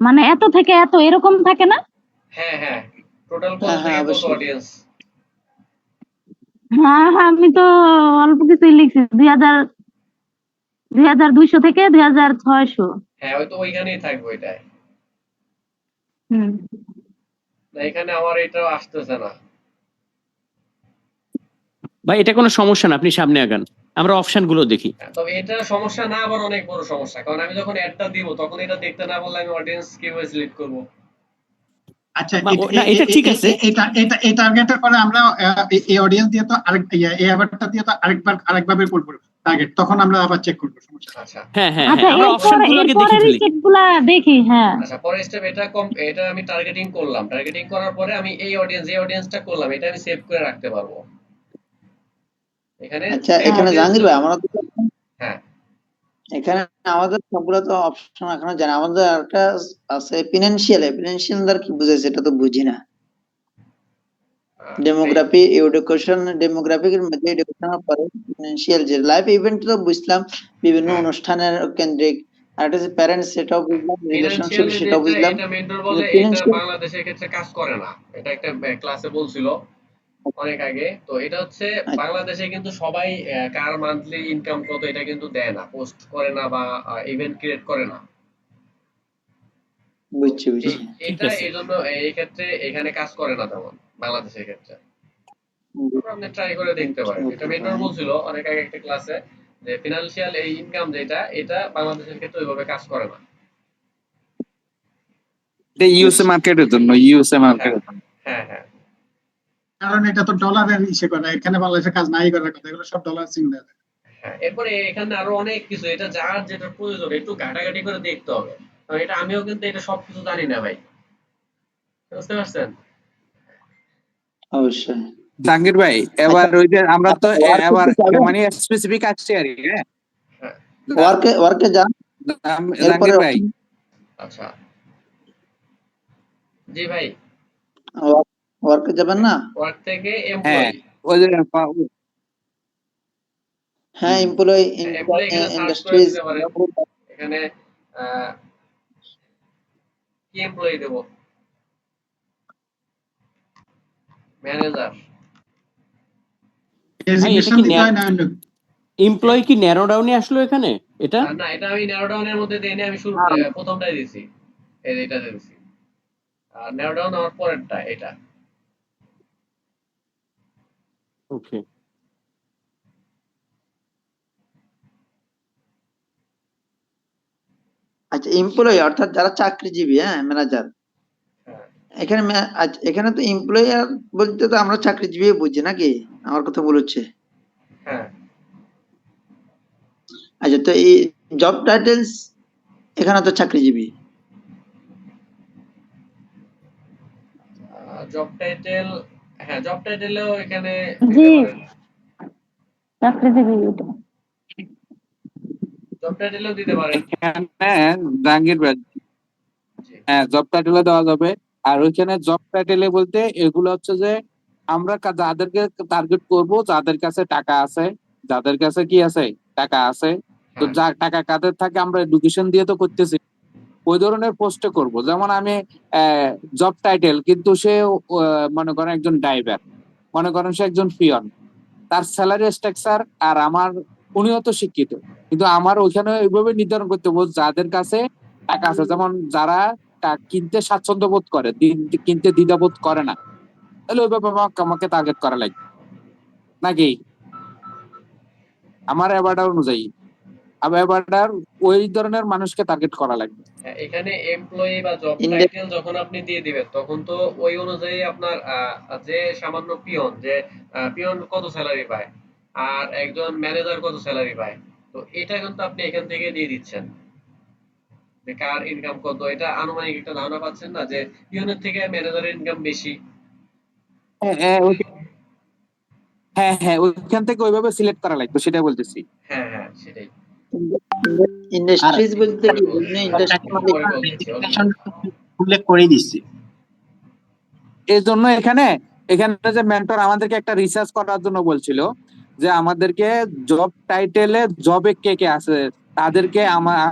মানে এত থেকে এত এরকম থাকে না?
হ্যাঁ হ্যাঁ, টোটাল কত
হ্যাঁ হ্যাঁ
থেকে কত
অবশ্যই।
অডিয়েন্স?
হ্যাঁ হ্যাঁ, আমি তো অল্প কিছুই লিখছি, 2200 থেকে 2600।
হ্যাঁ, হয়তো ওইখানেই থাকবে ওইটাই।
হুম।
না, এখানে আমার এটা আসতেছে না।
ভাই এটা কোনো সমস্যা না, আপনি সামনে আগান, আমরা অপশন গুলো দেখি।
তবে এটা সমস্যা না, আবার অনেক বড় সমস্যা। কারণ আমি যখন অ্যাডটা দিব তখন এটা দেখতে না বললে আমি অডিয়েন্স কিভাবে সিলেক্ট করব?
আচ্ছা,
না এটা ঠিক আছে,
এই টার্গেটের পরে আমরা এই অডিয়েন্স দিয়ে তো আরেক এই অ্যাভারটা দিয়ে তো আরেকভাবে করব টার্গেট, তখন আমরা আবার চেক করব, সমস্যা নেই।
আচ্ছা
হ্যাঁ হ্যাঁ
আচ্ছা,
হ্যাঁ, আমরা অপশন গুলো আগে দেখে
এরপরের
ফেলি।
স্টেপ গুলা দেখি। হ্যাঁ
আচ্ছা, পরের স্টেপ এটা আমি টার্গেটিং করলাম। টার্গেটিং করার পরে আমি এই অডিয়েন্স, যে অডিয়েন্সটা করলাম এটা আমি সেভ করে রাখতে পারবো। এখানে
আচ্ছা,
সেভ
এখানে
অডিয়েন্স।
জাহাঙ্গীর ভাই আমরা তো
হ্যাঁ
এখানে আমাদের সবগুলো তো অপশন এখনো জানি, আমাদের একটা আছে ফিনান্সিয়াল। ফিনান্সিয়াল দ্বারা কি বুঝাইছে এটা তো বুঝি না। ডেমোগ্রাফি এডুকেশন ডেমোগ্রাফিকের মধ্যে এডুকেশনের পরে ফিনান্সিয়াল যে লাইফ ইভেন্ট তো বুঝলাম বিভিন্ন
হ্যাঁ।
অনুষ্ঠানের কেন্দ্রিক, আর একটা যে প্যারেন্টস সেটাও বুঝলাম, রিলেশনশিপ
ফিনান্সিয়াল
সেটাও
যেটা
বুঝলাম,
এটা মেন্টর
কিন্তু
বলে, এটা
ফিনান্সিয়াল
বাংলাদেশের ক্ষেত্রে কাজ করে না। এটা একটা ক্লাসে বলছিল অনেক আগে। তো এটা হচ্ছে বাংলাদেশে কিন্তু সবাই কার মান্থলি ইনকাম কত এটা কিন্তু দেয় না, পোস্ট করে না বা ইভেন্ট ক্রিয়েট করে না।
বুঝছি বুঝছি।
ঠিক
এটা
আছে।
এই জন্য এই ক্ষেত্রে এখানে কাজ করে না তেমন বাংলাদেশের ক্ষেত্রে। আপনি ট্রাই করে দেখতে পারেন। এটা মেন্টর বলছিল অনেক আগে একটা ক্লাসে যে ফিনান্সিয়াল এই ইনকাম যেটা এটা বাংলাদেশের ক্ষেত্রে ওইভাবে কাজ করে না।
এটা ইউএসএ মার্কেটের জন্য, ইউএসএ মার্কেটের জন্য।
হ্যাঁ হ্যাঁ
কারণ এটা তো ডলারের ইসে করে, এখানে বাংলাদেশে কাজ নাই করার কথা, এগুলো সব ডলার চিন্তা।
হ্যাঁ। এরপরে এখানে আরো অনেক কিছু, এটা যার যেটা প্রয়োজন একটু ঘাটাঘাটি করে দেখতে হবে। কারণ এটা আমিও কিন্তু এটা সবকিছু জানি না ভাই, বুঝতে পারছেন?
অবশ্যই।
জাহাঙ্গীর ভাই, এবার ওই যে আমরা তো এবার
ওয়ার্কে
মানে স্পেসিফিক আসছি আর কি, হ্যাঁ।
হ্যাঁ
ওয়ার্কে যান, এরপরে
জাহাঙ্গীর ভাই,
আচ্ছা জি ভাই।
ওয়ার্কে যাবেন না?
ওয়ার্ক থেকে
হ্যাঁ,
এমপ্লয়ি,
ওই যে
হ্যাঁ, এমপ্লয়ি
এমপ্লয়ি এখানে সার্চ করে
ইন্ডাস্ট্রিজ।
দিতে পারেন। এখানে কি এমপ্লয়ি দেব, ম্যানেজার।
ভাই এটা
রেজিগনেশন
কি
দিতে হয় না অন্য?
এমপ্লয়ি কি ন্যারো ডাউনে আসলো এখানে? এটা
না এটা আমি ন্যারো ডাউনের মধ্যে দেইনি, আমি শুরু প্রথমটাই দিছি, এটা দিছি। আর ন্যারো ডাউন হওয়ার পরেরটা এটা।
ওকে।
আচ্ছা, এমপ্লয়ি অর্থাৎ যারা চাকরিজীবী, হ্যাঁ, ম্যানেজার।
হ্যাঁ
এখানে এখানে তো এমপ্লয়ার বলতে তো আমরা চাকরিজীবী বুঝি নাকি? আমার কথা ভুল হচ্ছে?
হ্যাঁ
আচ্ছা, তো এই জব টাইটেলস এখানে তো চাকরিজীবী।
জব টাইটেল, হ্যাঁ জব টাইটেলেও এখানে
জি,
দিতে পারেন,
চাকরিজীবী এটা।
জব টাইটেলেও দিতে পারেন।
এখানে জাহাঙ্গীর ভাই,
জি
হ্যাঁ, জব টাইটেলে দেওয়া যাবে। আর ওইখানে জব টাইটেলে বলতে এগুলো হচ্ছে যে আমরা যাদেরকে টার্গেট করব, যাদের কাছে টাকা আছে, যাদের কাছে কি আছে, টাকা আছে। তো
হ্যাঁ
যা টাকা কাদের থাকে আমরা এডুকেশন দিয়ে তো করতেছি, ওই ধরনের পোস্টে করব। যেমন আমি জব টাইটেল কিন্তু সে মনে করেন একজন ড্রাইভার, মনে করেন সে একজন পিয়ন, তার স্যালারি স্ট্রাকচার আর আমার, উনিও তো শিক্ষিত, কিন্তু আমার ওইখানে ওইভাবে নির্ধারণ করতে হবে যাদের কাছে টাকা আছে, যেমন যারা কিনতে স্বাচ্ছন্দ্য বোধ করে, কিনতে দ্বিধাবোধ করে না, তাহলে ওইভাবে আমাকে টার্গেট করা লাগবে নাকি আমার এবারটার অনুযায়ী। আবার এবারটার ওই ধরনের মানুষকে টার্গেট করা লাগবে।
হ্যাঁ, এখানে এমপ্লয়ি বা জব
ইন্ডে-
টাইটেল যখন আপনি দিয়ে দিবেন তখন তো ওই অনুযায়ী আপনার যে সামান্য পিয়ন, যে পিয়ন কত স্যালারি পায় আর একজন ম্যানেজার কত স্যালারি পায়, তো এটা কিন্তু আপনি এখান থেকে দিয়ে দিচ্ছেন যে কার ইনকাম কত। এটা আনুমানিক একটা ধারণা পাচ্ছেন না যে পিয়নের থেকে ম্যানেজারের ইনকাম বেশি।
হ্যাঁ হ্যাঁ, হ্যাঁ হ্যাঁ, ওইখান থেকে ওইভাবে সিলেক্ট করা লাগবে, সেটা বলতেছি।
হ্যাঁ হ্যাঁ সেটাই।
ইন্ডাস্ট্রিজ বলতে কি?
বলছি,
বিভিন্ন
পরে
ইন্ডাস্ট্রি
বলতেছি
উল্লেখ করে দিচ্ছি।
এই জন্য এখানে এখানে যে মেন্টর আমাদেরকে একটা রিসার্চ করার জন্য বলছিল যে আমাদেরকে জব টাইটেলে জবে কে কে আছে তাদেরকে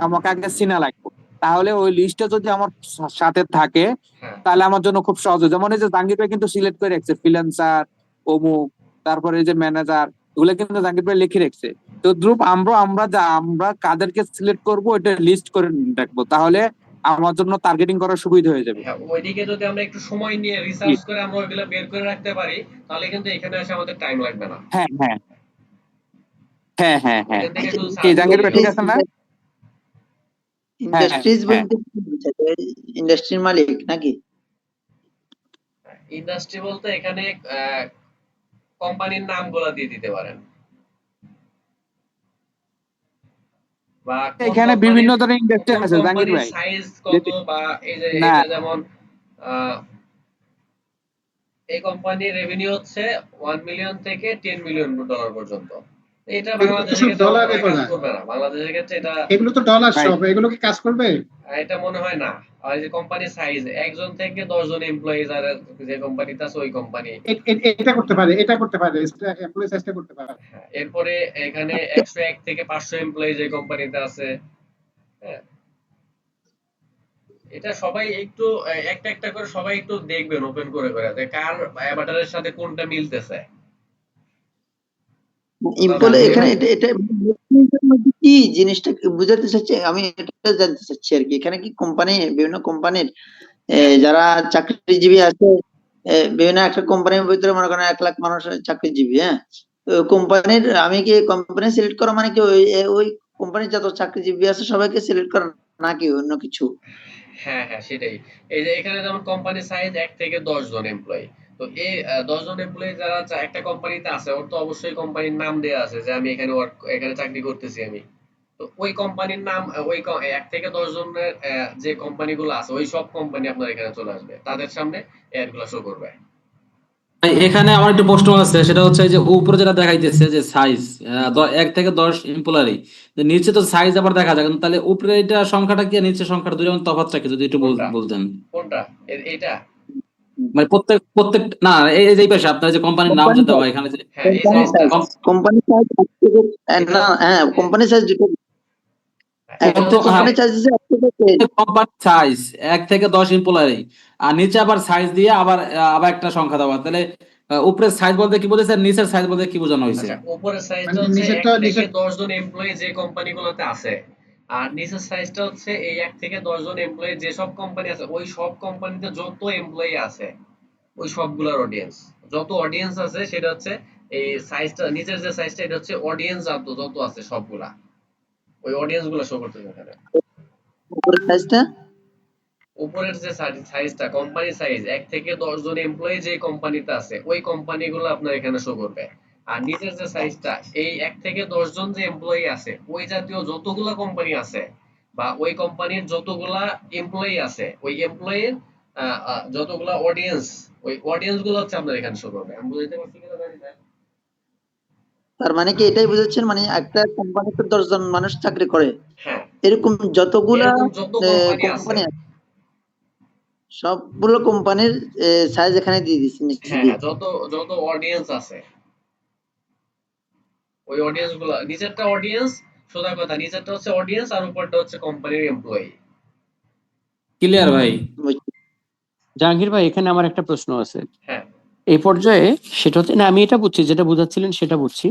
আমাকে আগে চিনা লাগবে, তাহলে ওই লিস্টে যদি আমার সাথে থাকে
হ্যাঁ
তাহলে আমার জন্য খুব সহজ হয়। যেমন এই যে জাহাঙ্গীর ভাই কিন্তু সিলেক্ট করে রাখছে ফ্রিল্যান্সার, অমুক, তারপরে এই যে ম্যানেজার, এগুলো কিন্তু জাহাঙ্গীর ভাই লিখে রাখছে। তো গ্রুপ আমরা কাদেরকে সিলেক্ট করব এটা লিস্ট করে রাখবো, তাহলে আমার জন্য টার্গেটিং করার সুবিধা হয়ে যাবে।
হ্যাঁ, ওইদিকে যদি আমরা একটু সময় নিয়ে রিসার্চ করে আমরা ওইগুলো বের করে রাখতে পারি তাহলে কিন্তু এখানে এসে আমাদের টাইম লাগবে না।
হ্যাঁ হ্যাঁ হ্যাঁ হ্যাঁ হ্যাঁ,
এখান থেকে শুধু
কি
সার্চ
জাহাঙ্গীর
করলেই
ভাই ঠিক
হবে।
আছে না? হ্যাঁ
ইন্ডাস্ট্রিজ
হ্যাঁ,
বলতে কি বোঝায়? ইন্ডাস্ট্রির মালিক নাকি?
ইন্ডাস্ট্রি বলতে এখানে কোম্পানির নামগুলো দিয়ে দিতে পারেন বা কোন
এখানে বিভিন্ন
কোম্পানির,
ধরনের ইন্ডাস্ট্রি
কোন
আছে জাহাঙ্গীর
কোম্পানির
ভাই।
সাইজ কত, বা এই যে
না,
এটা যেমন এই কোম্পানির রেভিনিউ হচ্ছে 1 মিলিয়ন থেকে 10 মিলিয়ন ডলার পর্যন্ত। এটা
এগুলো তো
বাংলাদেশের
সব
ক্ষেত্রে
ডলারে
কাজ
করা,
করবে না, বাংলাদেশের ক্ষেত্রে এটা
এগুলো তো ডলার
ভাই
সব, এগুলো কি কাজ করবে?
এটা মনে হয় না। আর এই যে কোম্পানির সাইজ 1 জন থেকে 10 জন এমপ্লয়ি যারা যে কোম্পানিতে আছে ওই কোম্পানি।
এটা করতে পারে, এটা করতে পারে, এমপ্লয়ি সাইজটা করতে পারে।
হ্যাঁ, এরপরে এখানে 101 থেকে 500 এমপ্লয়ি যে কোম্পানিতে আছে। হ্যাঁ, এটা সবাই একটু একটা একটা করে সবাই একটু দেখবেন ওপেন করে করে যে কার অ্যাভাটারের সাথে কোনটা মিলতেছে।
ইম্পলে
জাহাঙ্গীর
এখানে
ভাই
এটা কি জিনিসটা বুঝাতে চাচ্ছি, আমি এটা জানতে চাচ্ছি আর কি, এখানে কি কোম্পানি, বিভিন্ন কোম্পানির
হ্যাঁ,
যারা চাকরিজীবী আছে, বিভিন্ন একটা কোম্পানির ভিতরে মনে করেন 1 লাখ মানুষ চাকরিজীবী, হ্যাঁ, তো কোম্পানির, আমি কি কোম্পানি সিলেক্ট করা মানে কি ওই কোম্পানির যত চাকরিজীবী আছে সবাইকে সিলেক্ট করা নাকি অন্য কিছু?
হ্যাঁ, হ্যাঁ, সেটাই। এই যে এখানে যেমন কোম্পানি সাইজ 1 থেকে 10 জন এমপ্লয়ি। তো এই 10 জন এমপ্লয়ি যারা একটা কোম্পানিতে আছে ওর তো অবশ্যই কোম্পানির নাম দেয়া আছে যে আমি এখানে এখানে চাকরি করতেছি আমি। তো ওই কোম্পানির নাম 1 থেকে 10 জনের যে কোম্পানিগুলো আছে ওই সব কোম্পানি আপনার এখানে চলে আসবে। তাদের সামনে এড গুলো শো করবে।
ভাই, এখানে আমার একটু প্রশ্ন আছে, সেটা হচ্ছে যে উপরে যেটা দেখাইতেছে যে সাইজ 1 থেকে 10 এমপ্লয়ি, নিচে তো সাইজ আবার দেখা যায়, কিন্তু তাহলে উপরে এটা সংখ্যাটা কি আর নিচের সংখ্যাটা দুইটার মধ্যে তফাৎটা কি যদি একটু
কোনটা?
বলতেন।
কোনটা? এইটা?
মানে প্রত্যেক না, এই এই পাশে আপনার যে কোম্পানির নাম
কোম্পানি
যে দেওয়া
সাইজ,
এখানে যে
হ্যাঁ, এই
কোম্পানি
সাইজটা।
সাইজ, কোম্পানি সাইজ
এটা
না, হ্যাঁ,
হ্যাঁ,
কোম্পানি সাইজ দুটো,
এটা
একটা
হচ্ছে
কোম্পানি সাইজ দিচ্ছে, একটা হচ্ছে
কোম্পানির সাইজ 1 থেকে 10 এমপ্লয়ি, আর নিচে আবার সাইজ দিয়ে আবার আবার একটা সংখ্যা দেওয়া, তাহলে উপরের সাইজ বলতে কি বোঝাচ্ছে আর নিচের সাইজ বলতে কি বোঝানো হয়েছে?
আচ্ছা, উপরের সাইজটা
মানে
হচ্ছে 1 থেকে
নিচের
10 জন এমপ্লয়ি যে কোম্পানিগুলোতে আছে। আর নিচের সাইজটা হচ্ছে এই 1 থেকে 10 জন এমপ্লয়ি যে সব কোম্পানি আছে ওই সব কোম্পানিতে যত এমপ্লয়ি আছে ওই সবগুলোর অডিয়েন্স। যত অডিয়েন্স আছে সেটা হচ্ছে এই সাইজটা, নিচের যে সাইজটা এটা হচ্ছে অডিয়েন্স যত যত আছে সবগুলা। ওই অডিয়েন্স গুলা শো করতেছে এখানে।
উপরের সাইজটা।
উপরের যে সাইজটা কোম্পানি সাইজ 1 থেকে 10 জন এমপ্লয়ি যে কোম্পানিতে আছে ওই কোম্পানিগুলো আপনার এখানে শো করবে। আর নিচের যে সাইজটা এই 1 থেকে 10 জন যে এমপ্লয়ি আছে ওই জাতীয় যতগুলা কোম্পানি আছে বা ওই কোম্পানির যতগুলা এমপ্লয়ি আছে ওই এমপ্লয়ির যতগুলা অডিয়েন্স, ওই অডিয়েন্স গুলো হচ্ছে আপনার এখানে শো করবে। আমি বুঝাইতে পারছি কিনা জানি না।
তার মানে কি এটাই বুঝাচ্ছেন, মানে একটা কোম্পানিতে 10 জন মানুষ চাকরি করে,
হ্যাঁ,
এরকম যতগুলা
এরকম যত কোম্পানি আছে।
কোম্পানি আছে সবগুলো কোম্পানির সাইজ এখানে দিয়ে দিচ্ছি নিচে
হ্যাঁ,
দিয়ে।
হ্যাঁ, যত যত অডিয়েন্স আছে ওই অডিয়েন্স গুলা, নিচেরটা অডিয়েন্স, সোজা কথা নিচেরটা হচ্ছে অডিয়েন্স আর উপরটা হচ্ছে কোম্পানির এমপ্লয়ি।
ক্লিয়ার ভাই?
বুঝছি।
জাহাঙ্গীর ভাই, এখানে আমার একটা প্রশ্ন আছে
হ্যাঁ,
এই পর্যায়ে। সেটা হচ্ছে, না আমি এটা বুঝছি, যেটা বুঝাচ্ছিলেন সেটা বুঝছি।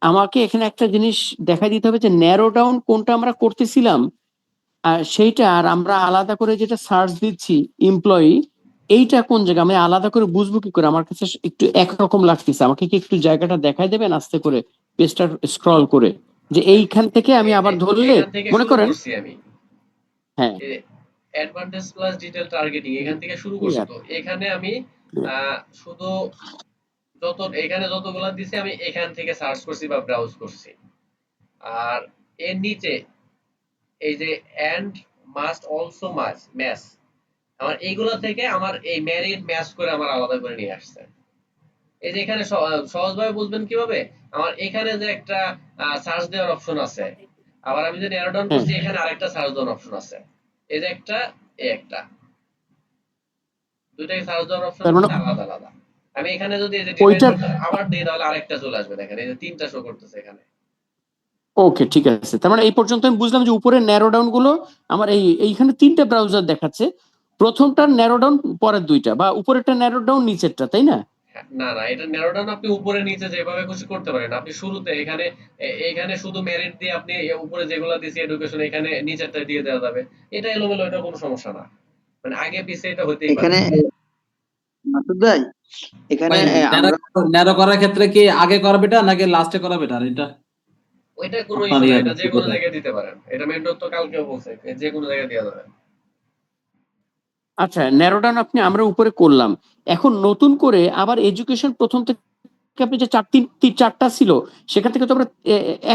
আমাকে এখানে একটা জিনিস দেখা দিতে হবে যে ন্যারো ডাউন কোনটা আমরা করতেছিলাম আর সেইটা, আর আমরা আলাদা করে যেটা সার্চ দিচ্ছি এমপ্লয়ি, এইটা কোন জায়গা আমি আলাদা করে বুঝবো কি করে? আমার কাছে একটু একরকম লাগতেছে। আমাকে কি একটু জায়গাটা দেখাই দেবেন আস্তে করে, পেজটা স্ক্রল করে, যে এইখান থেকে আমি আবার ধরলে
এখান থেকে
মনে
শুরু
করেন,
করছি আমি।
হ্যাঁ
অ্যাডভান্টেজ প্লাস ডিটেইল টার্গেটিং এখান থেকে শুরু করছি।
clear,
তো এখানে আমি
clear।
শুধু এখানে যতগুলা দিছি আমি এখান থেকে সার্চ করছি বা ব্রাউজ করছি। আর এর নিচে এই যে এন্ড মাস্ট অলসো ম্যাচ, আমার এইগুলা থেকে আমার এই ম্যারিড ম্যাচ করে আমার আলাদা করে নিয়ে আসছে। এই যে এখানে সহজভাবে বুঝবেন কিভাবে, আমার এখানে যে একটা সার্চ দেওয়ার অপশন আছে, আবার আমি যে ন্যারো ডাউন
হ্যাঁ,
করছি এখানে আরেকটা সার্চ দেওয়ার অপশন আছে। এই যে একটা, এই একটা, দুইটাই সার্চ দেওয়ার অপশন
তার মানে
হচ্ছে আলাদা আলাদা। আমি এখানে যদি এই যে
ওইটার,
রিমাইন্ডারটা আবার দিই তাহলে আরেকটা চলে আসবে। দেখেন এই যে তিনটা শো করতেছে এখানে।
ওকে ঠিক আছে। তার মানে এই পর্যন্ত আমি বুঝলাম যে উপরের ন্যারো ডাউন গুলো আমার এইখানে তিনটা ব্রাউজার দেখাচ্ছে, প্রথমটার ন্যারো ডাউন, পরের দুইটা, বা উপরেরটা ন্যারো ডাউন, নিচেরটা, তাই না?
হ্যাঁ, না না, এটা ন্যারো ডাউন আপনি উপরে নিচে যেভাবে খুশি করতে পারেন। আপনি শুরুতে এখানে এখানে শুধু মেরিট দিয়ে আপনি উপরে যেগুলো দিয়েছি এডুকেশন এখানে নিচেরটা দিয়ে দেওয়া যাবে। এটা এলোমেলো, এটা কোনো সমস্যা না। মানে আগে পিছে এটা হতেই পারে।
এখানে মাসুদ ভাই, এখানে
ভাই,
আমরা
ন্যারো করার ক্ষেত্রে কি আগে করা বেটার নাকি লাস্টে করা বেটার? এটা
ওইটা কোনো
আপনার
ইস্যু না,
ইয়া
এটা যে কোনো জায়গায় দিতে পারেন। এটা মেন্টর তো কালকেও বলছে যে কোনো জায়গায় দেওয়া যাবে।
আচ্ছা, ন্যারো ডাউন আমরা উপরে করলাম। এখন নতুন করে আবার এডুকেশন প্রথম থেকে আপনি যে চারটা ছিল সেখান থেকে তো আমরা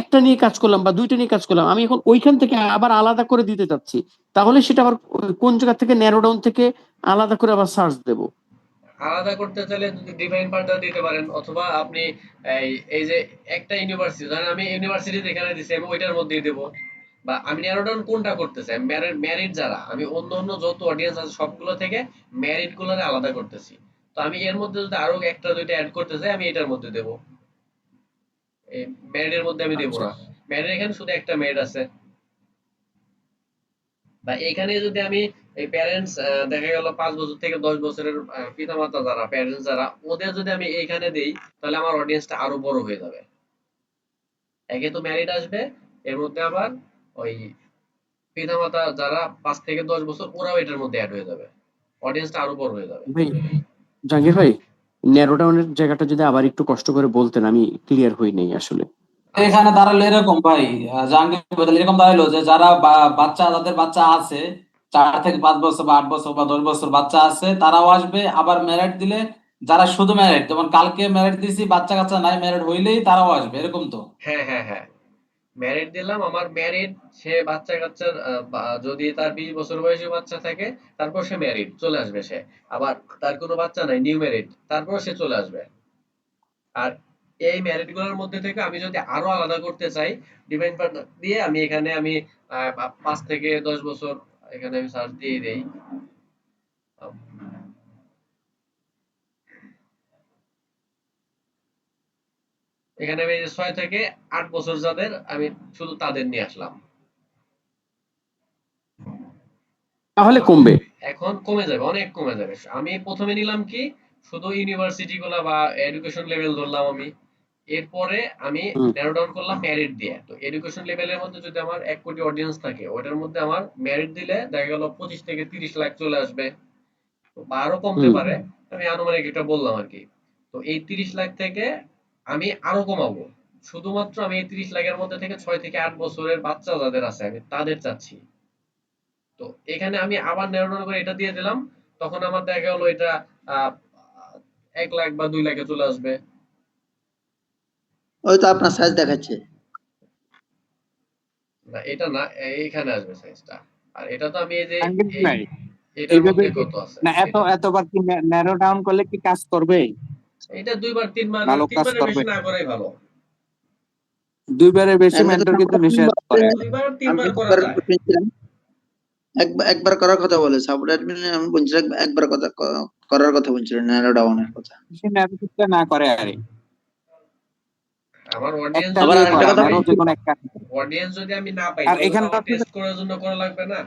একটা নিয়ে কাজ করলাম বা দুইটা নিয়ে কাজ করলাম, আমি এখন ওইখান থেকে আবার আলাদা করে দিতে চাচ্ছি, তাহলে সেটা আবার কোন জায়গা থেকে ন্যারো ডাউন থেকে আলাদা করে আবার সার্চ দেব?
আলাদা করতে চাইলে যদি ডিফাইন ফার্দার দিতে পারেন, অথবা আপনি এই যে একটা ইউনিভার্সিটি, ধরেন আমি ইউনিভার্সিটি যেখানে দিছি আমি ওইটার মধ্যেই দেবো। বা আমি ন্যারো ডাউন কোনটা করতে চাই, মেরিট যারা, আমি অন্য অন্য যত অডিয়েন্স আছে সবগুলো থেকে মেরিট গুলোরে আলাদা করতেছি। তো আমি এর মধ্যে যদি আরো একটা দুইটা অ্যাড করতে চাই আমি এটার মধ্যে দেবো, এই মেরিটের মধ্যে আমি দেবো
আচ্ছা।
না। মেরিট এখানে শুধু একটা মেরিট আছে। বা এখানে যদি আমি এই প্যারেন্টস, দেখা গেল 5 বছর থেকে 10 বছরের পিতামাতা যারা, প্যারেন্টস যারা, ওদের যদি আমি এইখানে দেই তাহলে আমার অডিয়েন্সটা আরো বড় হয়ে যাবে। একে তো ম্যারিড আসবে, এর মধ্যে আবার ওই পিতামাতা যারা 5 থেকে 10 বছর, ওরাও এটার মধ্যে অ্যাড হয়ে যাবে, অডিয়েন্সটা আরো বড় হয়ে যাবে।
ভাই জাহাঙ্গীর ভাই, ন্যারো ডাউনের জায়গাটা যদি আবার একটু কষ্ট করে বলতেন, আমি ক্লিয়ার হই নাই আসলে।
এখানে দাঁড়ালো এরকম ভাই, জাহাঙ্গীর ভাই, এরকম দাঁড়ালো যে যারা বাচ্চা, যাদের বাচ্চা আছে 4 থেকে 5 বছর বা 8 বছর বা 10 বছর বাচ্চা আছে, তারাও আসবে। আবার মেরিট দিলে যারা শুধু মেরিট, যেমন কালকে মেরিট দিছি, বাচ্চা কাচ্চা নাই, মেরিট হইলেই তারাও আসবে, এরকম তো?
হ্যাঁ হ্যাঁ হ্যাঁ, ম্যারিড দিলাম, আমার ম্যারিড, সে বাচ্চা কাচ্চার যদি তার 20 বছর বয়সী বাচ্চা থাকে তারপর সে ম্যারিড চলে আসবে সে। আবার তার কোনো বাচ্চা নাই, নিউ ম্যারিড, তারপর সে চলে আসবে। আর এই ম্যারিড গুলোর মধ্যে থেকে আমি যদি আরো আলাদা করতে চাই, ডিফাইন পার্টনার দিয়ে আমি এখানে আমি 5 থেকে 10 বছর, এখানে আমি সার্চ দিয়ে দেই। এখানে আমি 6 থেকে 8 বছর যাদের, আমি শুধু তাদের নিয়ে আসলাম।
তাহলে কমবে।
এখন কমে যাবে, অনেক কমে যাবে। আমি প্রথমে নিলাম কি, শুধু ইউনিভার্সিটি গুলা বা এডুকেশন লেভেল ধরলাম আমি। এরপরে আমি
হুম।
ন্যারো ডাউন করলাম মেরিট দিয়ে। তো এডুকেশন লেভেলের মধ্যে যদি আমার 1 কোটি অডিয়েন্স থাকে, ওটার মধ্যে আমার মেরিট দিলে দেখা গেল 25 থেকে 30 লাখ চলে আসবে, বা আরো কমতে
হুম।
পারে। আমি আনুমানিক এটা বললাম আর কি। তো এই 30 লাখ থেকে আমি আরো কমাবো। শুধুমাত্র আমি এই 30 লাখের মধ্যে থেকে 6 থেকে 8 বছরের বাচ্চা যাদের আছে আমি তাদের চাচ্ছি। তো এখানে আমি আবার ন্যারো ডাউন করে এটা দিয়ে দিলাম, তখন আমার দেখা গেল এটা আহ 1 লাখ বা 2 লাখে চলে আসবে।
ওই তো আপনার সাইজ দেখাচ্ছে।
না এটা না, এইখানে আসবে সাইজটা। আর এটা তো আমি এই যে
জাহাঙ্গীর
এই
ভাই,
এটার
এইভাবে
মধ্যে
কি,
কত আছে
না
এটা।
এতবার কি ন্যারো ডাউন করলে কি কাজ করবে?
এটা 2 বার 3 বার,
ভালো কাজ
3 বারের
করবে?
বেশি না করাই ভালো।
2 বারের বেশি
এমনি তো
মেন্টর কিন্তু নিষেধ করে।
2 বার 3 বার
আমি
করা
একবার
যায়।
শুনছিলাম, একবার করার কথা বলে সাপোর্ট অ্যাডমিন, আমি বলছিলাম একবার কথা করার কথা বলছিলেন, ন্যারো ডাউনের কথা।
সে ন্যারো কিছুটা না করে আরে,
আমার অডিয়েন্স
একটা
আবার
যদি
দিয়ে
না
আরেকটা
করে,
কথা
পাই,
ন্যারো যে কোনো একটা।
অডিয়েন্স যদি আমি না পাই
আর
তাহলে তো
এখানে
আমার টেস্ট করার জন্য করা লাগবে না।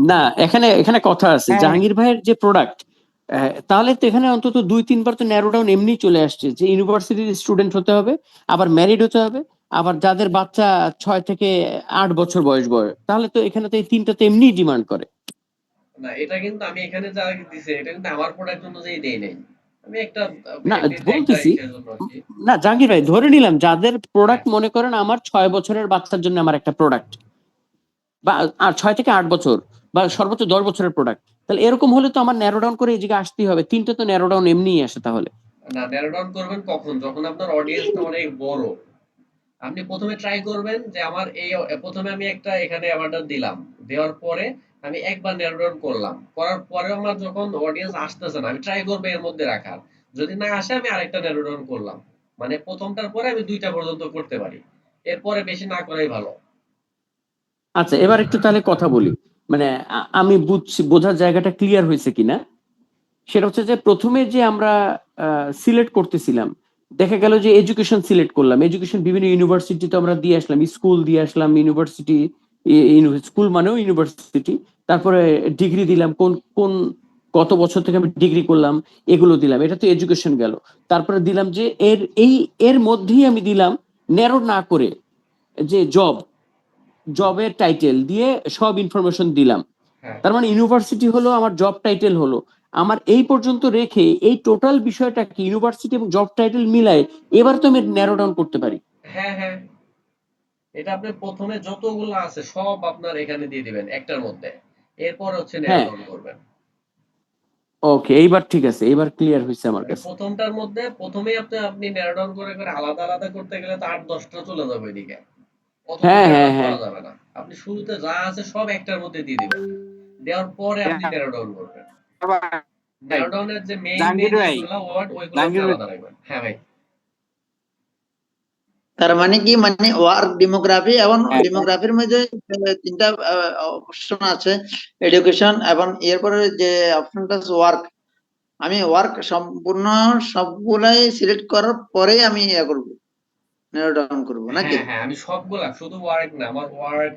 না, এখানে এখানে কথা আছে,
হ্যাঁ,
জাহাঙ্গীর ভাইয়ের যে প্রোডাক্ট, তাহলে তো এখানে অন্তত 2-3 বার তো ন্যারো ডাউন এমনি চলে আসছে, যে ইউনিভার্সিটির স্টুডেন্ট হতে হবে, আবার ম্যারিড হতে হবে, আবার যাদের বাচ্চা 6 থেকে 8 বছর বয়স, তাহলে তো এখানে তো এই তিনটা তো এমনি ডিমান্ড করে।
না, এটা কিন্তু আমি এখানে যা দিছি এটা কিন্তু আমার প্রোডাক্ট অনুযায়ী দেই নাই। আমি একটা
না
একটা
বলতেছি,
ইসের জন্য আর কি।
না জাহাঙ্গীর ভাই, ধরে নিলাম যাদের
হ্যাঁ
প্রোডাক্ট, মনে করেন আমার 6 বছরের বাচ্চার জন্য আমার একটা প্রোডাক্ট, বা আর 6 থেকে 8 বছর, বা সর্বোচ্চ 10 বছরের প্রোডাক্ট, তাহলে এরকম হলে তো আমার ন্যারো ডাউন করে এই জায়গায় আসতেই হবে। তিনটা তো ন্যারো ডাউন এমনিই আসে তাহলে।
না, ন্যারো ডাউন করবেন কখন, যখন আপনার অডিয়েন্সটা অনেক বড়। আপনি প্রথমে ট্রাই করবেন যে আমার এই, প্রথমে আমি একটা এখানে অ্যাভাটার দিলাম, দেওয়ার পরে আমি একবার ন্যারো ডাউন করলাম, করার পরে আমার যখন অডিয়েন্স আসতেছে না, আমি ট্রাই করবো এর মধ্যে রাখার। যদি না আসে আমি আরেকটা ন্যারো ডাউন করলাম। মানে প্রথমটার পরে আমি 2টা পর্যন্ত করতে পারি, এরপরে বেশি না করাই ভালো।
আচ্ছা, এবার একটু তাহলে কথা বলি, মানে আমি বুঝছি, বোঝার জায়গাটা ক্লিয়ার হয়েছে কিনা। সেটা হচ্ছে যে প্রথমে যে আমরা সিলেক্ট করতেছিলাম, দেখা গেল যে এডুকেশন সিলেক্ট করলাম, এডুকেশন বিভিন্ন ইউনিভার্সিটিতে আমরা দিয়ে আসলাম, স্কুল দিয়ে আসলাম, ইউনিভার্সিটি, স্কুল মানেও ইউনিভার্সিটি, তারপরে ডিগ্রি দিলাম, কোন কোন কত বছর থেকে আমি ডিগ্রি করলাম, এগুলো দিলাম, এটা তো এডুকেশন গেল। তারপরে দিলাম যে এর মধ্যেই আমি দিলাম, ন্যারো না করে, যে জবের টাইটেল দিয়ে সব ইনফরমেশন দিলাম।
হ্যাঁ
তার মানে ইউনিভার্সিটি হলো আমার জব টাইটেল, হলো আমার এই পর্যন্ত রেখে এই টোটাল বিষয়টাকে ইউনিভার্সিটি এবং জব টাইটেল মিলায় এবার তো আমি ন্যারো ডাউন করতে পারি।
হ্যাঁ হ্যাঁ, এটা আপনি প্রথমে যতগুলো আছে সব আপনার এখানে দিয়ে দিবেন একটার মধ্যে, এরপর হচ্ছে ন্যারো
হ্যাঁ,
ডাউন করবেন।
ওকে, এইবার ঠিক আছে, এইবার ক্লিয়ার হয়েছে আমার
মানে
কাছে।
প্রথমটার মধ্যে প্রথমেই আপনি ন্যারো ডাউন করে করে আলাদা আলাদা করতে গেলে তো 8-10টা চলে যাবে এদিকে, অতটা
হ্যাঁ
ন্যারো
হ্যাঁ
ডাউন
হ্যাঁ,
করা যাবে না। আপনি শুরুতে যা আছে সব একটার মধ্যে দিয়ে দিবেন, দেওয়ার পরে আপনি ন্যারো ডাউন করবেন। ন্যারো ডাউনের যে মেইন
জাহাঙ্গীর ভাই,
যেগুলো ওয়ার্ড ওইগুলো
জাহাঙ্গীর ভাই,
আলাদা রাখবেন। হ্যাঁ ভাই।
তার মানে কি, মানে ওয়ার্ক ডেমোগ্রাফি এবং
হ্যাঁ,
ডেমোগ্রাফির মধ্যে তিনটা অপশন আছে, এডুকেশন এবং এরপরে যে অপশনটা আছে ওয়ার্ক। আমি ওয়ার্ক সম্পূর্ণ সবগুলাই সিলেক্ট করার পরেই আমি ইয়ে করবো, নেরো ডাউন করবো নাকি?
হ্যাঁ হ্যাঁ, আমি সবগুলা, শুধু ওয়ার্ক না, আমার ওয়ার্ক,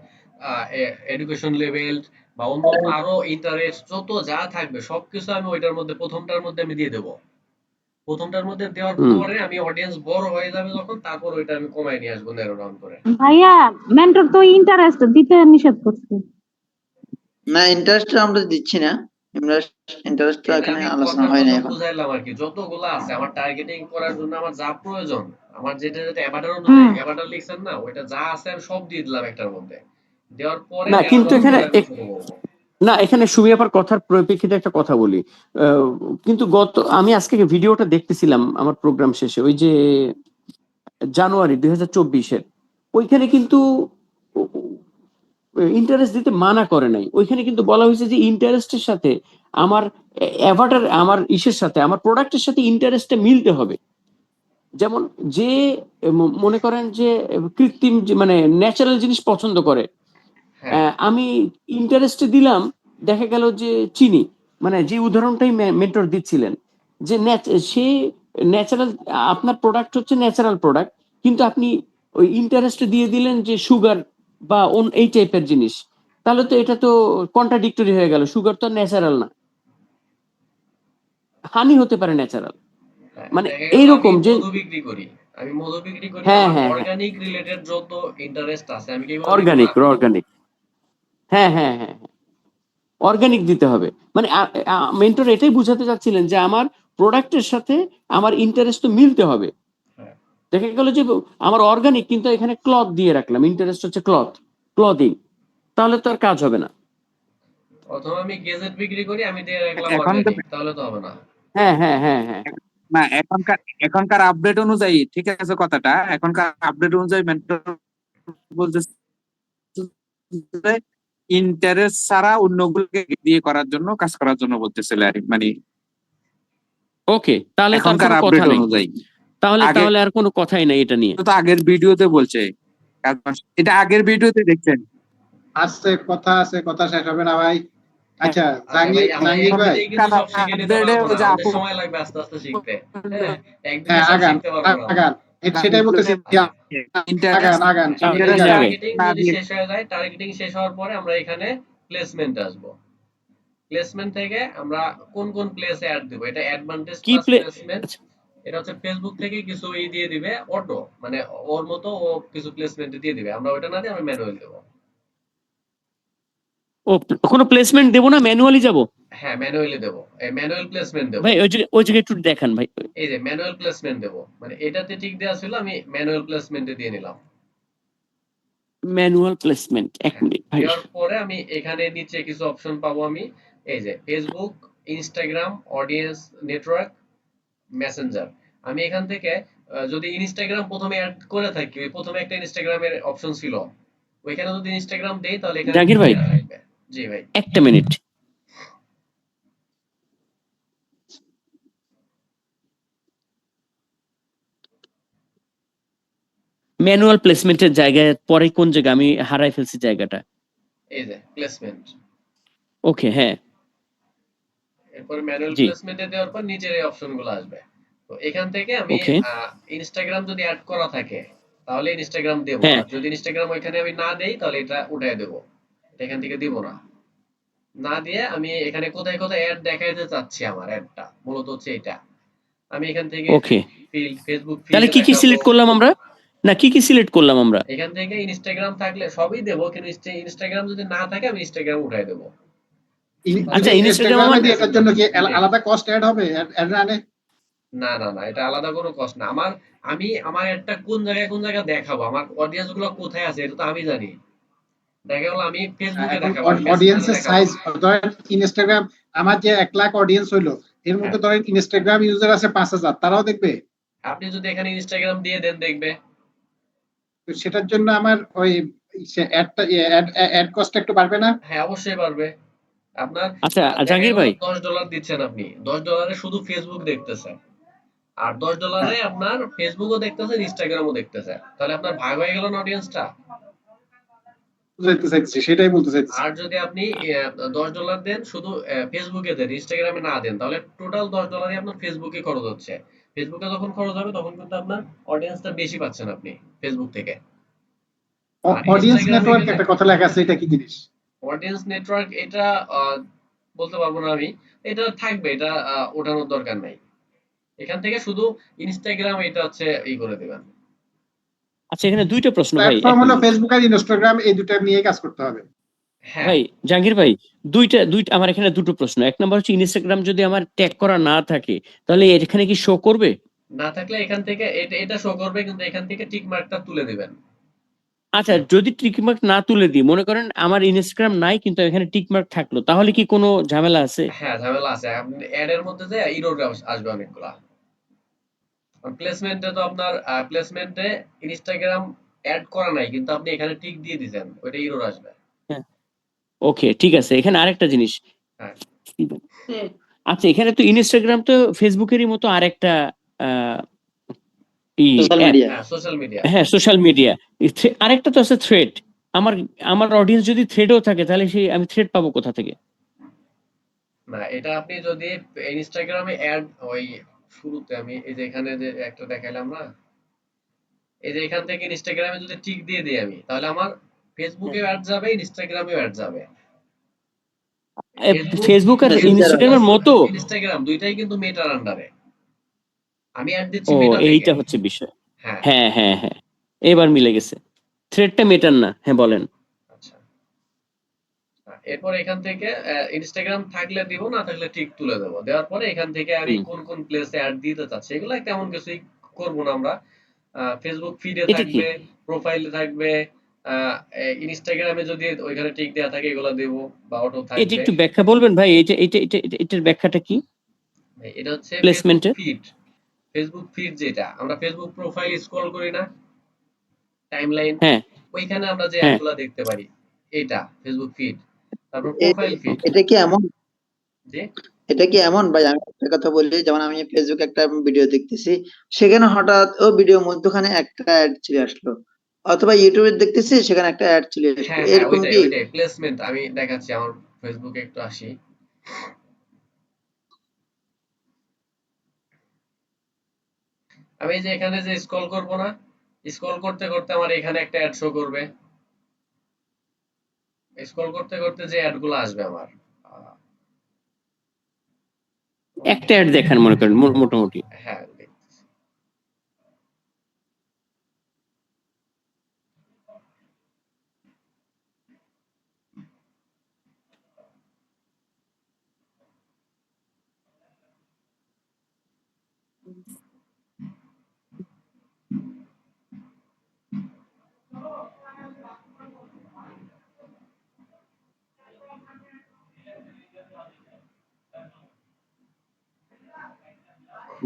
এডুকেশন লেভেল বা অন্য আরো ইন্টারেস্ট যত যা থাকবে সবকিছু আমি ওইটার মধ্যে প্রথমটার মধ্যে আমি দিয়ে দেবো। প্রথমটার মধ্যে দেওয়ার
হুম।
পরে আমি অডিয়েন্স বড় হয়ে যাবে যখন, তারপর ওইটা আমি কমায় নিয়ে আসবো ন্যারো ডাউন করে।
ভাইয়া মেন্টর তো ইন্টারেস্ট দিতে নিষেধ করছে।
না, ইন্টারেস্ট আমরা দিচ্ছি না, ইন্টারেস্ট
এটা
এখানে
আমি
আলোচনা
কথার
হয় না
মতো
এখন।
বুঝাইলাম আর কি, যতগুলো আছে আমার টার্গেটিং করার জন্য আমার যা প্রয়োজন, আমার যেটা যেটা অ্যাভাটার অনুযায়ী অ্যাভাটার লিখছেন না, ওইটা যা আছে আমি সব দিয়ে দিলাম একটার মধ্যে। দেওয়ার পরে
না,
ন্যারো
কিন্তু
ডাউন
এখানে
করে আমি শুরু করবো।
না, এখানে সুমি আপার কথার পরিপ্রেক্ষিতে একটা কথা বলি। কিন্তু আমি আজকে ভিডিওটা দেখতেছিলাম আমার প্রোগ্রাম শেষে, ওই যে জানুয়ারি 2024-এর, ওইখানে কিন্তু ইন্টারেস্ট দিতে মানা করে নাই। ওইখানে কিন্তু বলা হয়েছে যে ইন্টারেস্টের সাথে আমার অ্যাভাটার, আমার ইসের সাথে, আমার প্রোডাক্টের সাথে ইন্টারেস্টটা মিলতে হবে। যেমন যে মনে করেন যে কৃত্রিম মানে ন্যাচারাল জিনিস পছন্দ করে,
হ্যাঁ
আমি ইন্টারেস্টে দিলাম, দেখা গেল যে চিনি, মানে যে উদাহরণটাই মেন্টর দিচ্ছিলেন, যে সে ন্যাচারাল, আপনার প্রোডাক্ট হচ্ছে ন্যাচারাল প্রোডাক্ট, কিন্তু আপনি ওই ইন্টারেস্টে দিয়ে দিলেন যে সুগার বা এই টাইপের জিনিস, তাহলে তো এটা তো কন্ট্রাডিক্টরি হয়ে গেল। সুগার তো ন্যাচারাল না, হানি হতে পারে ন্যাচারাল,
হ্যাঁ,
মানে
দেখা গেল আমি
এইরকম যে।
মধু বিক্রি করি,
হ্যাঁ
আমার
হ্যাঁ হ্যাঁ,
অর্গানিক রিলেটেড যত ইন্টারেস্ট আছে আমি কি এগুলো দিব না?
অর্গানিক, হ্যাঁ হ্যাঁ হ্যাঁ, অর্গানিক দিতে হবে। মানে মেন্টর এটাই বুঝাতে চাচ্ছিলেন যে আমার প্রোডাক্টের সাথে আমার ইন্টারেস্ট তো মিলতে হবে।
হ্যাঁ।
দেখা গেল যে আমার অর্গানিক, কিন্তু এখানে ক্লথ দিয়ে রাখলাম, ইন্টারেস্ট হচ্ছে ক্লথিং, তাহলে তো আর কাজ হবে না।
অথবা আমি গেজেট বিক্রি করি, আমি দিয়ে রাখলাম
এখন তো
অর্গানিক, তাহলে তো হবে না।
হ্যাঁ হ্যাঁ হ্যাঁ হ্যাঁ,
না, এখনকার আপডেট অনুযায়ী ঠিক আছে কথাটা, এখনকার আপডেট অনুযায়ী মেন্টর বলতেছে ইন্টারেস্ট ছাড়া অন্যগুলোকে দিয়ে করার জন্য, কাজ করার জন্য বলতেছিল আর কি। মানে
ওকে, তাহলে তো আর
এখনকার
কোনো
আপডেট
কথা নেই,
অনুযায়ী
তাহলে
আগে
আর কোনো কথাই নেই এটা নিয়ে।
তো আগের ভিডিওতে বলছে, এটা আগের ভিডিওতে দেখছেন।
কথা শেষ হবে না ভাই। আচ্ছা,
আচ্ছা ভাই, আমরা
জাহাঙ্গীর ভাই,
একদিনেই কিন্তু সব শিখে নিতে
আপডেটে
পারবো
ওই
না,
যে
আমাদের
আপু
সময় লাগবে আস্তে আস্তে শিখতে। হ্যাঁ, একদিনে
হ্যাঁ
সব
আগান
শিখতে পারবো না আমরা।
আগান, সেটাই বলতেছি।
আচ্ছা,
ইন্টারেস্ট
আগান
আমাদের
জায়গায়
টার্গেটিং
না
যদি
দিয়ে
শেষ হয়ে যায়, টার্গেটিং শেষ হওয়ার পরে আমরা এখানে প্লেসমেন্টে আসবো। প্লেসমেন্ট থেকে আমরা কোন কোন প্লেসে অ্যাড দেব, এটা অ্যাডভান্টেজ
কি
প্লাস প্লেসমেন্ট। এটা হচ্ছে ফেসবুক থেকে কিছু দিয়ে দিবে অটো, মানে ওর মতো ও কিছু প্লেসমেন্ট দিয়ে দিবে, আমরা ওটা না দিয়ে আমরা ম্যানুয়াল দেব।
ও, কোনো প্লেসমেন্ট দেবো না, ম্যানুয়ালি যাব?
হ্যাঁ, ম্যানুয়ালি দেব, ম্যানুয়াল প্লেসমেন্ট দেব।
ভাই ওই জায়গায় একটু দেখান ভাই।
এই যে ম্যানুয়াল প্লেসমেন্ট দেব, মানে এটাতে টিক দেওয়া ছিল, আমি ম্যানুয়াল প্লেসমেন্টে দিয়ে নিলাম।
ম্যানুয়াল প্লেসমেন্ট, এক
হ্যাঁ,
মিনিট ভাই।
দেওয়ার পরে আমি এখানে নিচে কিছু অপশন পাবো, আমি এই যে Facebook, Instagram, audience network, Messenger. আমি এখান থেকে যদি ইনস্টাগ্রাম প্রথমে অ্যাড করে থাকি, প্রথমে একটা ইনস্টাগ্রামের অপশন ছিল, ওইখানে যদি ইনস্টাগ্রাম দেই তাহলে এখানে
জাকির ভাই,
থাকবে। জি ভাই।
একটা মিনিট। ম্যানুয়াল প্লেসমেন্টের জায়গায় পরে কোন জায়গা, আমি হারাই ফেলছি জায়গাটা।
এই যে প্লেসমেন্ট,
ওকে, হ্যাঁ,
এরপর ম্যানুয়াল
জি,
প্লেসমেন্টে দেওয়ার পর নিচের এই অপশনগুলো আসবে। তো এখান থেকে আমি
ওকে,
ইনস্টাগ্রাম যদি অ্যাড করা থাকে তাহলে ইনস্টাগ্রাম দেব,
হ্যাঁ,
আর যদি ইনস্টাগ্রাম ওইখানে আমি না দেই তাহলে এটা উঠায় দেব, এখান থেকে দিব না। না দিয়ে আমি এখানে কোথায় কোথায় অ্যাড দেখাইতে চাচ্ছি, আমার অ্যাডটা মূলত হচ্ছে এটা। আমি এখান থেকে
ওকে,
ফিল্ড, ফেসবুক
তাহলে
ফিল্ডে
কি
দেখাবো।
সিলেক্ট করলাম আমরা, না কি সিলেক্ট করলাম আমরা?
এখান থেকে ইনস্টাগ্রাম থাকলে সবই দেবো, কিন্তু ইনস্টাগ্রাম যদি না থাকে আমি ইনস্টাগ্রাম উঠাই দেবো।
আচ্ছা,
যদি
ইনস্টাগ্রাম
ইনস্টাগ্রামে
আমার,
দিয়ে এটার জন্য কি আলাদা কস্ট অ্যাড হবে? অ্যাড না আনে?
না না না, এটা আলাদা কোনো কষ্ট না। আমি আমার একটা কোন জায়গায় দেখাবো, আমার অডিয়েন্স গুলো কোথায় আছে এটা তো আমি জানি। দেখা গেল আমি ফেসবুকে
এখন
দেখাবো, আমি মেসেঞ্জারে
অডিয়েন্সের
দেখাবো
সাইজ,
না।
ধরেন ইনস্টাগ্রাম, আমার যে 1 লাখ অডিয়েন্স হইলো, এর মধ্যে
হ্যাঁ,
ধরেন ইনস্টাগ্রাম ইউজার আছে 5,000, তারাও দেখবে?
আপনি যদি এখানে ইনস্টাগ্রাম দিয়ে দেন দেখবে।
তো সেটার জন্য আমার ওই অ্যাড কস্ট একটু বাড়বে না?
হ্যাঁ, অবশ্যই পারবে। আপনার
আচ্ছা
দেখা
জাহাঙ্গীর
গেল
ভাই,
$10 দিচ্ছেন আপনি, $10 শুধু ফেসবুক দেখতেছে, আর $10 আপনার ফেসবুকও দেখতেছে, ইনস্টাগ্রামও দেখতেছে, তাহলে আপনার ভাগ হয়ে গেল না অডিয়েন্সটা?
বুঝাইতে চাইছি, সেটাই বলতে চাইছি।
আর যদি আপনি $10 দেন শুধু ফেসবুকে দেন, ইনস্টাগ্রামে না দেন, তাহলে টোটাল $10 আপনার ফেসবুকে খরচ হচ্ছে। ফেসবুকে যখন খরচ হবে তখন কিন্তু আপনার অডিয়েন্সটা বেশি পাচ্ছেন আপনি ফেসবুক থেকে। আর
অডিয়েন্স
ইনস্টাগ্রামে
নেটওয়ার্ক
গেলে
একটা কথা লেখা আছে, এটা কি জিনিস?
অডিয়েন্স নেটওয়ার্ক, এটা বলতে পারবো না আমি। এটা থাকবে, এটা ওঠানোর দরকার নাই। এখান থেকে শুধু ইনস্টাগ্রাম এটা হচ্ছে ই করে দিবেন।
আচ্ছা এখানে দুইটা প্রশ্ন ভাই, এক
প্ল্যাটফর্ম হলো
মিনিট।
ফেসবুক আর ইনস্টাগ্রাম, এই দুটা নিয়ে কাজ করতে হবে।
হ্যাঁ,
ভাই জাহাঙ্গীর ভাই, দুইটা দুইটা আমার এখানে দুটো প্রশ্ন। এক নম্বর হচ্ছে ইনস্টাগ্রাম যদি আমার ট্যাগ করা না থাকে তাহলে এখানে কি শো করবে?
না থাকলে এখান থেকে এটা এটা শো করবে, কিন্তু এখান থেকে টিক মার্কটা তুলে দিবেন।
আচ্ছা যদি টিক মার্ক না তুলে দিই, মনে করেন আমার ইনস্টাগ্রাম নাই কিন্তু এখানে টিক মার্ক থাকলো, তাহলে কি কোনো ঝামেলা আছে?
হ্যাঁ, ঝামেলা আছে। আপনি অ্যাড এর মধ্যে যে ইরর আসবে অনেকগুলা। প্লেসমেন্টে তো আপনার প্লেসমেন্টে ইনস্টাগ্রাম অ্যাড করা নাই, কিন্তু আপনি এখানে টিক দিয়ে দিবেন, ওইটা ইরর আসবে।
হ্যাঁ, ওকে ঠিক আছে। এখানে আরেকটা জিনিস,
হ্যাঁ,
আচ্ছা এখানে তো ইনস্টাগ্রাম তো ফেসবুকেরই মতো আরেকটা আহ, ই
সোশ্যাল
অ্যাপ।
মিডিয়া।
হ্যাঁ, সোশ্যাল মিডিয়া।
হ্যাঁ সোশ্যাল মিডিয়া। আরেকটা তো আছে থ্রেড। আমার আমার অডিয়েন্স যদি থ্রেডও থাকে তাহলে সেই আমি থ্রেড পাবো কোথা থেকে?
না, এটা আপনি যদি ইনস্টাগ্রামে অ্যাড ওই শুরুতে আমি এই যে এখানে যে একটা দেখাইলাম না, এই যে এখান থেকে ইনস্টাগ্রামে যদি টিক দিয়ে দিই আমি, তাহলে আমার ফেসবুকেও অ্যাড যাবে, ইনস্টাগ্রামেও অ্যাড যাবে। ফেসবুক
ফেসবুক আর ইনস্টাগ্রামের মতো?
ইনস্টাগ্রাম দুইটাই কিন্তু মেটার আন্ডারে। আমি অ্যাড দিচ্ছি
ও
মেটা থেকে।
এইটা হচ্ছে বিষয়।
হ্যাঁ,
হ্যাঁ হ্যাঁ হ্যাঁ, এবার মিলে গেছে। থ্রেডটা মেটার না, হ্যাঁ বলেন।
আচ্ছা। এরপর এখান থেকে ইনস্টাগ্রাম থাকলে দিব, না থাকলে টিক তুলে দেবো। দেওয়ার পরে এখান থেকে আমি
হুম,
কোন কোন প্লেসে অ্যাড দিতে চাচ্ছি এগুলো তেমন কিছুই করব না আমরা। ফেসবুক ফিডে
এটা কি?
থাকবে, প্রোফাইলে থাকবে, ইনস্টাগ্রামে যদি ওইখানে টিক দেওয়া থাকে এগুলো দেব, বা অটো
এটা
থাকবে।
একটু ব্যাখ্যা বলবেন ভাই, এটার ব্যাখ্যাটা কি
এটা হচ্ছে ফেসবুক
প্লেসমেন্টের?
ফিড। ফেসবুক ফিড যেটা আমরা ফেসবুক প্রোফাইল স্ক্রল করি না, টাইমলাইন,
হ্যাঁ
ওইখানে আমরা যে
হ্যাঁ,
অ্যাডগুলো দেখতে পারি, এটা ফেসবুক ফিড। তারপর
এ-
প্রোফাইল ফিড।
এটা কি এমন
জি,
এটা কি এমন ভাই, আমি একটা কথা বলি, যেমন আমি ফেসবুকে একটা ভিডিও দেখতেছি, সেখানে হঠাৎ ও ভিডিও মধ্যখানে একটা অ্যাড চলে আসলো, অথবা ইউটিউবে দেখতেছি সেখানে একটা অ্যাড চলে আসলো,
হ্যাঁ, হ্যাঁ,
এরকম
ওইটাই
কি?
ওইটাই প্লেসমেন্ট। আমি দেখাচ্ছি, আমার ফেসবুকে একটু আসি। আমি এই যে এখানে যে স্ক্রল করব না, স্ক্রল করতে করতে আমার এখানে একটা অ্যাড শো করবে। স্ক্রল করতে করতে যে অ্যাডগুলো আসবে আমার, আহ,
একটা অ্যাড দেখান মনে করেন মোটামুটি।
হ্যাঁ,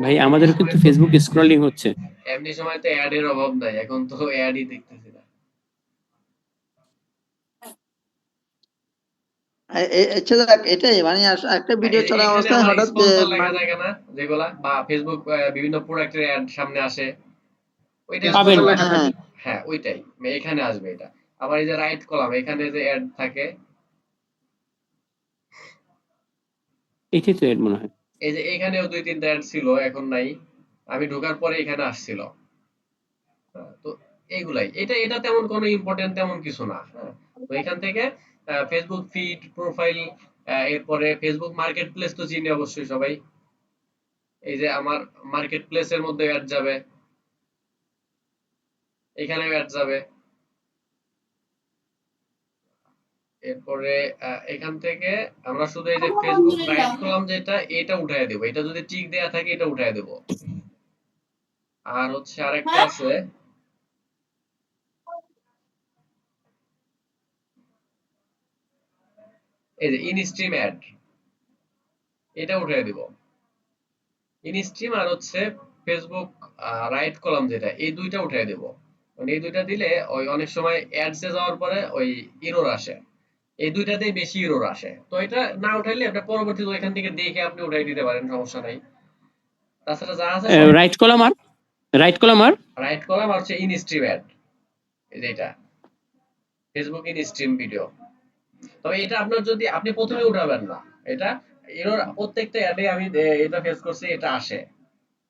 ভাই আমাদেরও কিন্তু ফেসবুক স্ক্রলিং হচ্ছে।
এমনি সময় তো অ্যাড এর অভাব নাই, এখন তো অ্যাডই দেখতেছি না।
আচ্ছা যাক, এটাই মানে একটা ভিডিও চলা
এখানে
অবস্থায়
আমার
হঠাৎ
স্পন্সর লেখা থাকে না যেগুলা, বা ফেসবুক বিভিন্ন প্রোডাক্টের অ্যাড সামনে আসে, ওইটা
পাবেন।
স্পন্সর
লেখা থাকে।
হ্যাঁ, ওইটাই এখানে আসবে এটা। আবার এই যে রাইট কলাম, এখানে যে অ্যাড থাকে,
এটাই তো অ্যাড মনে হয়।
এই যে এখানেও 2-3টা অ্যাড ছিল, এখন নাই। আমি ঢোকার পরে এখানে আসছিল। তো এইগুলাই, এটা এটা তেমন কোনো ইম্পর্টেন্ট তেমন কিছু না। হ্যাঁ, তো এখান থেকে ফেসবুক ফিড, প্রোফাইল, এরপরে ফেসবুক মার্কেট প্লেস তো চিনি অবশ্যই সবাই। এই যে আমার মার্কেট প্লেসের মধ্যে অ্যাড যাবে, এখানেও অ্যাড যাবে। এরপরে এখান থেকে আমরা শুধু এই যে ফেসবুক রাইট কলাম যেটা, এটা উঠায় দেব। এটা যদি টিক দেয়া থাকে এটা উঠায় দেব। আর হচ্ছে আরেকটা আছে, এই যে ইন স্ট্রিম অ্যাড, এটা উঠায় দেব। ইন স্ট্রিম আর হচ্ছে ফেসবুক রাইট কলাম যেটা, এই দুইটা উঠায় দেব। মানে এই দুইটা দিলে ওই অনেক সময় অ্যাডসে যাওয়ার পরে ওই এরর আসে, এই দুইটাতেই বেশি এরর আসে। তো এটা না উঠাইলে আপনি পরবর্তীতে ওইখান থেকে দেখে আপনি উঠাই দিতে পারেন, সমস্যা নাই। তাছাড়া যা আছে সব
রাইট কলাম আর
রাইট কলাম আর হচ্ছে ইন স্ট্রিম অ্যাড, এই যে এটা ফেসবুক ইন স্ট্রিম ভিডিও। তবে এটা আপনার যদি আপনি প্রথমে উঠাবেন না, এটা এরর প্রত্যেকটা অ্যাডে আমি এটা ফেস করছি, এটা আসে।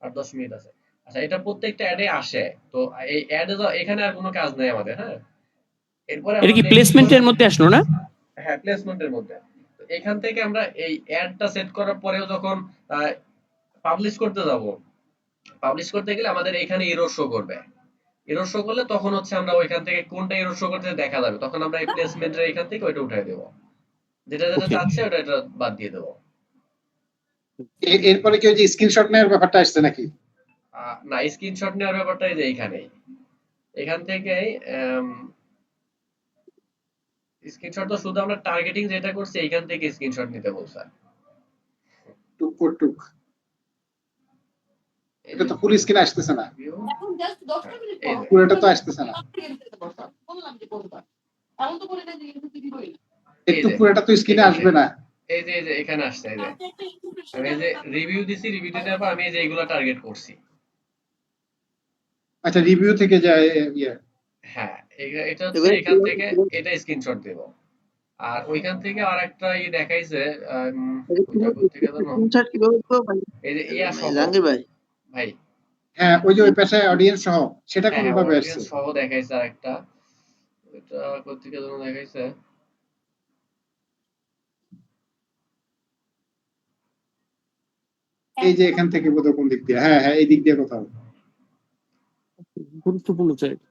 আর 10 মিনিট আছে। আচ্ছা, এটা প্রত্যেকটা অ্যাডে আসে। তো এই অ্যাডে এখানে আর কোনো কাজ নাই আমাদের, হ্যাঁ। এরপরে
এটা
আমরা
কি
যে
প্লেসমেন্টের মধ্যে আসলো না?
হ্যাঁ, প্লেসমেন্টের মধ্যে। তো এখান থেকে আমরা এই অ্যাডটা সেট করার পরেও যখন পাবলিশ করতে যাব, পাবলিশ করতে গেলে আমাদের এখানে এরর শো করবে। এরর শো করলে তখন হচ্ছে আমরা ওইখান থেকে কোনটা এরর শো করতে দেখা যাবে, তখন আমরা এই প্লেসমেন্টের এখান থেকে ওইটা উঠাই দেব, যেটা যেটা
ওকে।
চাচ্ছে ওটা এটা বাদ দিয়ে দেবো।
এরপরে কি ওই যে স্ক্রিনশট নেওয়ার ব্যাপারটা আসছে নাকি?
না, স্ক্রিনশট নেওয়ার ব্যাপারটা এই যে এইখানেই, এখান থেকেই স্ক্রিনশট তো শুধু আমরা টার্গেটিং যেটা করছি এইখান থেকে স্ক্রিনশট নিতে বলছে।
টুক ফর টুক।
এই
এটা
যে
তো ফুল স্ক্রিন আসতেছে না,
view, এই যে
পুরোটা তো আসতেছে না,
এই
একটু
যে
পুরোটা তো স্ক্রিনে
এখান
আসবে
থেকে,
না।
এই যে এখানে আসছে, এই যে আমি এই যে রিভিউ দিছি, রিভিউ দেওয়ার পর আমি এই যে এইগুলো টার্গেট করছি।
আচ্ছা, রিভিউ থেকে যায় ইয়ে।
হ্যাঁ, এটা হচ্ছে এখান থেকে এটা স্ক্রিনশট দেব। আর ওইখান থেকে আরেকটা দেখাইছে, ওইটা কোত্থেকে জানো,
স্ক্রিনশট কিভাবে করবো
এই যে ইয়া সহ,
জাহাঙ্গীর ভাই?
ভাই।
হ্যাঁ, ওই যে ওই পাশে অডিয়েন্স সহ, সেটা
হ্যাঁ
কোন
হ্যাঁ,
ভাবে আসছে?
অডিয়েন্স সহ দেখাইছে আরেকটা, ওইটা কোত্থেকে জানো দেখাইছে।
এই যে এখান থেকে বোধহয় কোন দিক দিয়ে, হ্যাঁ হ্যাঁ, এই দিক দিয়ে কোথাও।
গুরুত্বপূর্ণ জায়গা।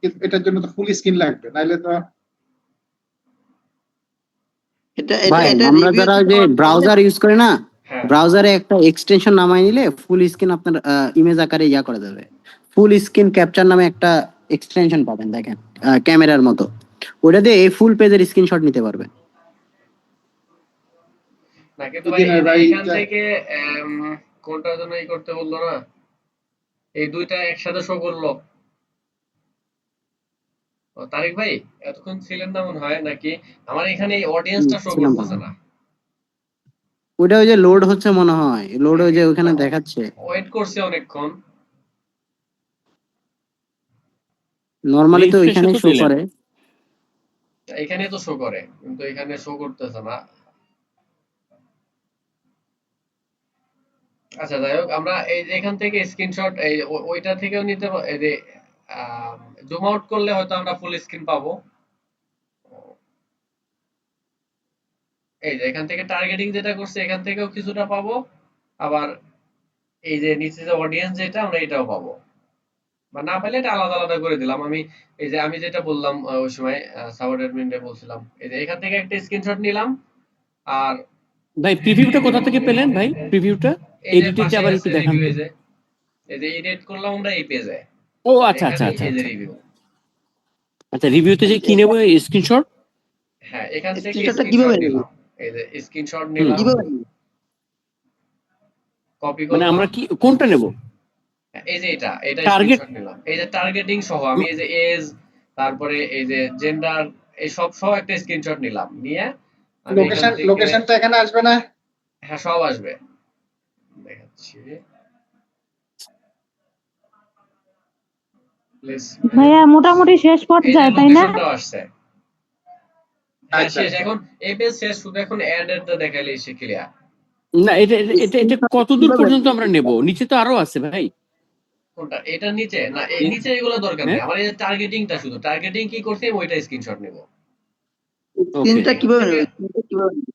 কিন্তু এটার জন্য তো ফুল স্ক্রিন লাগবে, নাইলে তো।
এটা
ভাই
এটা
আমরা
রিভিউ
যারা যে ব্রাউজার ইউজ করি না,
হ্যাঁ
ব্রাউজারে একটা এক্সটেনশন নামাই নিলে ফুল স্ক্রিন আপনার ইমেজ আকারে ইয়া করা যাবে। ফুল স্ক্রিন ক্যাপচার নামে একটা এক্সটেনশন পাবেন, দেখেন ক্যামেরার মতো, ওটা দিয়ে এই ফুল পেজের স্ক্রিনশট নিতে পারবেন।
না, কিন্তু ভাই এই যে এখান থেকে কোনটার জন্য করতে বললো না, এই দুইটা একসাথে শো করলো। তারিক ভাই এতক্ষণ ছিলেন না মনে হয়, নাকি আমার এখানে এই অডিয়েন্সটা শো
ছিলাম
করতেছে না।
ওটা ওই যে লোড হচ্ছে মনে হয়, লোড ওই যে ওখানে দেখাচ্ছে।
ওয়েট করছি অনেকক্ষণ।
নরমালি তো ওইখানে শো করে।
এখানে তো শো করে, কিন্তু এখানে শো করতেছে না। আচ্ছা, যাই হোক, আমরা এই যে এখান থেকে স্ক্রিনশট এই ওইটা থেকেও নিতে এই যে জুম আউট করলে হয়তো আমরা ফুল স্ক্রিন পাবো। এই যে এখান থেকে টার্গেটিং যেটা করছে এখান থেকেও কিছুটা পাবো, আবার এই যে নিচে যে অডিয়েন্স যেটা আমরা এটাও পাবো। বা না পাইলে এটা আলাদা আলাদা করে দিলাম আমি। এই যে আমি যেটা বললাম ওই সময় সাপোর্ট অ্যাডমিনরে বলছিলাম, এই যে এখান থেকে একটা স্ক্রিনশট নিলাম। আর
ভাই প্রিভিউটা কোথা থেকে পেলেন ভাই? প্রিভিউটা
এই যে
এডিটে
পাশে
আবার
আছে
একটু দেখান
রিভিউ,
তো।
এই যে এডিট করলাম আমরা এই পেজে।
ও আচ্ছা আচ্ছা
এখানে
আচ্ছা
এই যে
আচ্ছা
রিভিউ।
আচ্ছা, রিভিউতে যে কি নেব স্ক্রিনশট?
হ্যাঁ, এখান থেকে
স্ক্রিনশটটা
স্ক্রিনশট
কিভাবে নেব?
নিলাম, এই যে স্ক্রিনশট নিলাম,
কিভাবে নেব?
কপি
মানে
করলাম।
আমরা কি কোনটা নেব?
এই যে এটা
টার্গেট।
স্ক্রিনশট নিলাম, এই যে টার্গেটিং সহ আমি এই যে এজ, তারপরে এই যে জেন্ডার, এই সব সহ একটা স্ক্রিনশট নিলাম, নিয়ে আমি এখান থেকে
লোকেশনটা এখানে আসবে না?
হ্যাঁ, সব আসবে, দেখাচ্ছি।
ভাইয়া মোটামুটি শেষ
এই যে
পর্যায়ে, তাই না?
লোকেশনটাও আসছে। হ্যাঁ,
আচ্ছা,
শেষ। এখন এই পেজ শেষ, শুধু এখন অ্যাড এরটা দেখাইলে সে ক্লিয়ার।
না, এটা কত দূর পর্যন্ত আমরা নেব? নিচে তো আরো আছে ভাই।
কোনটা? এটার নিচে না, এই নিচে এগুলো দরকার নেই
হ্যাঁ,
আমার। এই যে টার্গেটিংটা, শুধু টার্গেটিং কি করছি আমি ওইটা স্ক্রিনশট নেব।
ওকে।
স্ক্রিনটা কিভাবে নেব? স্ক্রিনটা কিভাবে নেব?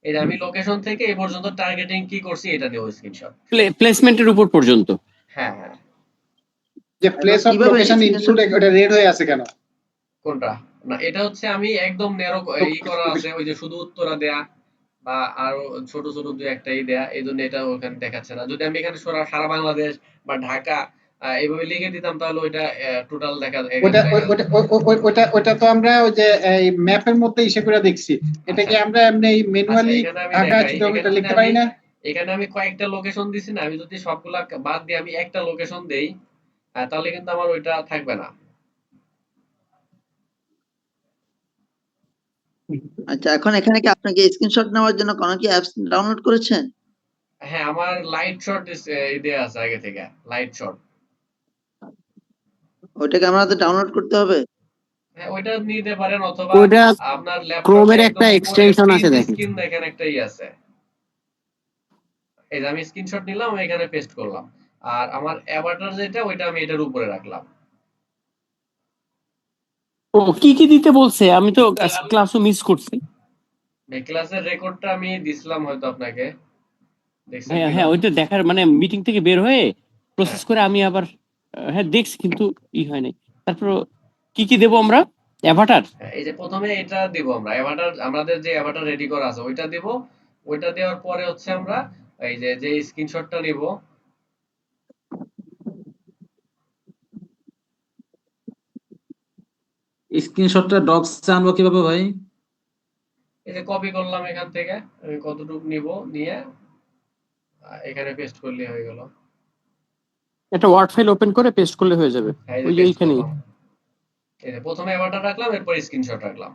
এই যে আমি লোকেশন থেকে এই পর্যন্ত টার্গেটিং কি করছি এটা নেব স্ক্রিনশট।
প্লেসমেন্টের উপর পর্যন্ত।
হ্যাঁ হ্যাঁ।
যে প্লেস অফ
কিভাবে
লোকেশন
screenshot
ইনক্লুড, ওটা রেড হয়ে আছে কেন?
কোনটা? না, এটা হচ্ছে আমি একদম ন্যারো করা আছে, ওই যে শুধু উত্তরা দেয়া বা আরো ছোট ছোট দুই একটাই দেয়া, এই জন্য এটা ওখানে দেখাচ্ছে না। যদি আমি এখানে সারা বাংলাদেশ বা ঢাকা এইভাবে লিখে দিতাম, তাহলে ওইটা টোটাল দেখা
ওটা
দেখা যেত।
ওটা তো আমরা ওই যে এই ম্যাপের মধ্যে ইসে করে দেখছি। এটা কি আমরা এমনি ম্যানুয়ালি
এখানে আমি
ঢাকা
দেখাই,
চিটাগং
এখানে
লিখতে পারি না?
এখানে আমি কয়েকটা লোকেশন দিছি না, আমি যদি সবগুলা বাদ দিয়ে আমি একটা লোকেশন দেই, তাহলে কিন্তু আমার ওইটা থাকবে না।
আচ্ছা, এখন এখানে কি আপনাকে স্ক্রিনশট নেওয়ার জন্য কোনো কি অ্যাপস ডাউনলোড করেছেন?
হ্যাঁ, আমার লাইট শট দেয়া আছে আগে থেকে, লাইট শট।
ওইটাকে আমাদের ডাউনলোড করতে হবে?
হ্যাঁ, ওইটা নিতে পারেন, অথবা
ওইটা
আপনার ল্যাপটপে
ক্রোমের একটা
একদম উপরে
এক্সটেনশন আছে
প্রিন্ট
দেখেন।
স্ক্রিন দেখেন একটা আছে। এই যে আমি স্ক্রিনশট নিলাম, এখানে পেস্ট করলাম। আর আমার অ্যাভাটার যেটা, ওইটা আমি এটার উপরে রাখলাম।
ও কি কি দিতে বলছে? আমি তো ক্লাসও মিস করছি।
ক্লাসের রেকর্ডটা আমি দিছিলাম হয়তো আপনাকে, দেখছেন
হ্যাঁ
কিনা?
হ্যাঁ, ওইটা দেখার মানে মিটিং থেকে বের হয়ে প্রসেস
হ্যাঁ,
করে আমি আবার হ্যাঁ দেখছি, কিন্তু হয় নাই। তারপর কি কি দেবো আমরা? অ্যাভাটার?
হ্যাঁ, এই যে প্রথমে এটা দিব আমরা অ্যাভাটার, আমাদের যে অ্যাভাটার রেডি করা আছে ওইটা দিব। ওইটা দেওয়ার পরে হচ্ছে আমরা এই যে স্ক্রিনশটটা নিব।
স্ক্রিনশটটা ডক্সে আনবো কিভাবে ভাই?
এই যে কপি করলাম এখান থেকে, আমি কতটুকু নিব, নিয়ে এখানে পেস্ট করলে হয়ে গেল।
একটা ওয়ার্ড ফাইল ওপেন করে পেস্ট করলে হয়ে যাবে।
হ্যাঁ, এই যে
ওই যে
পেস্ট
এইখানেই।
করলাম। এই যে প্রথমে অ্যাভাটার রাখলাম, এরপর স্ক্রিনশট রাখলাম।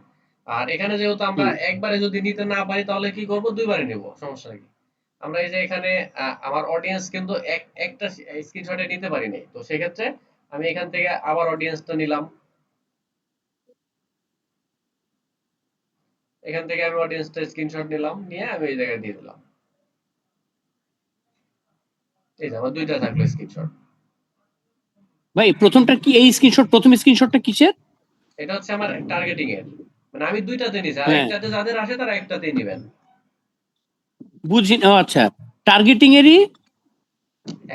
আর এখানে যেহেতু আমরা
হুম।
একবারে যদি নিতে না পারি, তাহলে কি করব, দুইবারে নিব, সমস্যা কি? আমরা এই যে এখানে আমার অডিয়েন্স কিন্তু একটা স্ক্রিনশটে নিতে পারি নাই, তো সেক্ষেত্রে আমি এখান থেকে আবার অডিয়েন্সটা নিলাম। এখান থেকে আমি অডিয়েন্সটা স্ক্রিনশট নিলাম, নিয়ে আমি এই জায়গায় দিয়ে দিলাম। এই যে আমার দুইটা থাকলো স্ক্রিনশট।
ভাই প্রথমটা কি এই স্ক্রিনশট? প্রথম স্ক্রিনশটটা কিসের?
এটা হচ্ছে আমার টার্গেটিং এর, মানে আমি দুইটাতে নিছি, আর
হ্যাঁ
একটাতে যাদের আসে তারা একটাতেই নেবেন।
বুঝি। ও আচ্ছা, টার্গেটিং এরই।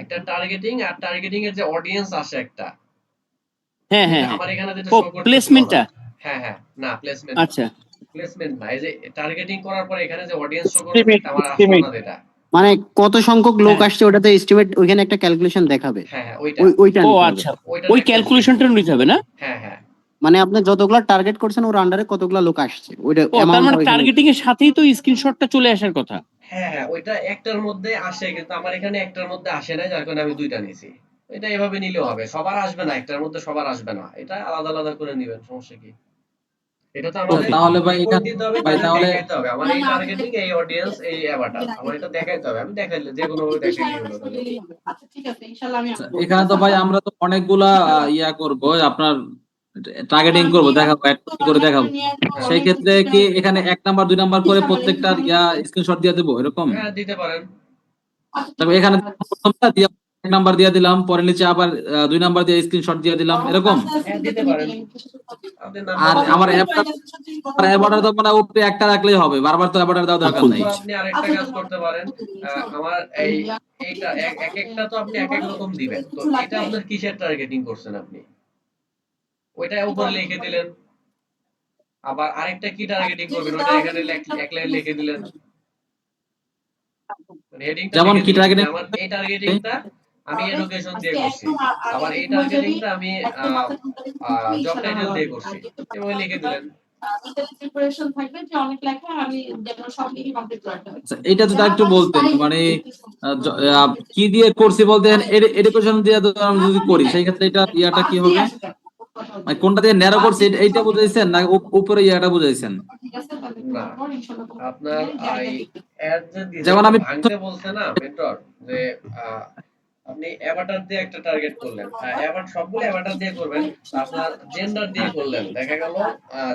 একটা টার্গেটিং, আর টার্গেটিং এর যে অডিয়েন্স আসে একটা,
হ্যাঁ
এই যে
হ্যাঁ হ্যাঁ।
আমার এখানে যেটা
ও
শো করতেছিল না।
প্লেসমেন্টটা।
হ্যাঁ হ্যাঁ, না প্লেসমেন্ট না,
আচ্ছা,
প্লেসমেন্ট না, এই যে টার্গেটিং করার পরে এখানে যে অডিয়েন্স শো করবে সেটা আমার আসলো না যেটা।
মানে কত সংখ্যক লোক
হ্যাঁ
আসছে ওটাতে এস্টিমেট, ওইখানে একটা ক্যালকুলেশন দেখাবে।
হ্যাঁ হ্যাঁ, ওইটা
ওইটা
ও
নিতে হবে।
আচ্ছা,
ওইটা
ওই
একটা
ক্যালকুলেশনটা নিতে হবে না?
হ্যাঁ হ্যাঁ
মানে আপনি যতগুলা টার্গেট করছেন ওর আন্ডারে কতগুলা লোক আসছে, ওইটা
ও তার
অ্যামাউন্টটা
মানে
ওইখানে।
টার্গেটিং এর সাথেই তো স্ক্রিনশটটা চলে আসার কথা।
হ্যাঁ হ্যাঁ, ওইটা একটার মধ্যে আসে, কিন্তু আমার এখানে একটার মধ্যে আসে না, যার কারণে আমি দুইটা নিয়েছি। এটা এভাবে নিলেও হবে, সবার আসবে না, একটার মধ্যে সবার আসবে না, এটা আলাদা আলাদা করে নিবেন, সমস্যা কি? এটা তো আমাদের
তাহলে ভাই
রিপোর্ট
এখানে,
দিতে হবে,
ভাই
তাদের
তাহলে
দেখাইতে হবে আমার এই টার্গেটিং, এই অডিয়েন্স, এই অ্যাভাটার, আমার এটা দেখাইতে হবে। আমি দেখাইলে যে কোনো ভাবে দেখাইলেই হলো তাদের।
আচ্ছা, এখানে তো ভাই আমরা তো অনেকগুলা ইয়া করবো, আপনার টার্গেটিং করবো, দেখাবো অ্যাড করে দেখাবো।
হ্যাঁ
সেই ক্ষেত্রে কি এখানে 1 নাম্বার 2 নাম্বার করে প্রত্যেকটার ইয়া স্ক্রিনশট দিয়ে দেবো এরকম?
হ্যাঁ, দিতে পারেন।
তবে এখানে প্রথমটা দিয়ে 1 নাম্বার দিয়ে দিলাম, পরে নিচে আবার 2 নাম্বার দিয়ে স্ক্রিনশট দিয়ে দিলাম এরকম।
হ্যাঁ, দিতে পারেন, আপনি নাম্বার
আর
দিতে
আমার
পারেন।
অ্যাবাটার তো মানে উপরে একটা রাখলেই হবে, বারবার তো অ্যাবাটার দেওয়ার দরকার নাই।
অথবা আপনি আরেকটা কাজ করতে পারেন, আমার এইটা এক একটা তো আপনি এক এক রকম দিবেন, তো এটা আপনার কিসের টার্গেটিং করছেন আপনি, ওইটা উপরে লিখে দিলেন। আবার আরেকটা কি টার্গেটিং করবেন, ওটা এখানে এক লাইন লিখে দিলেন, মানে হেডিংটা
যেমন
লিখে
কি
দিলেন যে
টার্গেটিং?
আমার এই টার্গেটিংটা আমি এডুকেশন দিয়ে করছি, আবার এই টার্গেটিংটা আমি জব টাইটেল দিয়ে করছি, এভাবে লিখে দিলেন।
আচ্ছা, এটা যদি একটু বলতেন মানে কি দিয়ে করছি বলতেন, এডুকেশন দিয়ে আমি যদি করি সেই ক্ষেত্রে এটা ইয়াটা কি হবে, মানে কোনটা দিয়ে ন্যারো করছি এইটা বুঝাইছেন না উপরে ইয়াটা বুঝাইছেন?
না, আপনার এই অ্যাড যে দিয়েছে
যেমন
ওটা
আমি
ভাঙতে বলছে না মেন্টর, যে আহ, আপনি অ্যাভাটার দিয়ে একটা টার্গেট করলেন, সবগুলো অ্যাভাটার দিয়ে করবেন, আপনার জেন্ডার দিয়ে করলেন, দেখা গেল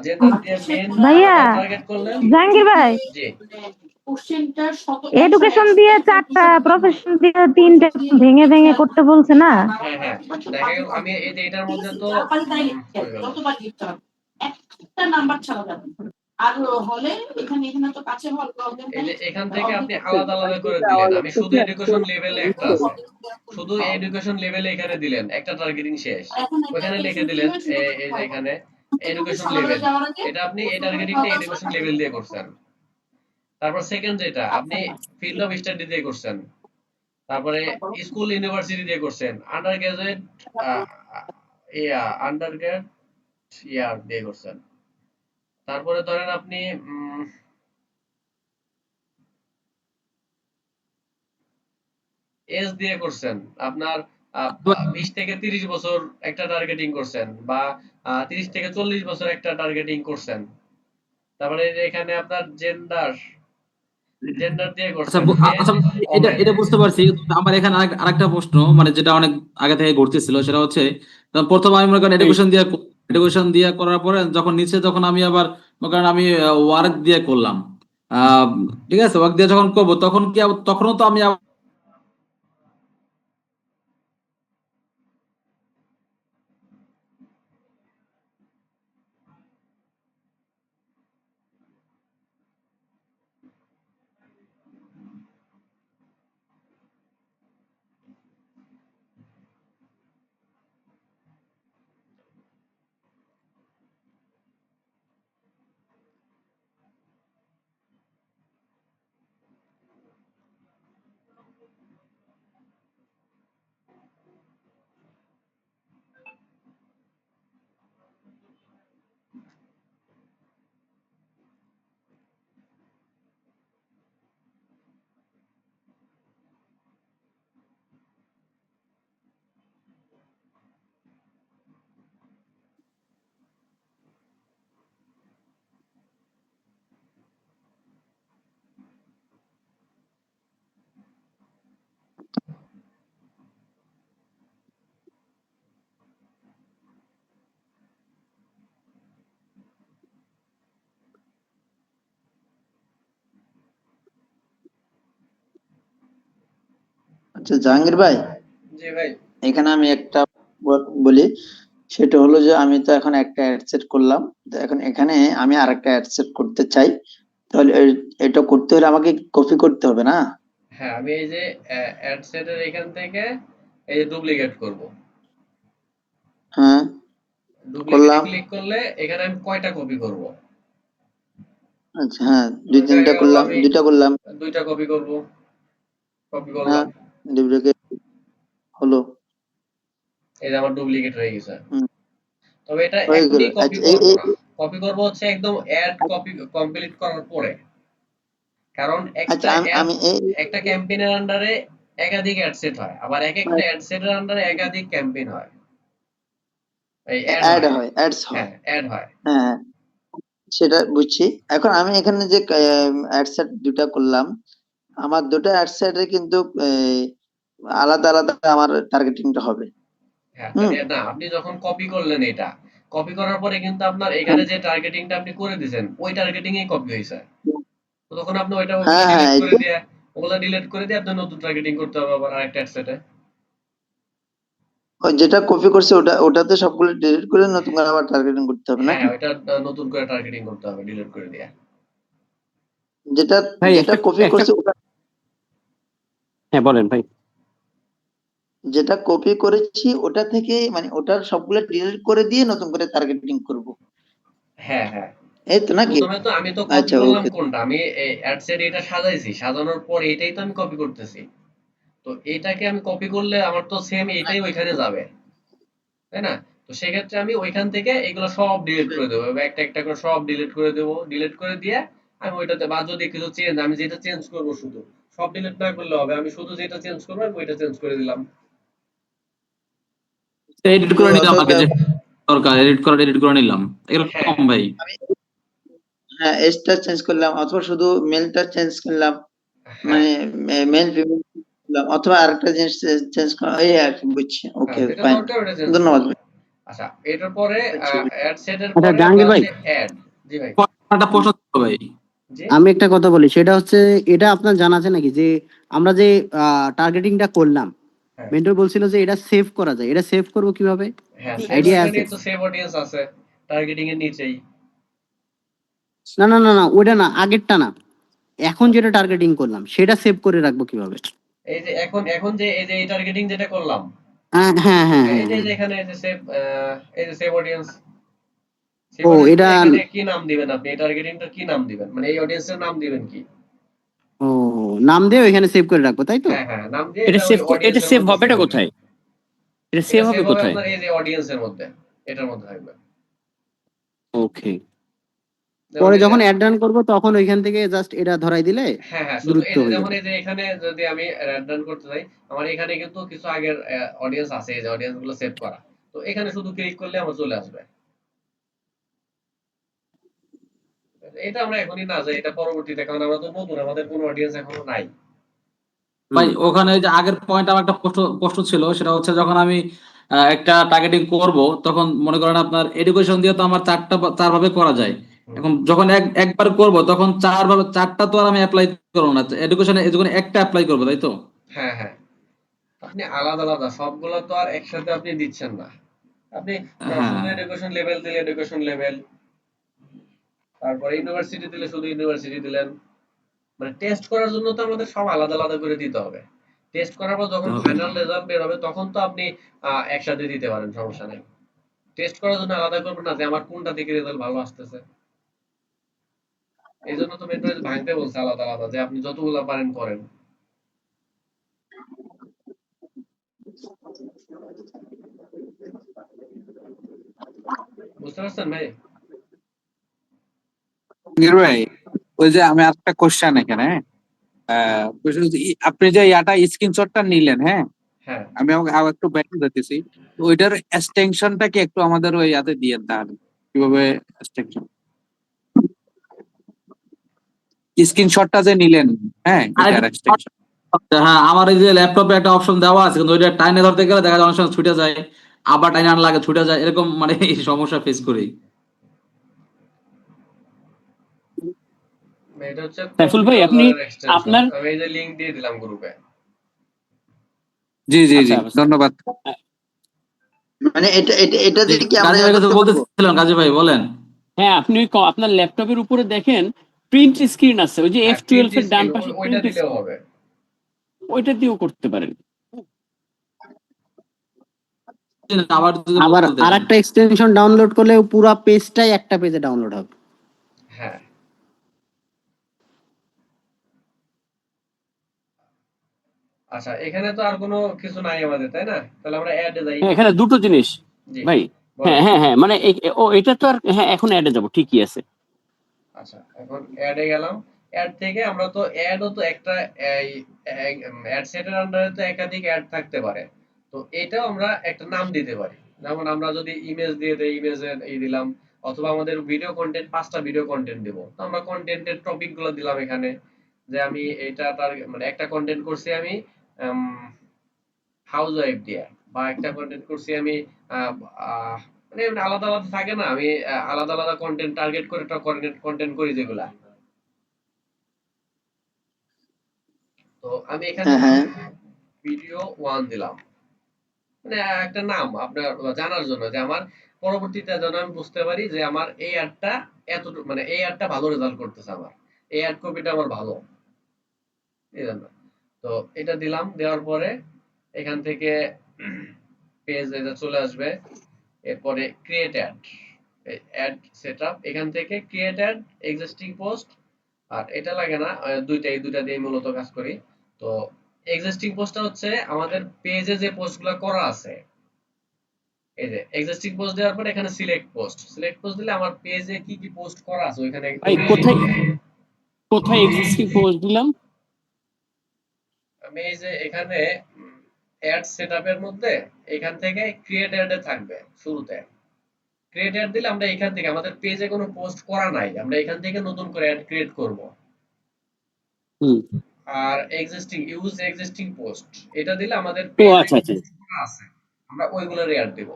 জেন্ডার দিয়ে মেন
ভাইয়া,
টার্গেট করলেন।
জাহাঙ্গীর ভাই,
জি,
এডুকেশন দিয়ে 4টা, প্রফেশন দিয়ে 3টা ভেঙে ভেঙে করতে বলছে না?
হ্যাঁ হ্যাঁ, দেখা গেল আমি এই যে এটার মধ্যে তো হয়ে গেল। এই যে এখান থেকে আপনি আলাদা আলাদা করে দিলেন, আমি শুধু এডুকেশন লেভেলে একটা আছে, শুধু এডুকেশন লেভেলে এখানে দিলেন, একটা টার্গেটিং শেষ, ওখানে লিখে দিলেন এই যে এখানে এডুকেশন লেভেল, এটা আপনি এই টার্গেটিংটা এডুকেশন লেভেল দিয়ে করছেন। তারপর সেকেন্ড যেটা আপনি ফিল্ড অফ স্টাডি দিয়ে করছেন, তারপরে স্কুল ইউনিভার্সিটি দিয়ে করছেন, আন্ডার গ্রাজুয়েট আন্ডার গ্রাড ইয়ার দিয়ে করছেন। তারপরে ধরেন আপনি এজ দিয়ে করছেন, আপনার 20 থেকে 30 বছর একটা টার্গেটিং করছেন, বা 30 থেকে 40 বছর একটা টার্গেটিং করছেন। তারপরে এই যে এখানে আপনার জেন্ডার দিয়ে
আচ্ছা
করছেন মেল
আচ্ছা এটা
ওমেন।
এটা বুঝতে পারছি। আমার এখানে আরেকটা প্রশ্ন, মানে যেটা অনেক আগে থেকে ঘুরতেছিল, সেটা হচ্ছে প্রথমে আমি মনে করেন এডুকেশন দিয়ে করার পরে যখন নিচে যখন আমি আবার মনে করেন আমি ওয়ার্ক দিয়ে করলাম, আহ ঠিক আছে, ওয়ার্ক দিয়ে যখন করবো তখন কি তখনও তো আমি
আচ্ছা জাহাঙ্গীর ভাই,
জি ভাই।
এখানে আমি একটা বলি, সেটা হলো যে আমি তো এখন একটা অ্যাড সেট করলাম, তো এখন এখানে আমি আরেকটা অ্যাড সেট করতে চাই, তাহলে এটা করতে হলে আমাকে কপি করতে হবে না?
হ্যাঁ, আমি এই যে অ্যাড সেটের এখান থেকে এই যে ডুপ্লিকেট করব।
হ্যাঁ,
ডুপ্লিকেটে
করলাম।
ক্লিক করলে এখানে আমি কয়টা কপি করব?
আচ্ছা, হ্যাঁ, দুই
দেখা
তিনটা
গেল
করলাম,
আমি
দুইটা করলাম।
দুইটা কপি করব। কপি
হ্যাঁ,
করলাম।
ডুপ্লিকেট হলো।
এই যে আমার ডুপ্লিকেট হয়ে গেছে।
হুম,
তবে এটা
হয়ে গেল।
এখনই কপি
আচ্ছা,
করব না। কপি করব হচ্ছে একদম অ্যাড কপি কমপ্লিট করার পরে। কারণ
আচ্ছা, আমি এই
একটা ক্যাম্পেইনের আন্ডারে একাধিক অ্যাড সেট হয়। আবার একটা অ্যাড সেটের আন্ডারে একাধিক ক্যাম্পেইন হয়। এই অ্যাড
অ্যাড
হয়।
হয়, অ্যাডস হয়।
হ্যাঁ, অ্যাড হয়।
হ্যাঁ, সেটা বুঝছি। এখন আমি এখানে যে অ্যাড সেট দুটা করলাম, আমার দুটো অ্যাড সেটে কিন্তু আলাদা আলাদা আমার টার্গেটিংটা হবে।
হ্যাঁ,
হুম।
না আপনি যখন কপি করলেন এটা, কপি করার পরে কিন্তু আপনার
হ্যাঁ,
এখানে যে টার্গেটিংটা আপনি করে দিয়েছেন, ওই টার্গেটিং এই কপি হইছে। তো তখন আপনি ওগুলা
হ্যাঁ, হ্যাঁ,
ডিলিট করে দিয়ে আপনার নতুন টার্গেটিং করতে হবে আবার আরেকটা সেটে।
ওই যেটা কপি করছে ওটাতে সবগুলো ডিলিট করে নতুন করে আবার টার্গেটিং করতে হবে
হ্যাঁ,
নাকি?
ওইটা নতুন করে টার্গেটিং করতে হবে ডিলিট করে দিয়ে।
যেটা
ভাই
যেটা
একটা
কপি
একটা
করছে ওটা,
হ্যাঁ বলেন ভাই।
যেটা কপি করেছি ওটা থেকে মানে ওটার সবগুলো ডিলিট করে দিয়ে নতুন করে টার্গেটিং করব,
হ্যাঁ, হ্যাঁ।
এই তো নাকি?
প্রথমে তো আমি তো কপি
আচ্ছা,
করলাম
ওকে।
কোনটা? আমি এই অ্যাড সেট এটা সাজাইছি। সাজানোর পর এটাই তো আমি কপি করতেছি। তো এটাকে আমি কপি করলে আমার তো সেম এটাই ওইখানে যাবে। তাই না? তো সেক্ষেত্রে আমি ওইখান থেকে এগুলো সব ডিলিট করে দেবো। এবার একটা একটা করে সব ডিলিট করে দেবো। ডিলিট করে দিয়ে আমি ওইটাতে বা যদি কিছু চেঞ্জ আমি যেটা চেঞ্জ করব শুধু সব ডিলিট না করলে হবে। আমি শুধু যেটা চেঞ্জ করবো আমি ওইটা চেঞ্জ করে দিলাম।
এডিট করে নিলাম,
অথবা
আগে যে দরকার এডিট করে নিলাম,
হ্যাঁ,
এরকম
হ্যাঁ।
ভাই।
আমি, হ্যাঁ, এজটা চেঞ্জ করলাম অথবা শুধু মেলটা চেঞ্জ করলাম,
হ্যাঁ,
মানে মেল ফিমেল করলাম, অথবা আরেকটা জিনিস চেঞ্জ করা, এই আর কি, বুঝছি।
হ্যাঁ,
ওকে,
যেটা
ফাইন।
দরকার ওটা চেঞ্জ
ধন্যবাদ
করব।
ভাই।
আচ্ছা, এটার পরে
বুঝছি, বুঝছি।
অ্যাড সেটের
আচ্ছা
পরে আপনার
জাহাঙ্গীর ভাই,
আছে অ্যাড। জি ভাই।
একটা প্রশ্ন ছিল ভাই।
জি।
আমি একটা কথা বলি, সেটা হচ্ছে এটা আপনার জানা আছে নাকি যে আমরা যে টার্গেটিংটা করলাম,
হ্যাঁ,
মেন্টর বলছিল যে এটা সেভ করা যায়, এটা সেভ করব কিভাবে?
হ্যাঁ, সেভ
আইডিয়া আছে?
এখানেই তো সেভ অডিয়েন্স আছে টার্গেটিং এর নিচেই।
না না না না, ওটা না, আগেরটা না, এখন যেটা টার্গেটিং করলাম সেটা সেভ করে রাখবো কিভাবে?
এই যে এখন যে এই যে এই টার্গেটিং যেটা করলাম,
হ্যাঁ হ্যাঁ হ্যাঁ হ্যাঁ
এই যে
হ্যাঁ।
যে এখানে এই যে সেভ অডিয়েন্স, সেভ
ও
অডিয়েন্স
এটা,
এখানে কি নাম দিবেন আপনি? এই টার্গেটিংটা কি নাম দিবেন? মানে এই অডিয়েন্সের নাম দিবেন কি?
ও নাম দিয়ে ওইখানে সেভ করে রাখবো, তাই তো?
হ্যাঁ, হ্যাঁ, নাম দিয়ে
এটা
এটা ওই
সেভ এটা
অডিয়েন্সের
সেভ
মধ্যে সেভ
হবেটা
হবে।
কোথায়? এটা সেভ
এটা সেভ
হবে
হবে
কোথায়?
আপনার এই যে অডিয়েন্সের মধ্যে, এটার মধ্যে থাকবে।
ওকে।
যেমন
পরে
এই যে
যখন অ্যাড রান করবো তখন ওইখান থেকে জাস্ট এটা ধরাই দিলে
হ্যাঁ, হ্যাঁ, শুধু
দ্রুত
এই যে
হয়ে
যেমন
যাবে।
এই যে এখানে যদি আমি রান করতে যাই, আমার এখানে কিন্তু কিছু আগের অডিয়েন্স আছে, এই যে অডিয়েন্স গুলো সেভ করা। তো এখানে শুধু ক্লিক করলে আমার চলে আসবে। এটা আমরা এখনই না যাই, এটা পরবর্তীতে, কারণ আমরা তো নতুন, আমাদের কোনো অডিয়েন্স এখনো নাই।
ভাই ওখানে যে আগের পয়েন্ট আমার একটা প্রশ্ন প্রশ্ন ছিল, সেটা হচ্ছে যখন আমি একটা টার্গেটিং করব, তখন মনে করেন আপনার এডুকেশন দিয়ে তো আমার চার ভাবে করা যায়। এখন যখন একবার করব তখন চারটা তো আর আমি অ্যাপ্লাই করবো না, এডুকেশনে যখন একটা অ্যাপ্লাই করবো, তাই তো?
হ্যাঁ, হ্যাঁ, আপনি আলাদা আলাদা সবগুলো তো আর একসাথে আপনি দিচ্ছেন না। আপনি শুধু
হ্যাঁ,
এডুকেশন লেভেল দিলে এডুকেশন লেভেল, তারপরে ইউনিভার্সিটি দিলে শুধু ইউনিভার্সিটি দিলেন। মানে টেস্ট করার জন্য তো আমাদের সব আলাদা আলাদা করে দিতে হবে। টেস্ট করার পর যখন ফাইনাল রেজাল্ট বের হবে তখন তো আপনি একসাথে দিতে পারেন, সমস্যা নেই। টেস্ট করার জন্য আলাদা করবেন না যে আমার কোনটা থেকে রেজাল্ট ভালো আসতেছে। এই জন্য তো মেট্রো ভাঙতে বলছে আলাদা আলাদা, যে আপনি যতগুলা পারেন করেন। বুঝতে পারছেন ভাই?
জাহাঙ্গীর ভাই, ওই যে আমি একটা কোশ্চেন এখানে, question হচ্ছে, আপনি যে ইয়াটা স্ক্রিনশটটা নিলেন, হ্যাঁ,
হ্যাঁ,
আমি আমাকে আবার একটু ব্যাক দিতেছি, তো ওইটার এক্সটেনশনটা কি একটু আমাদের ওই ইয়াতে দিয়ে তাহলে কিভাবে এক্সটেনশন স্ক্রিনশটটা যে নিলেন, হ্যাঁ, এটার এক্সটেনশন।
হ্যাঁ, আমার এই যে ল্যাপটপে একটা অপশন দেওয়া আছে, কিন্তু ওইটা টাইনে ধরতে গেলে দেখা যায় অনেক সময় ছুটে যায়, আবার টাইনে আনা লাগে, ছুটে যায়, এরকম মানে এই সমস্যা ফেস করি।
এটা হচ্ছে
সাইফুল ভাই, আপনি
কম্পিউটার এক্সটেনশন।
আপনার
আমি এই যে লিংক দিয়ে দিলাম গ্রুপে।
জি জি জি,
আচ্ছা
ধন্যবাদ।
মানে এটা এটা এটা
জি,
দিয়ে কি আমরা
গাজী
ইয়া
ভাই কাছে
করতে পারবো?
বলতেছিলাম, গাজী ভাই বলেন।
হ্যাঁ, আপনি আপনার ল্যাপটপের উপরে দেখেন প্রিন্ট স্ক্রিন আছে, ওই যে
হ্যাঁ,
F12
প্রিন্ট
এর ডান
স্ক্রিন
পাশে
ওইটা
প্রিন্ট
দিলেও
স্ক্রিন,
হবে।
ওইটা দিয়েও করতে পারেন।
আবার যদি
আবার
বলতেন।
আরেকটা এক্সটেনশন ডাউনলোড করলে পুরো পেজটাই একটা পেজে ডাউনলোড হবে।
হ্যাঁ, আচ্ছা, এখানে তো আর কোনো কিছু নাই আমাদের, তাই না? তাহলে আমরা অ্যাডে যাই।
হ্যাঁ, এখানে দুটো জিনিস
জি,
ভাই। হ্যাঁ
বলেন।
হ্যাঁ হ্যাঁ, মানে ও এটা তো আর, হ্যাঁ এখন অ্যাডে যাব, ঠিকই আছে।
আচ্ছা, এখন অ্যাডে গেলাম। অ্যাড থেকে আমরা তো অ্যাডও তো একটা অ্যাড সেটের আন্ডারে তো একাধিক অ্যাড থাকতে পারে। তো এটাও আমরা একটা নাম দিতে পারি। যেমন আমরা যদি ইমেজ দিয়ে দেই, ইমেজের দিলাম, অথবা আমাদের ভিডিও কন্টেন্ট, 5টা ভিডিও কন্টেন্ট দেব। তো আমরা কন্টেন্টের টপিক গুলো দিলাম এখানে, যে আমি এটা তার মানে একটা কন্টেন্ট করছি আমি হাউস ওয়াইফ দিয়ে, বা একটা কন্টেন্ট করছি আমি আহ, আহ, মানে এমনি আলাদা আলাদা থাকে না, আমি আলাদা আলাদা কন্টেন্ট টার্গেট করে একটা কন্টেন্ট করি যেগুলা। তো আমি এখানে
হ্যাঁ হ্যাঁ
ভিডিও 1 দিলাম, মানে একটা নাম আপনার জানার জন্য, যে আমার পরবর্তীতে যেন আমি বুঝতে পারি যে আমার এই অ্যাডটা মানে এই অ্যাডটা ভালো রেজাল্ট করতেছে, আমার এই অ্যাড কপিটা আমার ভালো, এই জন্য। তো এটা দিলাম, দেওয়ার পরে এখান থেকে পেজ এটা চলে আসবে। এরপরে ক্রিয়েট অ্যাড, অ্যাড সেটআপ, এখান থেকে ক্রিয়েট অ্যাড, এক্সিস্টিং পোস্ট, আর এটা লাগে না, এই দুইটা দিয়ে মূলত কাজ করি। তো এক্সিস্টিং পোস্টটা হচ্ছে আমাদের পেজে যে পোস্টগুলো করা আছে, এই যে এক্সিস্টিং পোস্ট দেওয়ার পর এখানে সিলেক্ট পোস্ট দিলে আমার পেজে কি কি পোস্ট করা আছে ওইখানে
ভাই কোথায় কোথায় এক্সিস্টিং পোস্ট দিলাম?
আমি এই যে এখানে অ্যাড সেটআপের মধ্যে এখান থেকে ক্রিয়েট অ্যাড এ থাকবে শুরুতে। ক্রিয়েট অ্যাড দিলে আমরা এখান থেকে, আমাদের পেজে কোনো পোস্ট করা নাই, আমরা এখান থেকে নতুন করে অ্যাড ক্রিয়েট করব।
হুম।
আর ইউজ এক্সিস্টিং পোস্ট, এটা দিলে আমাদের
ও
পেজে
আচ্ছা আচ্ছা
পোস্ট করা আছে, আমরা ওইগুলোর অ্যাড দেব।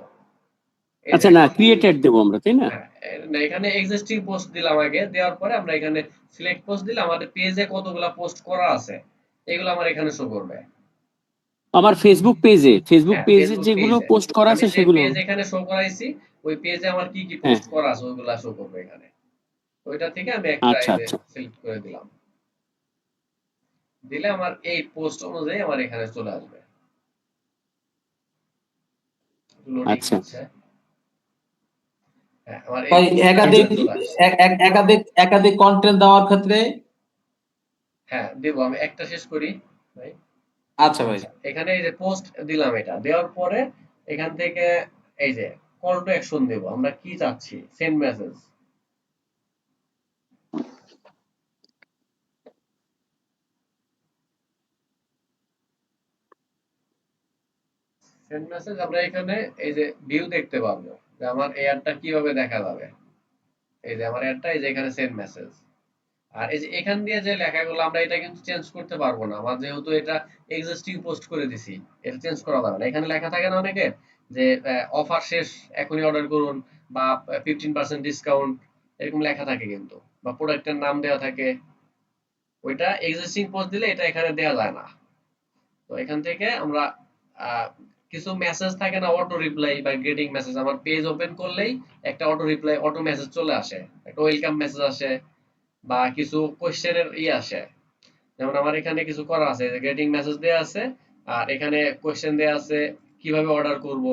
এই যে
আচ্ছা, না
এখন
ক্রিয়েটেড দেবো আমরা, তাই না?
হ্যাঁ, না, এখানে এক্সিস্টিং পোস্ট দিলাম আগে, দেওয়ার পরে আমরা এখানে সিলেক্ট পোস্ট দিলে আমাদের পেজে কতগুলা পোস্ট করা আছে এগুলো আমার এখানে শো করবে।
আমার ফেসবুক
হ্যাঁ,
পেজে
ফেসবুক
যেগুলো
পেজে
পোস্ট করা
আমি
আছে
যে
সেগুলো।
পেজ এখানে শো করাইছি, ওই পেজে আমার কি কি
হ্যাঁ,
পোস্ট করা আছে ওইগুলা শো করবে এখানে। ওইটা থেকে আমি একটা
আচ্ছা
এই যে
আচ্ছা
সিলেক্ট করে দিলাম, দিলে আমার এই পোস্ট অনুযায়ী আমার এখানে চলে আসবে। লোডিং
আচ্ছা।
নিচ্ছে। হ্যাঁ, আমার এই
ভাই
পোস্টটা
একাধিক
এখানে চলে আসছে।
একাধিক একাধিক কন্টেন্ট দেওয়ার ক্ষেত্রে।
হ্যাঁ, দেবো, আমি একটা শেষ করি ভাই।
আচ্ছা ভাই।
আচ্ছা, এখানে এই যে পোস্ট দিলাম, এটা দেওয়ার পরে এখান থেকে এই যে কল টু অ্যাকশন দেব, আমরা কি চাচ্ছি, সেন্ড মেসেজ। সেন্ড মেসেজ আমরা এখানে এই যে ভিউ দেখতে পাবো, যে আমার এই অ্যাডটা কিভাবে দেখা যাবে। এই যে আমার অ্যাডটা, এই যে এখানে সেন্ড মেসেজ। আর এই যে এখান দিয়ে যে লেখাগুলো আমরা এটা কিন্তু চেঞ্জ করতে পারবো না, আমার যেহেতু এটা এক্সিস্টিং পোস্ট করে দিছি, এটা চেঞ্জ করা যাবে না। এখানে লেখা থাকে না অনেকে যে অফার শেষ, এখনই অর্ডার করুন, বা 15% ডিসকাউন্ট, এরকম লেখা থাকে কিন্তু, বা প্রোডাক্টের নাম দেওয়া থাকে, ওইটা এক্সিস্টিং পোস্ট দিলে এটা এখানে দেওয়া যায় না। তো এখান থেকে আমরা আহ, কিছু মেসেজ থাকে না, অটো রিপ্লাই বা গ্রেটিং মেসেজ, আমার পেজ ওপেন করলেই একটা অটো রিপ্লাই, অটো মেসেজ চলে আসে, একটা ওয়েলকাম মেসেজ আসে, বা কিছু কোশ্চেনের আসে। যেমন আমার এখানে কিছু করা আছে, গ্রেটিং মেসেজ দেয়া আছে, আর এখানে কোশ্চেন দেয়া আছে কিভাবে অর্ডার করব,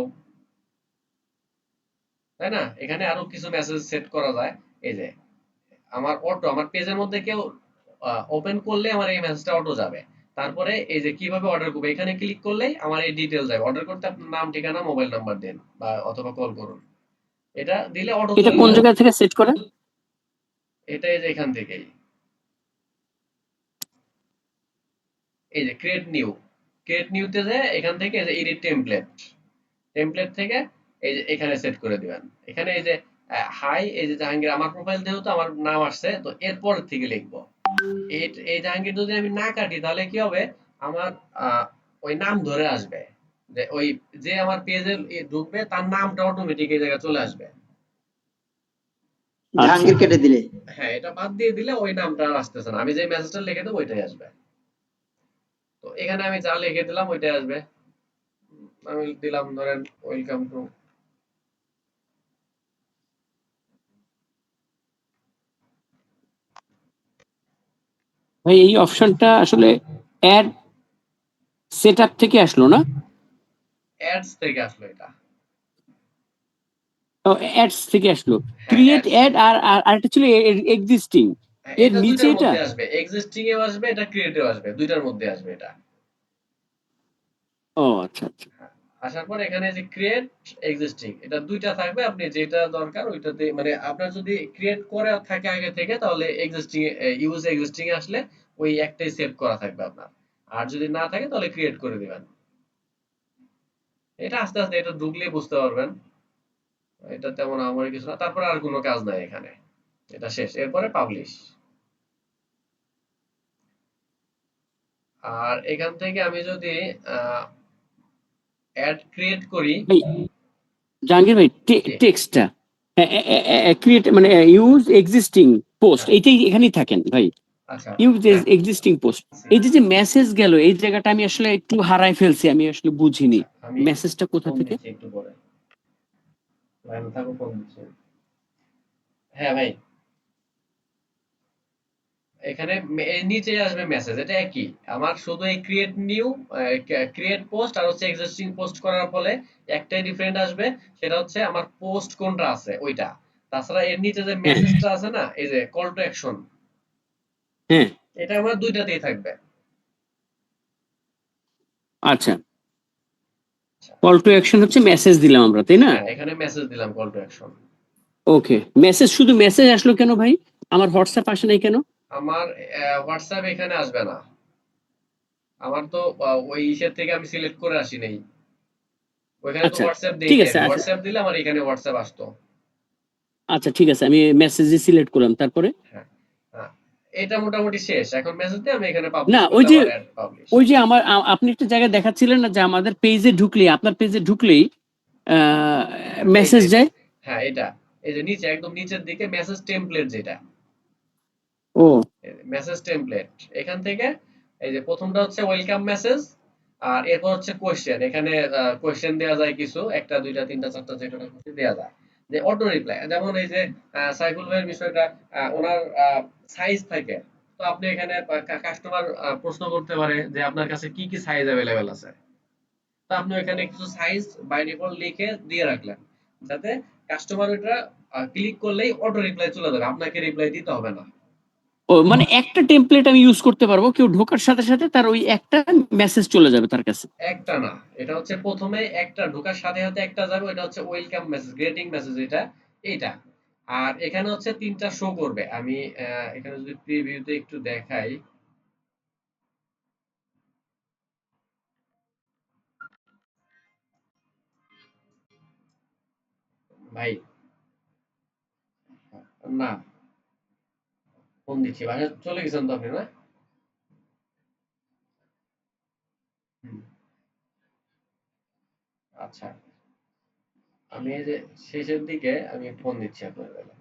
তাই না? এখানে আরো কিছু মেসেজ সেট করা যায়। এই যে আমার অটো, আমার পেজের মধ্যে কেউ ওপেন করলে আমার এই মেসেজটা অটো যাবে। তারপরে এই যে কিভাবে অর্ডার করবো, এখানে ক্লিক করলেই আমার এই ডিটেইলস যাবে। অর্ডার করতে আপনার নাম, ঠিকানা, মোবাইল নাম্বার দেন, বা অথবা কল করুন, এটা দিলে অটো
এটা
চলে
কোন
যাবে।
জায়গা থেকে সেট করে?
এটা এই যে এখান থেকেই, এই যে ক্রিয়েট নিউতে যে এখান থেকে এই যে এডিট টেমপ্লেট থেকে এই যে এখানে সেট করে দিবেন। এখানে এই যে হাই, এই যে জাহাঙ্গীর, আমার প্রোফাইল যেহেতু আমার নাম আসছে, তো এরপর থেকে লিখবো এই এই জাহাঙ্গীর। যদি আমি না কাটি তাহলে কি হবে, আমার ওই নাম ধরে আসবে, যে ওই যে আমার পেজে ঢুকবে তার নামটা অটোমেটিক এই জায়গায় চলে আসবে।
আচ্ছা,
জাহাঙ্গীর কেটে দিলে
হ্যাঁ, এটা বাদ দিয়ে দিলে ওই নামটা আর আসতেছে না, আমি যে মেসেজটা লিখে দেবো ওইটাই আসবে। তো এখানে আমি যা লিখে দিলাম ওইটাই আসবে। আমি দিলাম ধরেন ওয়েলকাম টু,
ভাই এই অপশনটা আসলে অ্যাড সেটআপ থেকে আসলো না?
অ্যাডস থেকে আসলো এটা।
অ্যাডস থেকে আসলো।
হ্যাঁ,
ক্রিয়েট
অ্যাডস।
অ্যাড আর আর আরেকটা ছিল এক্সিস্টিং, এর
এটা
নিচে
দুইটার
এটা।
মধ্যে আসবে, এক্সিস্টিং এও আসবে, এটা ক্রিয়েটেও আসবে, দুইটার মধ্যে আসবে এটা।
ও আচ্ছা আচ্ছা।
হ্যাঁ, আসার পর এখানে যে ক্রিয়েট এক্সিস্টিং, এটা দুইটা থাকবে, আপনি যেটা দরকার ওইটাতে, মানে আপনার যদি ক্রিয়েট করা থাকে আগে থেকে, তাহলে এক্সিস্টিং, ইউজ এক্সিস্টিং এ আসলে ওই একটাই সেভ করা থাকবে আপনার। আর যদি না থাকে তাহলে ক্রিয়েট করে দিবেন। এটা আস্তে আস্তে এটা ঢুকলেই বুঝতে পারবেন, এটা তেমন আমার কিছু না। তারপর আর কোনো কাজ নাই এখানে, এটা শেষ, এরপরে পাবলিশ। আর এখান থেকে আমি যদি অ্যাড ক্রিয়েট করি,
ভাই জাহাঙ্গীর ভাই,
জি,
টেক্সটটা ক্রিয়েট মানে ইউজ এক্সিস্টিং পোস্ট,
হ্যাঁ,
এইটাই এখানেই থাকেন ভাই।
আচ্ছা,
ইউজ
হ্যাঁ,
এক্সিস্টিং পোস্ট, এই যে যে মেসেজ গেল এই জায়গাটা আমি আসলে একটু হারাই ফেলছি, আমি আসলে বুঝিনি
আচ্ছা, আমি
মেসেজটা কোথা
ফোন
থেকে।
দিচ্ছি একটু পরে, লাইনে থাকো, ফোন দিচ্ছি। হ্যাঁ ভাই, এখানে এর নিচে আসবে মেসেজ, এটা একই। আমার শুধু এই ক্রিয়েট পোস্ট আর হচ্ছে এক্সিস্টিং পোস্ট করার ফলে একটাই ডিফারেন্ট আসবে, সেটা হচ্ছে আমার পোস্ট কোনটা আছে ওইটা। তাছাড়া এর নিচে যে
হ্যাঁ
মেসেজটা আছে না, এই যে কল টু অ্যাকশন,
হ্যাঁ,
এটা আমার দুইটাতেই থাকবে।
আচ্ছা। কল টু অ্যাকশন হচ্ছে মেসেজ দিলাম আমরা, তাই না?
হ্যাঁ, এখানে মেসেজ দিলাম, call to action.
Okay, message, শুধু মেসেজ আসলো কেন ভাই? আমার হোয়াটসঅ্যাপ আসে নাই কেন?
আমার হোয়াটসঅ্যাপ এখানে আসবে না, আমার তো ওই ইসের থেকে আমি সিলেক্ট করে আসি নাই, ওইখানে তো
আচ্ছা
হোয়াটসঅ্যাপ দেই
ঠিক
নাই,
আছে,
আমি
আচ্ছা
হোয়াটসঅ্যাপ দিলে আমার এখানে হোয়াটসঅ্যাপ আসতো।
আচ্ছা ঠিক আছে, আমি মেসেজে সিলেক্ট করলাম, তারপরে?
হ্যাঁ, হ্যাঁ, এটা মোটামুটি শেষ। এখন মেসেজ দিয়ে আমি এখানে
না
পাবলিশ
ওই
করলে
যে
আবার অ্যাড পাবলিশ।
আমার আপনি একটা জায়গায় দেখাচ্ছিলেন না যে আমাদের পেজে ঢুকলেই, আপনার পেজে ঢুকলেই
এই যে
মেসেজ
এটা,
যায়।
হ্যাঁ এটা, এই যে নিচে একদম নিচের দিকে মেসেজ টেমপ্লেট যেটা,
ও
মেসেজ টেমপ্লেট, এখান থেকে এই যে প্রথমটা হচ্ছে ওয়েলকাম মেসেজ, আর এরপর হচ্ছে কোশ্চেন। এখানে কোশ্চেন দেওয়া যায় কিছু, একটা দুইটা তিনটা চারটা যেটা খুশি দেওয়া যায়, যে অটো রিপ্লাই। যেমন এই যে সাইফুল ভাইয়ের বিষয়টা, ওনার সাইজ থাকে, তো আপনি এখানে কাস্টমার প্রশ্ন করতে পারে যে আপনার কাছে কি কি সাইজ অ্যাভেলেবেল আছে, তো আপনি এখানে কিছু সাইজ বাই ডিফল্ট লিখে দিয়ে রাখলেন, যাতে কাস্টমার ওটা ক্লিক করলেই অটো রিপ্লাই চলে যাবে, আপনাকে রিপ্লাই দিতে হবে না।
ও মানে একটা টেমপ্লেট আমি ইউজ করতে পারবো, কেউ ঢোকার সাথে সাথে তার ওই একটা মেসেজ চলে যাবে তার কাছে।
একটা না, এটা হচ্ছে প্রথমে একটা ঢোকার সাথে সাথে একটা যাবে, ওটা হচ্ছে ওয়েলকাম মেসেজ, গ্রেটিং মেসেজ, এটা এইটা। আর এখানে হচ্ছে তিনটা শো করবে। আমি এখানে যদি প্রিভিউতে একটু দেখাই ভাই, না, ফোন দিচ্ছি, বাসায় চলে গেছেন তো আপনি, না? হুম, আচ্ছা, আমি এই যে শেষের দিকে আমি ফোন দিচ্ছি আপনার বেলা।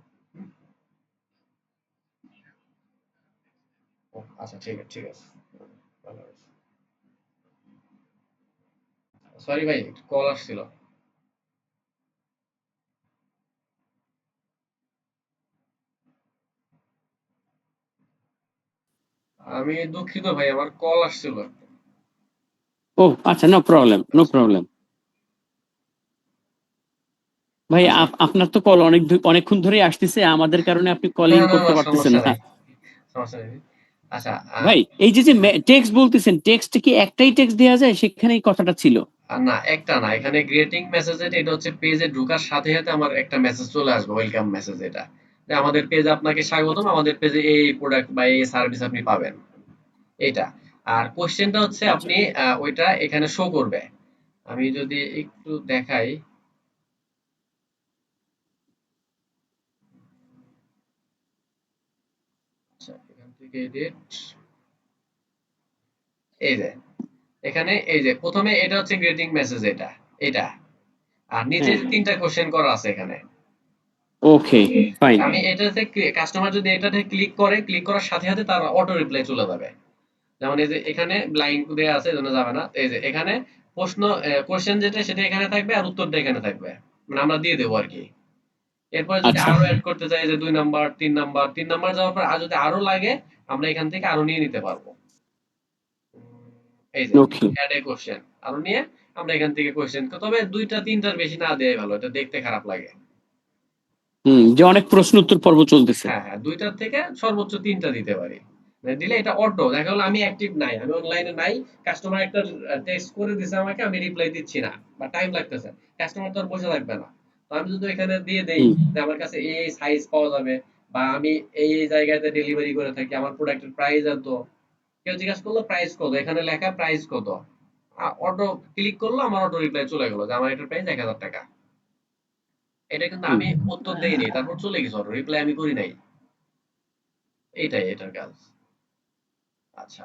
আচ্ছা, ঠিক আছে, ঠিক আছে। সরি ভাই, কল আসছিল। আমি দুঃখিত ভাই, আমার কল আসছিল।
ও আচ্ছা, নো প্রবলেম, নো প্রবলেম। ভাই
আচ্ছা,
আপনার তো কল অনেকক্ষণ ধরেই আসতেছে, আমাদের কারণে আপনি
না
কলিং
না
করতে
না,
পারতেছেন
সমস্যা
না।
নেই, সমস্যা নেই। আচ্ছা,
ভাই এই যে টেক্সট বলতেছেন, টেক্সট কি একটাই টেক্সট দেওয়া যায়? সেখানেই কথাটা ছিল।
না, একটা না, এখানে গ্রেটিং মেসেজ এটা হচ্ছে পেজে ঢোকার সাথে সাথে আমার একটা মেসেজ চলে আসবে, ওয়েলকাম মেসেজ, এটা যে আমাদের পেজে আপনাকে স্বাগতম,
আচ্ছা
আমাদের পেজে এই প্রোডাক্ট বা এই সার্ভিস আপনি পাবেন, এটা। আর কোশ্চেনটা হচ্ছে
আচ্ছা।
আপনি ওইটা এখানে শো করবে। আমি যদি একটু দেখাই, আচ্ছা, এখান থেকে এডিট, এই যে এখানে এই যে প্রথমে এটা হচ্ছে গ্রেটিং মেসেজ, এটা এটা আর নিচে
হ্যাঁ,
যে তিনটা কোশ্চেন করা আছে এখানে,
ওকে, ফাইন।
আমি এটাতে কাস্টমার যদি এটাতে ক্লিক করে, ক্লিক করার সাথে সাথে তার অটো রিপ্লাই চলে যাবে। যেমন এই যে এখানে ব্লাইন্ড দেয়া আছে, এজন্য যাবে না। এই যে এখানে প্রশ্ন, কোশ্চেন যেটা সেটা এখানে থাকবে আর উত্তরটা এখানে থাকবে, মানে আমরা দিয়ে দেবো আর কি। এরপরে যদি
আচ্ছা,
আরো অ্যাড করতে চাই, যে 2 নাম্বার 3 নাম্বার, 3 নাম্বার যাওয়ার পর আর যদি আরো লাগে, আমরা এখান থেকে আরো নিয়ে নিতে পারবো। এই যে
ওকে।
অ্যাড এ কোশ্চেন আরো নিয়ে আমরা এখান থেকে কোশ্চেন, তবে 2টা 3টার বেশি না দেয়াই ভালো, এটা দেখতে খারাপ লাগে।
যে অনেক প্রশ্ন উত্তর পর্ব চলতেছে।
হ্যাঁ হ্যাঁ, 2টার থেকে সর্বোচ্চ 3টা দিতে পারি। মানে দিলে এটা অটো, দেখা গেলো আমি অ্যাক্টিভ নাই, আমি অনলাইনে নাই, কাস্টমার একটা টেক্সট করে দিছে আমাকে, আমি রিপ্লাই দিচ্ছি না বা টাইম লাগতেছে, কাস্টমার তো আর বসে থাকবে না। তো আমি যদি এখানে দিয়ে দেই
হুম,
যে আমার কাছে এই সাইজ পাওয়া যাবে, বা আমি এই জায়গাতে ডেলিভারি করে থাকি, আমার প্রোডাক্টের প্রাইস এত, কেউ জিজ্ঞাসা করলো প্রাইস কত, এখানে লেখা প্রাইস কত, অটো ক্লিক করলো, আমার অটো রিপ্লাই চলে গেলো যে আমার এটার প্রাইস 1000 টাকা। এটা কিন্তু
হুম।
আমি উত্তর দেইনি, তারপর চলে গেছে অটো রিপ্লাই, আমি করি নাই। এইটাই এটার কাজ। আচ্ছা,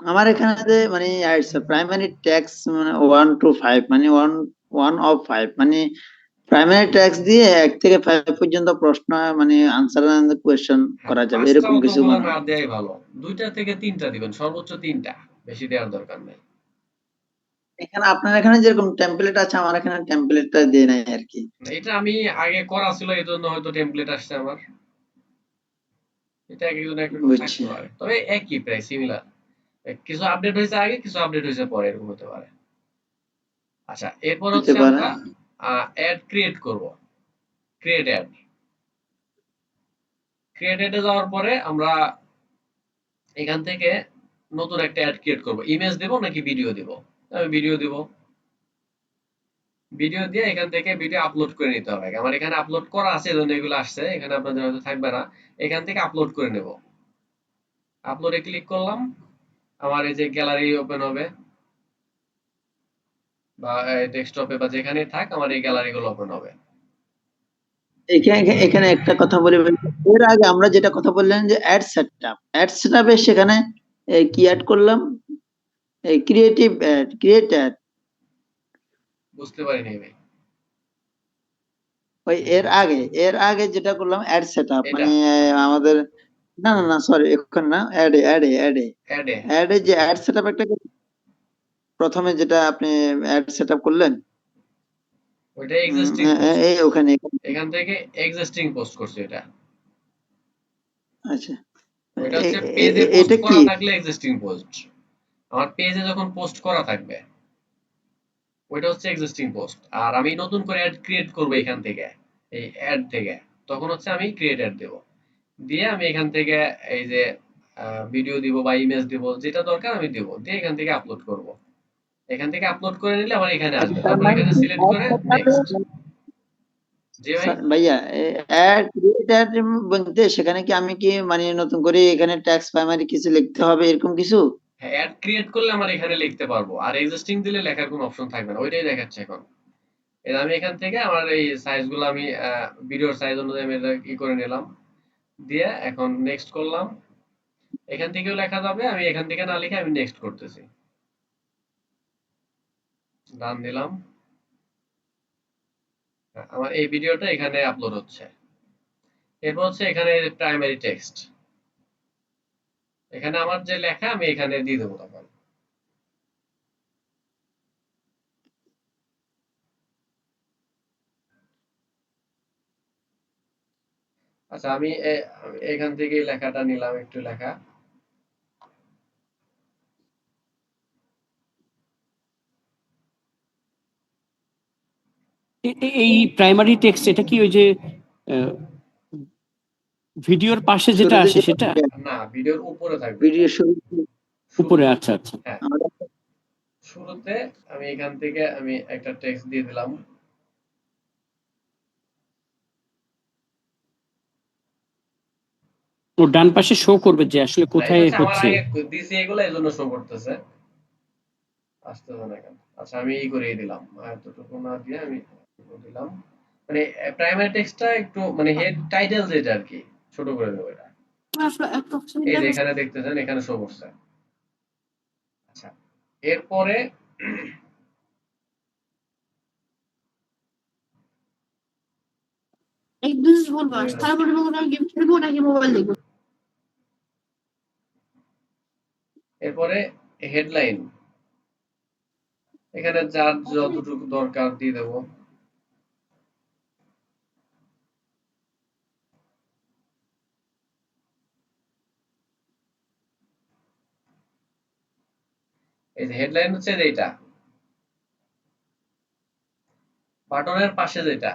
আমার এখানে যে মানে প্রাইমারি ট্যাক্স মানে 1 to 5 মানে 1 of 5 মানে প্রাইমারি ট্যাক্স দিয়ে 1 থেকে 5 পর্যন্ত প্রশ্ন মানে আনসার এন্ড কোয়েশ্চেন
হ্যাঁ,
করা যাবে,
পাঁচটা
এরকম কিছু
অতগুলো
মনে
না
হয়।
দেয়াই ভালো, 2টা থেকে 3টা দিবেন, সর্বোচ্চ 3টা, বেশি দেওয়ার দরকার নেই।
এখানে আপনার এখানে যেরকম টেমপ্লেট আছে, আমার এখানে টেমপ্লেটটা দিয়ে নাই আর কি।
এটা আমি আগে করা ছিল, এই জন্য হয়তো টেমপ্লেট আসছে আমার। এটা এক একজন এক রকম
বুঝছি।
থাকতে পারে, তবে একই প্রায় সিমিলার। কিছু আপডেট হয়েছে আগে, কিছু আপডেট হয়েছে পরে, এরকম হতে পারে। আচ্ছা, এরপর
হতে
হচ্ছে
পারে।
আমরা অ্যাড ক্রিয়েট করব, ক্রিয়েট অ্যাড। ক্রিয়েট অ্যাডে যাওয়ার পরে আমরা এখান থেকে নতুন একটা অ্যাড ক্রিয়েট করব। ইমেজ দেব নাকি ভিডিও দেব? আমি ভিডিও দেব। ভিডিও দিয়ে এখান থেকে ভিডিও আপলোড করে নিতে হবে। আমার এখানে আপলোড করা আছে, এজন্য এগুলো আসছে, এখানে আপনাদের হয়তো থাকবে না। এখান থেকে আপলোড করে নেব। আপলোডে ক্লিক করলাম, আমার এই যে গ্যালারি ওপেন হবে, বা ডেস্কটপে বা যেখানে থাক, আমার এই গ্যালারি গুলো ওপেন হবে।
এখানে এখানে একটা কথা বলি ভাই। এর আগে আমরা যেটা কথা বললেন যে অ্যাড সেটআপে সেখানে কি অ্যাড করলাম, এই ক্রিয়েটিভ অ্যাড, ক্রিয়েট অ্যাড।
বুঝতে পারিনি ভাই।
ওই এর আগে যেটা করলাম অ্যাড সেটআপ
এটা
মানে আমাদের, না না না সরি, এখন না, অ্যাডে
অ্যাডে,
অ্যাডে যে অ্যাড সেটআপ একটা প্রথমে যেটা আপনি অ্যাড সেটআপ করলেন,
ওইটা এক্সিস্টিং পোস্ট,
এই ওখানে।
এখান থেকে এক্সিস্টিং পোস্ট করছি এটা।
আচ্ছা,
ওইটা হচ্ছে পেজে পোস্ট
এটা কি?
করা থাকলে এক্সিস্টিং পোস্ট, আমার পেজে যখন পোস্ট করা থাকবে ওইটা হচ্ছে এক্সিস্টিং পোস্ট। আর আমি নতুন করে অ্যাড ক্রিয়েট করব এখান থেকে, এই অ্যাড থেকে, তখন হচ্ছে আমি ক্রিয়েট অ্যাড দেব, দিয়ে আমি এখান থেকে এই যে ভিডিও দিব বা ইমেজ দিব, যেটা দরকার আমি দিব, দিয়ে এখান থেকে আপলোড করব। এখান থেকে আপলোড করে নিলে আমার এখানে
আচ্ছা,
আসবে,
তার
তারপর
মানে
এখানে সিলেক্ট করে নেক্সট। জি ভাই।
ভাইয়া অ্যাড ক্রিয়েট অ্যাড বলতে সেখানে কি আমি কি মানে নতুন করে এখানে ট্যাক্স প্রাইমারি কিছু লিখতে হবে এরকম কিছু?
হ্যাঁ, অ্যাড ক্রিয়েট করলে আমার এখানে লিখতে পারবো, আর এক্সিস্টিং দিলে লেখার কোনো অপশন থাকবে না, ওইটাই দেখাচ্ছে এখন। এর আমি এখান থেকে আমার এই সাইজগুলো আমি ভিডিওর সাইজ অনুযায়ী আমি এটা করে নিলাম, দিয়ে এখন নেক্সট করলাম। এখান থেকেও লেখা যাবে, আমি এখান থেকে না লিখে আমি নেক্সট করতেছি, ডান দিলাম। আমার এই ভিডিওটা এখানে আপলোড হচ্ছে। এরপর হচ্ছে এখানে প্রাইমারি টেক্সট, এখানে আমার যে লেখা আমি এখানে দিয়ে দেবো তখন। আচ্ছা আমি এখান থেকে লেখাটা নিলাম, একটু লেখা।
এই প্রাইমারি টেক্সট এটা কি ওই যে ভিডিওর পাশে যেটা
শুরুতে
আসে সেটা?
না, ভিডিওর উপরে থাকবে,
ভিডিও শুরু
উপরে? আচ্ছা আচ্ছা।
হ্যাঁ, শুরুতে আমি এখান থেকে আমি একটা টেক্সট দিয়ে দিলাম।
ও ডান পাশে শো করবে যে আসলে
না, এটা
কোথায়
হচ্ছে আমার
হচ্ছে।
আগে দিছি এগুলো, এজন্য শো করতেছে, আসতেছে না কেন। আচ্ছা আমি এই করে দিলাম, এতটুকু না দিয়ে আমি দিলাম, মানে প্রাইমারি টেক্সটটা একটু মানে হেড টাইটেল যেটা আর কি ছোট করে দেবো এটা। এই যে এখানে দেখতেছেন এখানে শো করছে। আচ্ছা এরপরে এরপরে হেডলাইন, এখানে যার যতটুকু দরকার দিয়ে দেবো। এই যে হেডলাইন হচ্ছে যেটা বাটনের পাশে যেটা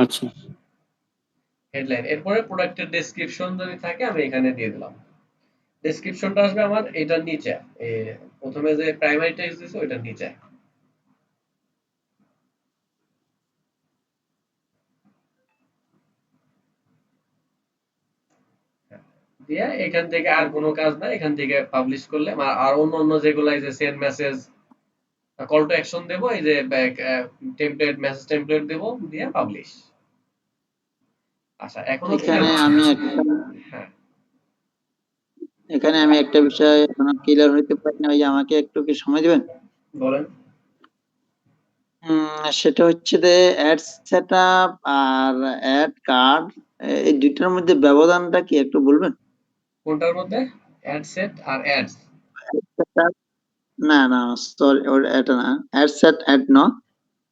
আচ্ছা
হেডলাইন। এরপরে প্রোডাক্টের ডেসক্রিপশন যদি থাকে আমি এখানে দিয়ে দিলাম। ডেসক্রিপশনটা আসবে আমার এটার নিচে, প্রথমে যে প্রাইমারি টেক্সট দিছে ওইটার নিচে। দিয়ে এখান থেকে আর কোনো কাজ নাই, এখান থেকে পাবলিশ করলে আর অন্য অন্য যেগুলো এই যে send message, call to action দেব, এই যে টেমপ্লেট মেসেজ টেমপ্লেট দেব, দিয়ে পাবলিশ। আচ্ছা এখন হচ্ছে
এখানে আমি
হ্যাঁ
এখানে আমি একটা বিষয় এখনো ক্লিয়ার হইতে পারি না, ওই যে আমাকে একটু কি সময় দিবেন?
বলেন।
সেটা হচ্ছে যে অ্যাড সেটআপ আর অ্যাড কার্ড, এই দুইটার মধ্যে ব্যবধানটা কি একটু বলবেন?
কোনটার মধ্যে? অ্যাড সেট আর অ্যাডস?
Setup- না না সরি, এটা না, অ্যাড সেট অ্যাড ন,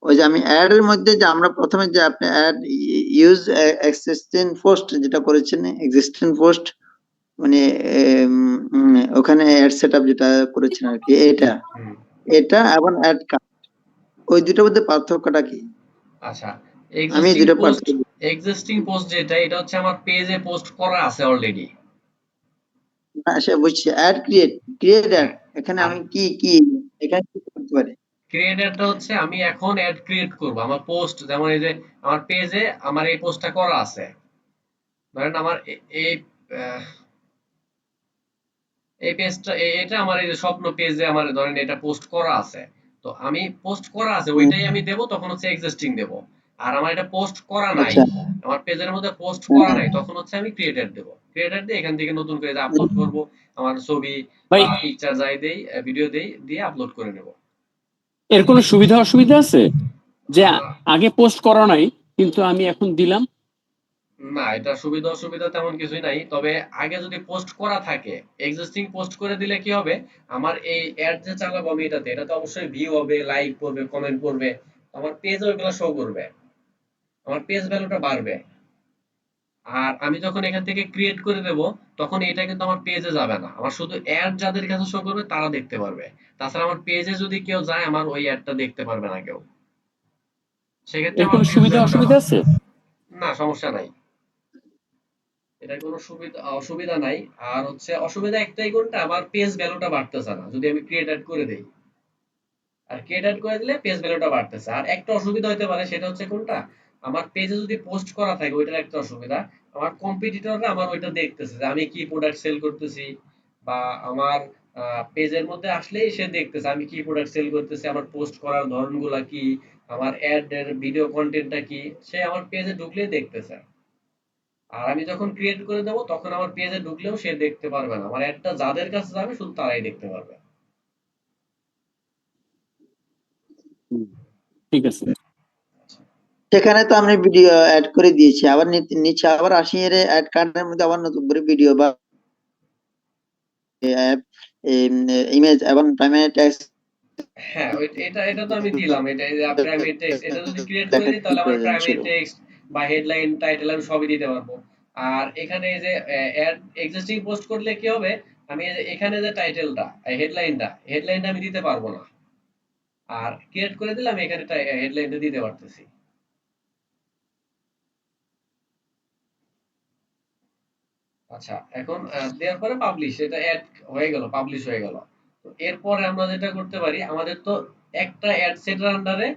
ওই যে আমি অ্যাড এর মধ্যে যে আমরা প্রথমে যে আপনি অ্যাড ইউজ এক্সিস্টিং পোস্ট যেটা করেছেন, এক্সিস্টিং পোস্ট মানে ওখানে অ্যাড সেটআপ যেটা করেছেন আর কি, এটা এবং অ্যাড কার্ড, ওই দুটোর মধ্যে পার্থক্যটা কি?
আচ্ছা
আমি
এক্সিস্টিং
দুটো
পোস্ট,
পার্থক্য
এক্সিস্টিং পোস্ট যেটা এটা হচ্ছে আমার পেজে পোস্ট করা আছে অলরেডি।
না সে বুঝছি, অ্যাড ক্রিয়েট অ্যাড,
হ্যাঁ,
এখানে
আর
আমি কি এখানে কি করতে পারি?
ক্রিয়েটরটা হচ্ছে আমি এখন অ্যাড ক্রিয়েট করব আমার পোস্ট, যেমন এই যে আমার পেজে আমার এই পোস্টটা করা আছে, ধরেন আমার এই আহ, এই পেজটা এটা আমার এই যে স্বপ্ন পেজে আমার ধরেন এটা পোস্ট করা আছে, তো আমি পোস্ট করা আছে ওইটাই আমি দেব, তখন হচ্ছে এক্সিস্টিং দেব। আর আমার এটা পোস্ট করা নাই,
আচ্ছা
আমার পেজের মধ্যে পোস্ট করা
হ্যাঁ,
নাই, তখন হচ্ছে আমি ক্রিয়েটর দেব। ক্রিয়েটর দিয়ে এখান থেকে নতুন করে আপলোড করব, আমার ছবি
ভাই
বা পিকচার যাই দেই, ভিডিও দেই, দিয়ে আপলোড করে নেব।
এর কোনো সুবিধা অসুবিধা আছে যে
আহ,
আগে পোস্ট করা নাই কিন্তু আমি এখন দিলাম?
না এটা সুবিধা অসুবিধা তেমন কিছুই নাই, তবে আগে যদি পোস্ট করা থাকে, এক্সিস্টিং পোস্ট করে দিলে কি হবে, আমার এই অ্যাড যে চালাবো আমি এটাতে অবশ্যই ভিউ হবে, লাইক করবে, কমেন্ট করবে, আমার পেজে ওইগুলো শো করবে, আমার পেজ ভ্যালুটা বাড়বে। আর আমি যখন এখান থেকে ক্রিয়েট করে দেব, তখন এটা কিন্তু আমার পেজে যাবে না, আমার শুধু অ্যাড যাদের কাছে শো করবে তারা দেখতে পারবে। তাছাড়া আমার পেজে যদি কেউ যায় আমার ওই অ্যাডটা দেখতে পারবে না কেউ, সেক্ষেত্রে
এর
আমার
কোনো
পেজ
সুবিধা
ভ্যালুটা
অসুবিধা
বাড়বে।
আছে?
না সমস্যা নাই, এটার কোনো অসুবিধা নাই। আর হচ্ছে অসুবিধা একটাই, কোনটা, আমার পেজ ভ্যালুটা বাড়তেছে না যদি আমি ক্রিয়েট অ্যাড করে দেই। আর ক্রিয়েট অ্যাড করে দিলে পেজ ভ্যালুটা বাড়তেছে। আর একটা অসুবিধা হতে পারে, সেটা হচ্ছে কোনটা, আমার পেজে যদি পোস্ট করা থাকে ওইটার একটা অসুবিধা, আমার কম্পিটিটররা আমার ওইটা দেখতেছে যে আমি কি প্রোডাক্ট সেল করতেছি, বা আমার পেজের মধ্যে আসলেই সে দেখতেছে আমি কি প্রোডাক্ট সেল করতেছি, আমার পোস্ট করার ধরনগুলা কি, আমার অ্যাড এর ভিডিও কন্টেন্টটা কি, সে আমার পেজে ঢুকলেই দেখতেছে। আর আমি যখন ক্রিয়েট করে দেবো তখন আমার পেজে ঢুকলেও সে দেখতে পারবে না, আমার অ্যাডটা যাদের কাছে যাবে শুধু তারাই দেখতে পারবে।
ঠিক আছে।
সেখানে তো আমি ভিডিও অ্যাড করে দিয়েছি, আবার নিচে আবার আসি এর অ্যাড কার্ডের মধ্যে আবার নতুন করে ভিডিও বা ইমেজ এবং প্রাইমারি টেক্সট
হ্যাঁ এটা এটা তো আমি দিলাম, এটা প্রাইমারি টেক্সট এটা যদি ক্রিয়েট করে
লেখা
দিই
কি
তাহলে আমার
প্রয়োজন
প্রাইমারি
ছিল।
টেক্সট বা হেডলাইন টাইটেল আমি সবই দিতে পারবো। আর এখানে এই যে অ্যাড এক্সিস্টিং পোস্ট করলে কি হবে, আমি এই যে এখানে যে টাইটেলটা হেডলাইনটা আমি দিতে পারবো না। আর ক্রিয়েট করে দিলে আমি এখানে হেডলাইনটা দিতে পারতেছি। আচ্ছা এখন দেওয়ার পরে পাবলিশ, এটা অ্যাড হয়ে গেল, পাবলিশ হয়ে গেল। তো এরপরে আমরা যেটা করতে পারি, আমাদের তো একটা অ্যাড সেটের আন্ডারে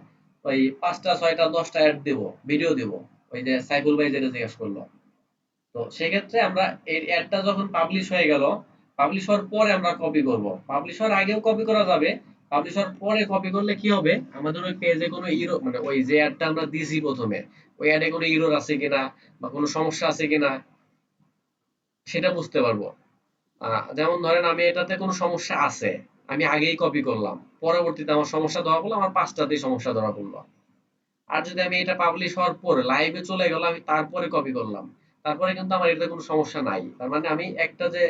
ওই 5টা 6টা 10টা অ্যাড দেব, ভিডিও দেব, ওই যে সাইফুল ভাই যেটা জিজ্ঞেস করলো। তো সেক্ষেত্রে আমরা এই অ্যাডটা যখন পাবলিশ হয়ে গেল, পাবলিশ হওয়ার পরে আমরা কপি করব, পাবলিশ হওয়ার আগেও কপি করা যাবে, পাবলিশ হওয়ার পরে কপি করলে কি হবে, আমাদের ওই পেজে কোনো ইরো মানে ওই যে অ্যাডটা আমরা দিছি প্রথমে, ওই অ্যাডে কোনো ইরোর আছে কিনা বা কোনো সমস্যা আছে কিনা সেটা বুঝতে পারবো। যেমন ধরেন আমি এটাতে কোনো সমস্যা আছে, আমি আগেই কপি করলাম, পরবর্তীতে আমার সমস্যা ধরা পড়লো, আমার 5টাতেই সমস্যা ধরা পড়লো। আর যদি আমি এটা পাবলিশ হওয়ার পরে লাইভে চলে গেল, আমি তারপরে কপি করলাম, তারপরে কিন্তু আমার এটাতে কোনো সমস্যা নাই, তার মানে আমি একটা যে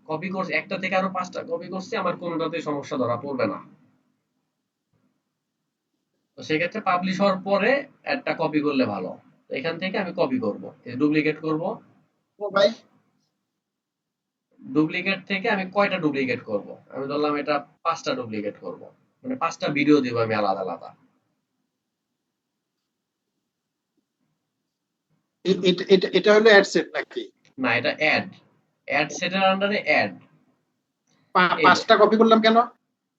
কপি করছি, একটা থেকে আরো 5টা কপি করছি, আমার কোনোটাতেই সমস্যা ধরা পড়বে না। তো সেক্ষেত্রে পাবলিশ হওয়ার পরে একটা কপি করলে ভালো। তো এখান থেকে আমি কপি করব, ডুপ্লিকেট করব,
ও ভাই,
ডুপ্লিকেট থেকে আমি কয়টা ডুপ্লিকেট করব, আমি ধরলাম এটা 5টা ডুপ্লিকেট করব, মানে 5টা ভিডিও দিব আমি আলাদা আলাদা।
এটা হলো অ্যাডসেট নাকি?
না এটা অ্যাড সেটের আন্ডারে অ্যাড। এই যে
5টা কপি করলাম কেন?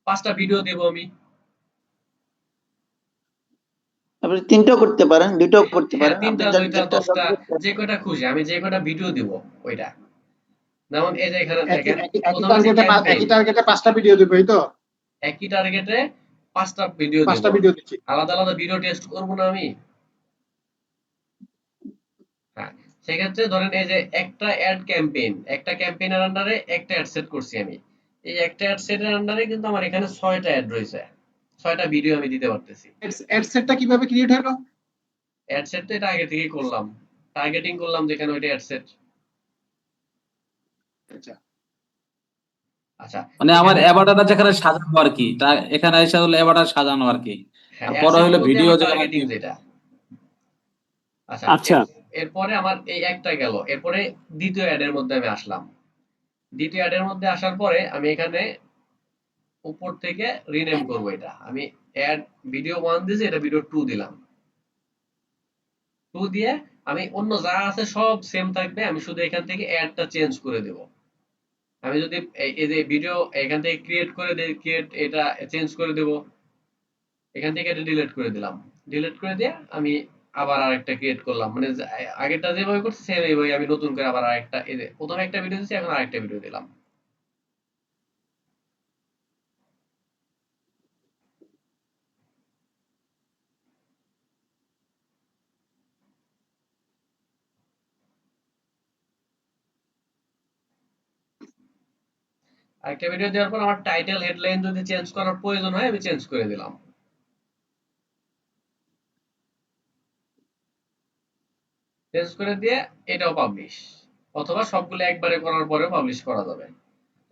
5টা ভিডিও দেব আমি।
আপনি 3টাও করতে পারেন, 2টাও করতে
হ্যাঁ
পারেন, আপনি
3টা
যার
2টা
যেটা
10টা যে কয়টা খুশি, আমি যে কয়টা ভিডিও দিব ওইটা। যেমন এই যে এখানে
একই
দেখেন
একই একই
প্রথমে আছে
টার্গেটে
ক্যাম্পেইন,
একই টার্গেটে 5টা ভিডিও দেবো, এই তো?
একই টার্গেটে 5টা ভিডিও দেব,
5টা ভিডিও দিচ্ছি।
আলাদা আলাদা ভিডিও টেস্ট করব না আমি। হ্যাঁ সেক্ষেত্রে ধরেন এই যে একটা অ্যাড ক্যাম্পেইন, একটা ক্যাম্পেইনের আন্ডারে একটা অ্যাড সেট করছি আমি, এই একটা অ্যাড সেটের আন্ডারে কিন্তু আমার এখানে 6টা অ্যাড রয়েছে, 6টা ভিডিও আমি দিতে পারতেছি।
অ্যাডসেটটা কিভাবে ক্রিয়েট হলো?
অ্যাড সেট তো এটা আগে থেকেই করলাম, টার্গেটিং করলাম যেখানে ওইটা অ্যাড সেট।
আচ্ছা,
আচ্ছা
মানে আমার
এখানে
অ্যাভাটারটা যেখানে সাজানো আর কি, তা এখানে এসে হলো অ্যাভাটার সাজানো আর কি।
হ্যাঁ
আর
অ্যাড
পরে
সেট
হলো
বলতে
ভিডিও
আমার
যেখানে
টার্গেটিং যেটা। আচ্ছা
আচ্ছা,
এরপরে আমার এই একটা গেল, এরপরে দ্বিতীয় অ্যাডের মধ্যে আমি আসলাম, দ্বিতীয় অ্যাডের মধ্যে আসার পরে আমি এখানে উপর থেকে রিনেম করব, এটা আমি অ্যাড ভিডিও 1 দিয়েছি, এটা ভিডিও 2 দিলাম, 2 দিয়ে আমি অন্য যা আছে সব সেম থাকবে, আমি শুধু এখান থেকে অ্যাডটা চেঞ্জ করে দেব। আমি যদি এই যে ভিডিও এখান থেকে ক্রিয়েট করে দেই, ক্রিয়েট এটা চেঞ্জ করে দেব, এখান থেকে এটা ডিলিট করে দিলাম, ডিলিট করে দিয়ে আমি আবার আরেকটা ক্রিয়েট করলাম, মানে আগেরটা যেভাবে করছি সেম এইভাবে আমি নতুন করে আবার আরেকটা, এই যে প্রথমে একটা ভিডিও দিয়েছি এখন আরেকটা ভিডিও দিলাম। আরেকটা ভিডিও দেওয়ার পর আমার টাইটেল হেডলাইন যদি চেঞ্জ করার প্রয়োজন হয় আমি চেঞ্জ করে দিলাম, চেঞ্জ করে দিয়ে এটাও পাবলিশ, অথবা সবগুলো একবারে করার পরেও পাবলিশ করা যাবে।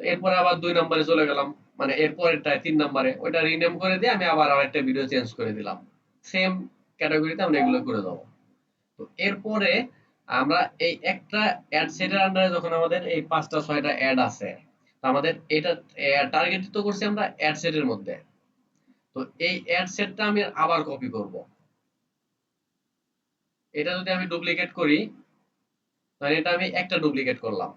এরপরে আবার 2 নম্বরে চলে গেলাম, মানে এরপরেরটায় 3 নম্বরে ওইটা রিনেম করে দিয়ে আমি আবার আরেকটা ভিডিও চেঞ্জ করে দিলাম, সেম ক্যাটাগরিতে আমরা এগুলো করে দেবো। তো এরপরে আমরা এই একটা অ্যাড সেটের আন্ডারে যখন আমাদের এই 5টা 6টা অ্যাড আছে, তো আমাদের এটা টার্গেট তো করছি আমরা অ্যাড সেটের মধ্যে, তো এই অ্যাড সেটটা আমি আবার কপি করব, এটা যদি আমি ডুপ্লিকেট করি তাহলে এটা আমি একটা ডুপ্লিকেট করলাম,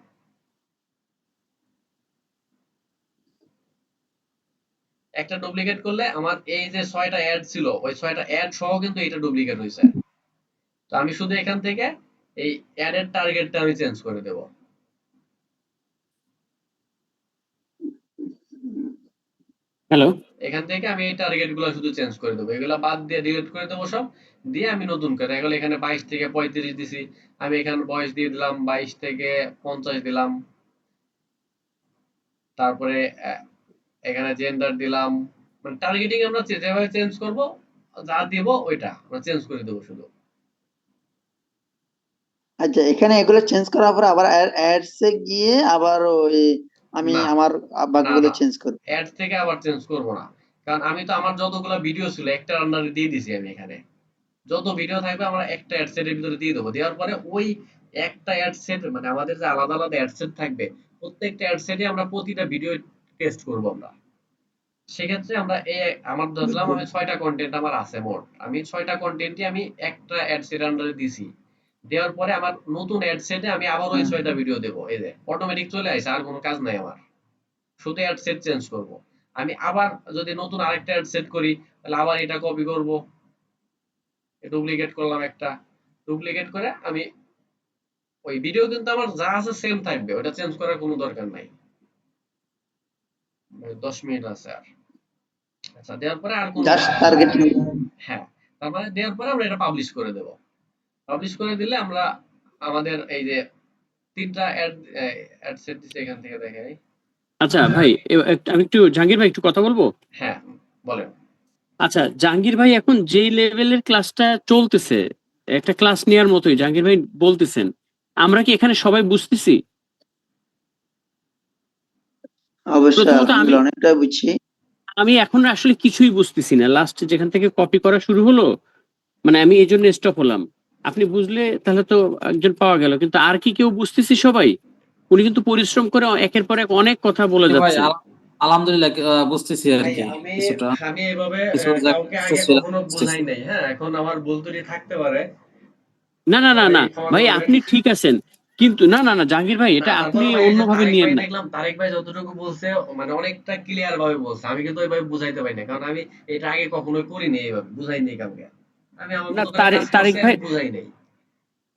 একটা ডুপ্লিকেট করলে আমার এই যে 6টা অ্যাড ছিল ওই 6টা অ্যাড সহ কিন্তু এটা ডুপ্লিকেট হয়েছে। তো আমি শুধু এখান থেকে এই অ্যাড এর টার্গেটটা আমি চেঞ্জ করে দেব,
হ্যালো।
এখান থেকে আমি এই টার্গেট গুলো শুধু চেঞ্জ করে দেবো, এগুলা বাদ দিয়ে ডিলিট করে দেবো সব, দিয়ে আমি নতুন করে এগুলো এখানে 22 থেকে 35 দিছি, আমি এখানে বয়স দিয়ে দিলাম 22 থেকে 50 দিলাম, তারপরে এখানে জেন্ডার দিলাম। মানে টার্গেটিং আমরা যেভাবে চেঞ্জ করব, যা দিব ওইটা আমরা চেঞ্জ করে দেবো শুধু।
আচ্ছা, এখানে এগুলো চেঞ্জ করার পর আবার অ্যাডস এ গিয়ে আবার ওই আমি
না
আমার
না
বাকিগুলো
না,
চেঞ্জ করব।
অ্যাড থেকে আবার চেঞ্জ করব না, কারণ আমি তো আমার যতগুলো ভিডিও ছিল একটা আন্ডারে দিয়ে দিছি আমি এখানে, যত ভিডিও থাকবে আমরা একটা অ্যাড সেটের ভিতরে দিয়ে দেবো, দেওয়ার পরে ওই একটা অ্যাড সেট মানে আমাদের যে আলাদা আলাদা অ্যাড সেট থাকবে, প্রত্যেকটা অ্যাড সেটে আমরা প্রতিটা ভিডিও টেস্ট করব আমরা। সেক্ষেত্রে আমরা এই আমার ধরলাম আমি 6টা কন্টেন্ট আমার আছে মোট, আমি 6টা কন্টেন্টই আমি একটা অ্যাড সেট আন্ডারে দিছি, দেওয়ার পরে আমার নতুন অ্যাড সেটে আমি আবার ওই 6টা ভিডিও দেবো, এই যে অটোমেটিক চলে আসে, আর কোনো কাজ নাই আমার, শুধু অ্যাড সেট চেঞ্জ করব। আমি আবার যদি নতুন আরেকটা অ্যাড সেট করি, তাহলে আবার এটা কপি করব, ডুপ্লিকেট করলাম একটা, ডুপ্লিকেট করে আমি ওই ভিডিও কিন্তু আমার যা আছে সেম থাকবে, ওটা চেঞ্জ করার কোনো দরকার নাই। 10 মিনিট আছে আর। আচ্ছা, দেওয়ার পরে আর কোনো
জাস্ট টার্গেটিং।
হ্যাঁ, তারপরে দেওয়ার পরে আমরা এটা পাবলিশ করে দেব। পাবলিশ করে দিলে আমরা আমাদের এই যে 3টা অ্যাড সেট দিছে, এখান থেকে দেখাই।
আচ্ছা ভাই, আমি একটু জাহাঙ্গীর ভাই একটু কথা বলবো।
হ্যাঁ, বলেন।
আচ্ছা জাহাঙ্গীর ভাই, এখন যেই লেভেলের ক্লাসটা চলতেছে, একটা ক্লাস নেওয়ার মতোই জাহাঙ্গীর ভাই বলতেছেন, আমরা কি এখানে সবাই বুঝতেছি?
অবশ্যই
প্রথমত আমি
আলহামদুলিল্লাহ অনেকটা বুঝছি।
আমি এখন আসলে কিছুই বুঝতেছি না, লাস্ট যেখান থেকে কপি করা শুরু হলো, মানে আমি এই জন্য স্টপ হলাম। আপনি বুঝলে তাহলে তো একজন পাওয়া গেল, কিন্তু আর কি কেউ বুঝতেছি সবাই? উনি কিন্তু পরিশ্রম করে একের পর এক অনেক কথা বলে
ভাই
যাচ্ছেন।
আলহামদুলিল্লাহ বুঝতেছি আর
ভাই
কি
আমি
কিছুটা,
আমি এভাবে
কিছু
কাউকে আগে
ছিলাম
কখনো
বুঝতেছি।
বোঝাই নাই। হ্যাঁ, এখন আমার ভুল ত্রুটি থাকতে পারে,
না না না
সবাই
না
ক্ষমা
ভাই,
করবেন।
আপনি ঠিক আছেন, কিন্তু না না না জাহাঙ্গীর ভাই,
না,
এটা আপনি
তারপরে ভাই এই যে
অন্যভাবে
তারেক
নিয়েন
ভাই
না।
দেখলাম, তারেক ভাই যতটুকু বলছে মানে অনেকটা ক্লিয়ার ভাবে বলছে, আমি কিন্তু ওইভাবে বুঝাইতে পারি না, কারণ আমি এটা আগে কখনোই করিনি, এইভাবে বুঝাই নেই কাউকে। আমি আমার
না
মতো করে কাজ
তারেক
করছি,
ভাই,
আমি বুঝাই নেই।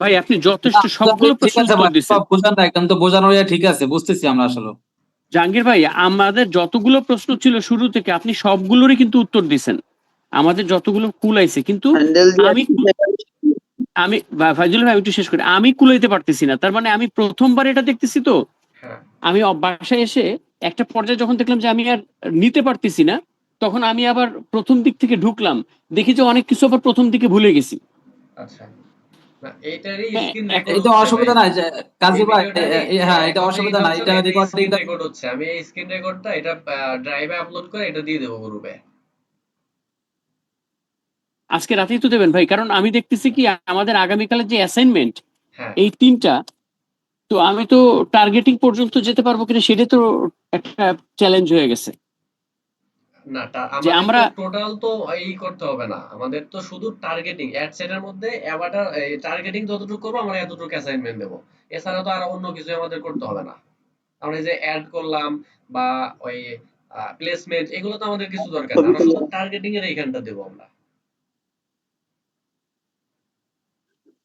ভাই আপনি যথেষ্ট সবগুলো
ঠিক
প্রশ্ন
আছে
উত্তর
ভাই,
দিচ্ছেন।
বুঝান না, একদম তো বোঝানো ঠিক আছে, বুঝতেছি আমরা আসলে।
জাহাঙ্গীর ভাই, আমাদের যতগুলো প্রশ্ন ছিল শুরু থেকে আপনি সবগুলোরই কিন্তু উত্তর দিছেন, আমাদের যতগুলো কুলাইছে, কিন্তু
হ্যান্ডেল দিয়ে
আমি আমি ফাইজুল ভাই একটু শেষ করি, আমি কুলাইতে পারতেছি না। তার মানে আমি প্রথমবার এটা দেখতেছি তো,
হ্যাঁ,
আমি বাসায় এসে একটা পর্যায়ে যখন দেখলাম যে আমি আর নিতে পারতেছি না, তখন আমি আবার প্রথম দিক থেকে ঢুকলাম, দেখি যে অনেক কিছু আবার প্রথম দিকে ভুলে গেছি।
আচ্ছা। না, এইটারই
হ্যাঁ,
স্ক্রিন রেকর্ড
এটা
হচ্ছে ভাই,
অসুবিধা নাই যে
এই
কাজী ভাই,
ভিডিওটারই
হ্যাঁ এটা
এখন
অসুবিধা
এইটা
নাই,
হচ্ছে
এটা
না, এটা স্ক্রিন
রেকর্ডিংটা।
রেকর্ড হচ্ছে, আমি এই স্ক্রিন রেকর্ডটা এটা ড্রাইভে আপলোড করে এটা দিয়ে দেবো গ্রুপে।
আজকে রাতেই তো দেবেন ভাই, কারণ আমি দেখতেছি কি আমাদের আগামীকালের যে অ্যাসাইনমেন্ট,
হ্যাঁ,
এই 3টা, তো আমি তো টার্গেটিং পর্যন্ত যেতে পারবো কিনা সেটা তো একটা চ্যালেঞ্জ হয়ে গেছে।
না
যে
আমাদের
আমরা
তো টোটাল তো এই করতে হবে না, আমাদের তো শুধু টার্গেটিং অ্যাড সেটের মধ্যে অ্যাভাটার টার্গেটিং যতটুকু করবো আমরা এতটুকু অ্যাসাইনমেন্ট দেবো, এছাড়া তো আর অন্য কিছু আমাদের করতে হবে না। আমরা এই যে অ্যাড করলাম বা ওই প্লেসমেন্ট, এগুলো তো আমাদের কিছু দরকার না,
ছবি
আমরা শুধু
তুললাম।
টার্গেটিং এর এইখানটা দেবো আমরা।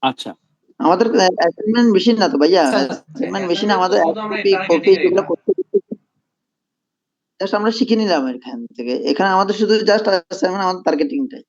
আচ্ছা
আমাদের অ্যাসাইনমেন্ট বেশি না তো ভাইয়া, অ্যাসাইনমেন্ট বেশি না
অ্যাসাইনমেন্ট তো
আমাদের,
শুধু আমরা এই
কপি কপি
টার্গেটিং এর
যেগুলো
এইটা।
করতে জাস্ট আমরা শিখে নিলাম এখান থেকে, এখানে আমাদের শুধু জাস্ট অ্যাসাইনমেন্ট আমাদের টার্গেটিংটাই।